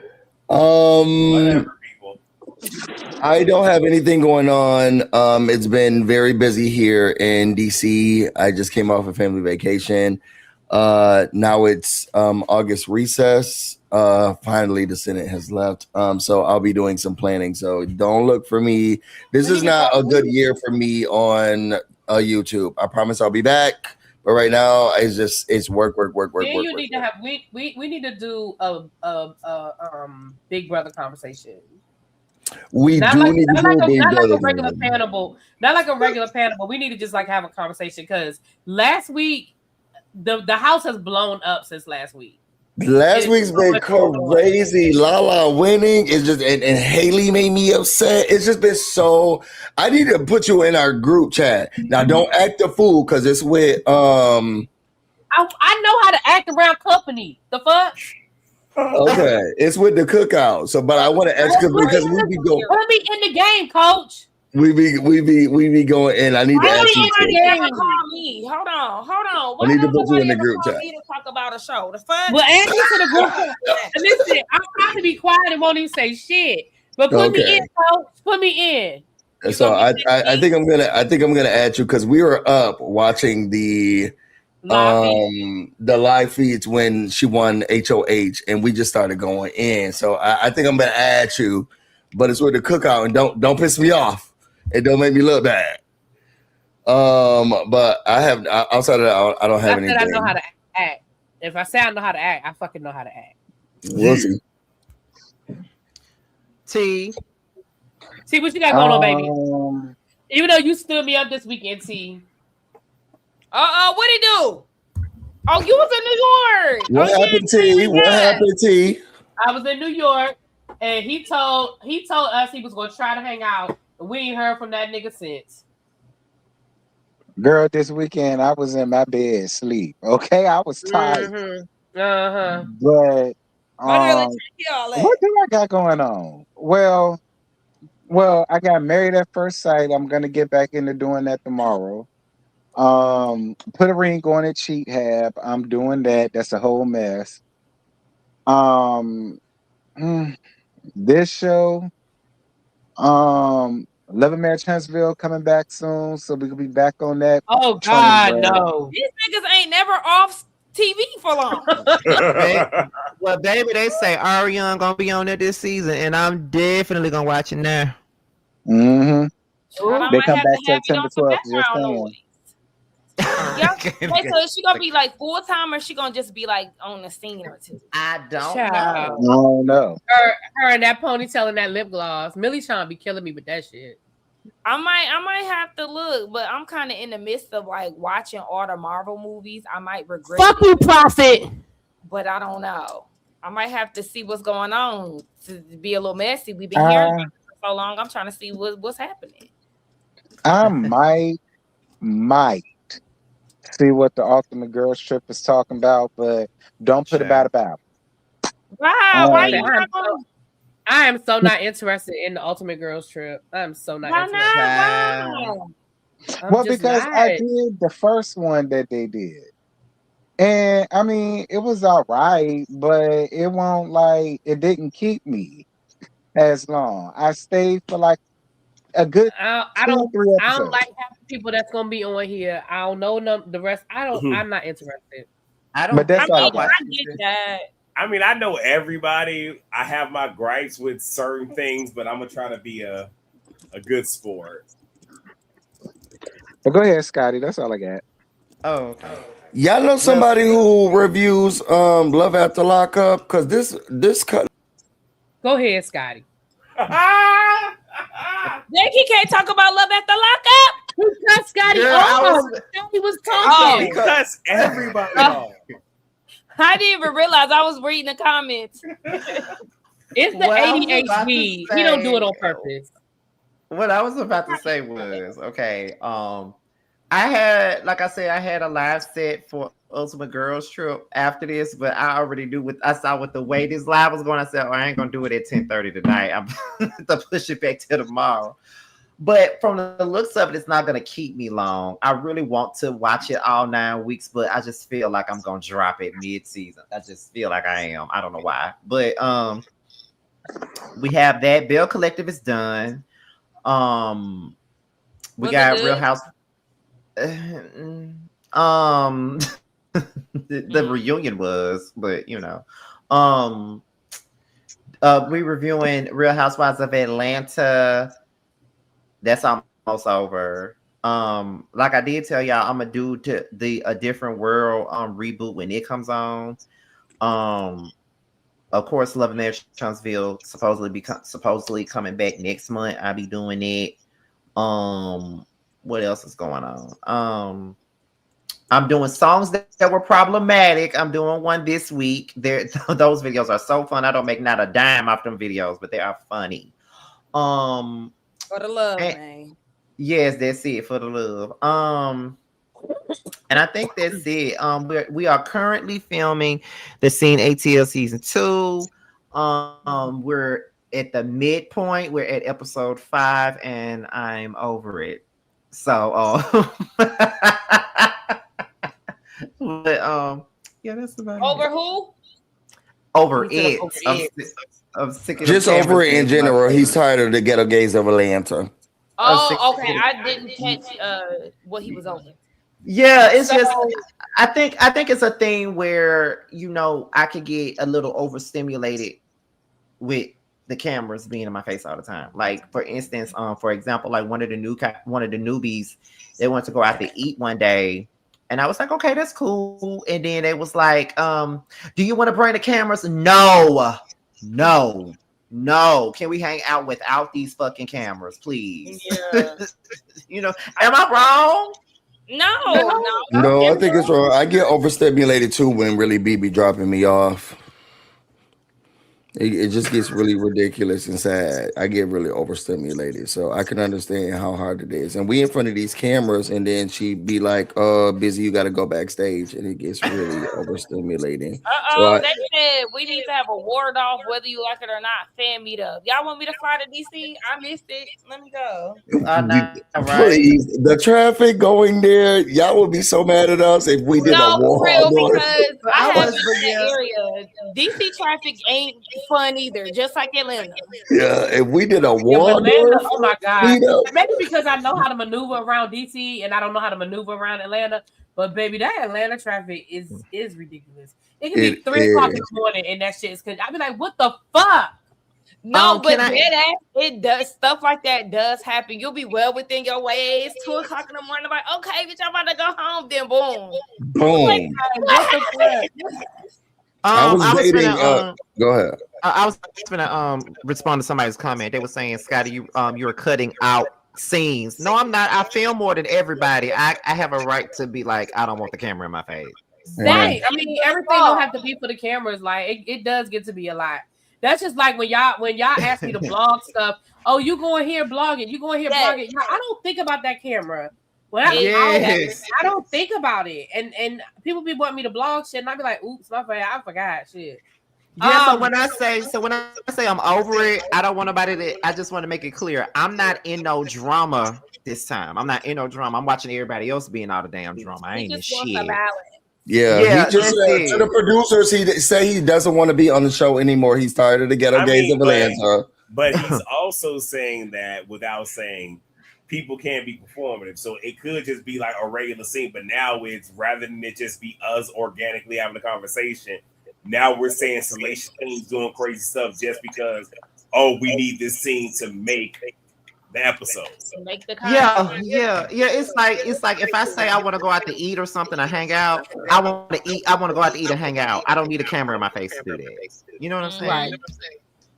Whatever, people. I don't have anything going on. It's been very busy here in DC. I just came off a family vacation. Now it's August recess. Finally, the Senate has left. So I'll be doing some planning. So don't look for me. This is not a good year for me on YouTube. I promise I'll be back. But right now, it's work. You need to have we need to do a Big Brother conversation. We not do like, need to do a Big not Brother. Like a regular panel, not like a regular panel, but we need to just like have a conversation because last week the house has blown up since last week. Last week's been crazy. Lala winning is just and Haley made me upset. It's just been so. I need to put you in our group chat now. Don't act a fool because it's with I know how to act around company. The fuck? Okay, it's with the cookout. So, but I want to ask you because we be going. Put me in the game, coach. We be going, and I need to Why ask you. nobody Too. ever call me? Hold on. I need to put you in Nobody the ever group call chat. me to talk about a show? The fuck? Well, add me to the group. Listen, I'm trying to be quiet and won't even say shit. But put me in, coach. Put me in. So I think I'm gonna add you because we were up watching the live feeds when she won HOH, and we just started going in. So I think I'm gonna add you, but it's with the cookout, and don't piss me off. It don't make me look bad. But I have outside of that, I don't have anything. I know how to act. If I say I know how to act, I fucking know how to act. We'll see. T, what you got going on, baby? Even though you stood me up this weekend, T. What'd he do? Oh, you was in New York. What happened, T? What happened, T? I was in New York, and he told us he was going to try to hang out. And we ain't heard from that nigga since. Girl, this weekend I was in my bed sleep. Okay, I was tired. Mm-hmm. But what do I got going on? Well, I got married at first sight. I'm gonna get back into doing that tomorrow. Put a ring on it, cheat hab. I'm doing that. That's a whole mess. This show, Love and Marriage Huntsville coming back soon, so we could be back on that. Oh God, no! These niggas ain't never off TV for long. Well, baby, they say ReallyBthePodcast gonna be on there this season, and I'm definitely gonna watch it now. Mm-hmm. They come back September 12th. Just saying. Wait, so is she gonna be like full time, or she gonna just be like on the scene or two? I don't know. Her and that ponytail and that lip gloss. Millie Sean be killing me with that shit. I might have to look, but I'm kind of in the midst of like watching all the Marvel movies. I might regret. Fuck you, Prophet. But I don't know. I might have to see what's going on to be a little messy. We've been hearing about it for so long. I'm trying to see what's happening. I might see what the Ultimate Girls Trip is talking about, but don't put about. Wow, why you I am so not interested in the Ultimate Girls Trip. I'm so not interested. Well, because I did the first one that they did. And I mean, it was all right, but it didn't keep me as long. I stayed for like a good I don't like half the people that's gonna be on here. I don't know the rest. I'm not interested. But that's all I get that. I mean, I know everybody. I have my gripes with certain things, but I'm gonna try to be a good sport. But go ahead, Scotty. That's all I got. Oh, okay. Y'all know somebody who reviews Love After Lockup? Because this cut. Go ahead, Scotty. He can't talk about Love After Lockup. Who cut Scotty he was talking. Oh, because everybody knows. I didn't even realize I was reading the comments. It's the ADHD. He don't do it on purpose. What I was about to say was, okay, I had a live set for Ultimate Girls Trip after this, but I already knew I saw what the way this live was going. I said, I ain't gonna do it at 10:30 tonight. I'm to push it back to tomorrow. But from the looks of it, it's not going to keep me long. I really want to watch it all 9 weeks, but I just feel like I'm going to drop it mid-season. I just feel like I am. I don't know why. But we have that. Bell Collective is done. We got Real House. The reunion was, but we reviewing Real Housewives of Atlanta. That's almost over. Like I did tell y'all, I'm gonna do a Different World reboot when it comes on. Of course, Love and Marriage Huntsville supposedly coming back next month. I'll be doing it. What else is going on? I'm doing songs that were problematic. I'm doing one this week. Those videos are so fun. I don't make not a dime off them videos, but they are funny. For the love, man. Yes, that's it, for the love. And I think that's it. We are currently filming the Scene ATL season 2. We're at the midpoint. We're at episode 5, and I'm over it. So, but yeah, that's about Over it. who? Over He said it. over I'm it. I'm sick of Just them over cameras it in being my general. He's face. tired of the ghetto gays of Atlanta. Oh, okay. I didn't catch what he was over. Yeah, it's So- just I think it's a thing where I could get a little overstimulated with the cameras being in my face all the time. Like for instance, for example, like one of the newbies, they went to go out to eat one day, and I was like, okay, that's cool. And then they was like, do you want to bring the cameras? No. Can we hang out without these fucking cameras, please? Yeah. Am I wrong? No. No, I think it's wrong. I get overstimulated too when really be dropping me off. It just gets really ridiculous and sad. I get really overstimulated, so I can understand how hard it is. And we in front of these cameras, and then she be like, busy, you got to go backstage," and it gets really overstimulating. So They said we need to have a ward off, whether you like it or not. Fan meetup. Y'all want me to fly to DC? I missed it. Let me go. Please, the traffic going there, y'all would be so mad at us if we did a For real, wall. because I have was been in that area. DC traffic ain't fun either, just like Atlanta. Yeah, if we did a Yeah, wall, but Atlanta, oh my God. know. Maybe because I know how to maneuver around DC and I don't know how to maneuver around Atlanta. But baby, that Atlanta traffic is ridiculous. It can be 3 o'clock in the morning and that shit is I'd be like, what the fuck? No, but it does stuff like that does happen. You'll be well within your ways. 2 o'clock in the morning, like, okay, bitch, I'm about to go home. Then boom. Boom. Like, what the fuck? I was dating. Go ahead. I was gonna respond to somebody's comment. They were saying, Scotty, you were cutting out scenes. No, I'm not. I film more than everybody. I have a right to be like, I don't want the camera in my face. Right. I mean, everything don't have to be for the cameras. Like it does get to be a lot. That's just like when y'all ask me to blog stuff. Oh, you going here blogging? You going here blogging? I don't think about that camera. When I don't think about it. And people be wanting me to blog shit, and I be like, oops, my bad, I forgot shit. Yeah, so when I say I'm over it, I don't want nobody to. I just want to make it clear, I'm not in no drama this time. I'm not in no drama. I'm watching everybody else be in all the damn drama. I ain't in shit. Yeah, he just said to the producers, he say he doesn't want to be on the show anymore. He's tired of the ghetto gays of Atlanta. But he's also saying that without saying people can't be performative. So it could just be like a regular scene, but now it's rather than it just be us organically having a conversation. Now we're saying Salacious Queen's doing crazy stuff just because, we need this scene to make the episode. Make the Yeah. It's like if I say I want to go out to eat or something or hang out, I want to eat. I want to go out to eat and hang out. I don't need a camera in my face to do that. You know what I'm saying?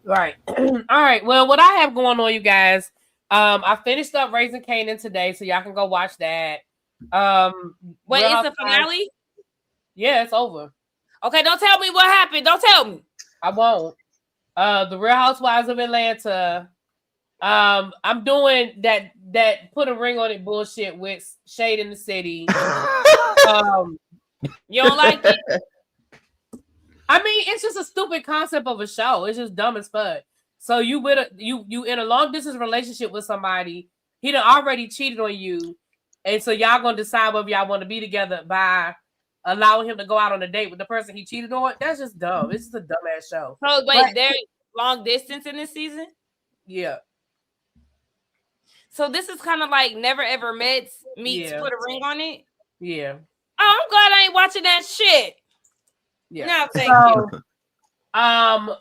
Right. All right. Well, what I have going on, you guys, I finished up Raising Kanan today, so y'all can go watch that. Wait, it's the finale? Yeah, it's over. Okay, don't tell me what happened. Don't tell me. I won't. The Real Housewives of Atlanta. I'm doing that put a ring on it bullshit with Shade in the City. You don't like it? I mean, it's just a stupid concept of a show. It's just dumb as fuck. So you in a long distance relationship with somebody, he done already cheated on you, and so y'all gonna decide whether y'all want to be together by allowing him to go out on a date with the person he cheated on. That's just dumb. It's just a dumbass show. So wait, they're long distance in this season? Yeah. So this is kind of like Never Ever Met meets Put a Ring on It. Yeah. Oh, I'm glad I ain't watching that shit. Yeah. No, thank you.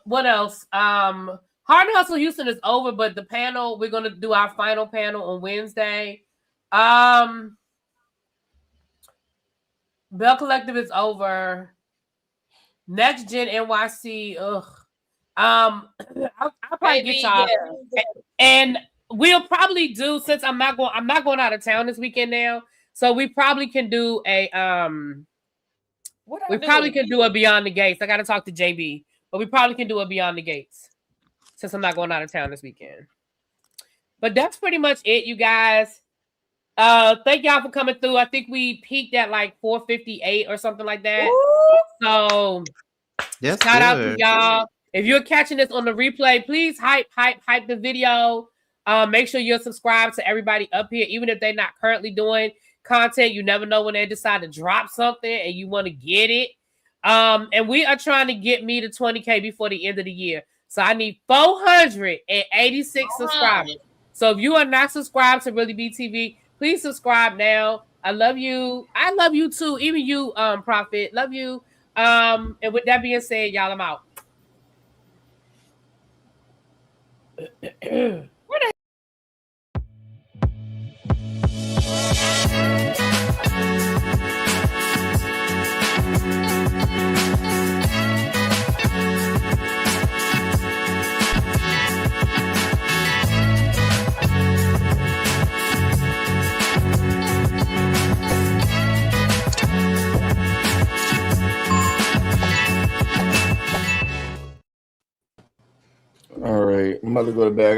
What else? Hard and Hustle Houston is over, but the panel, we're gonna do our final panel on Wednesday. Bell Collective is over. Next Gen NYC. I'll probably get y'all. And we'll probably do, since I'm not going out of town this weekend now. So we probably can do a can do a Beyond the Gates. I gotta talk to JB, but we probably can do a Beyond the Gates since I'm not going out of town this weekend. But that's pretty much it, you guys. Thank y'all for coming through. I think we peaked at like 458 or something like that. Ooh. So shout out to y'all. If you're catching this on the replay, please hype the video. Make sure you're subscribed to everybody up here, even if they're not currently doing content. You never know when they decide to drop something and you want to get it. And we are trying to get me to 20K before the end of the year. So I need 486 subscribers. So if you are not subscribed to ReallyBTV, please subscribe now. I love you. I love you too. Even you, Prophet. Love you. And with that being said, y'all, I'm out. All right, I'm about to go to bed.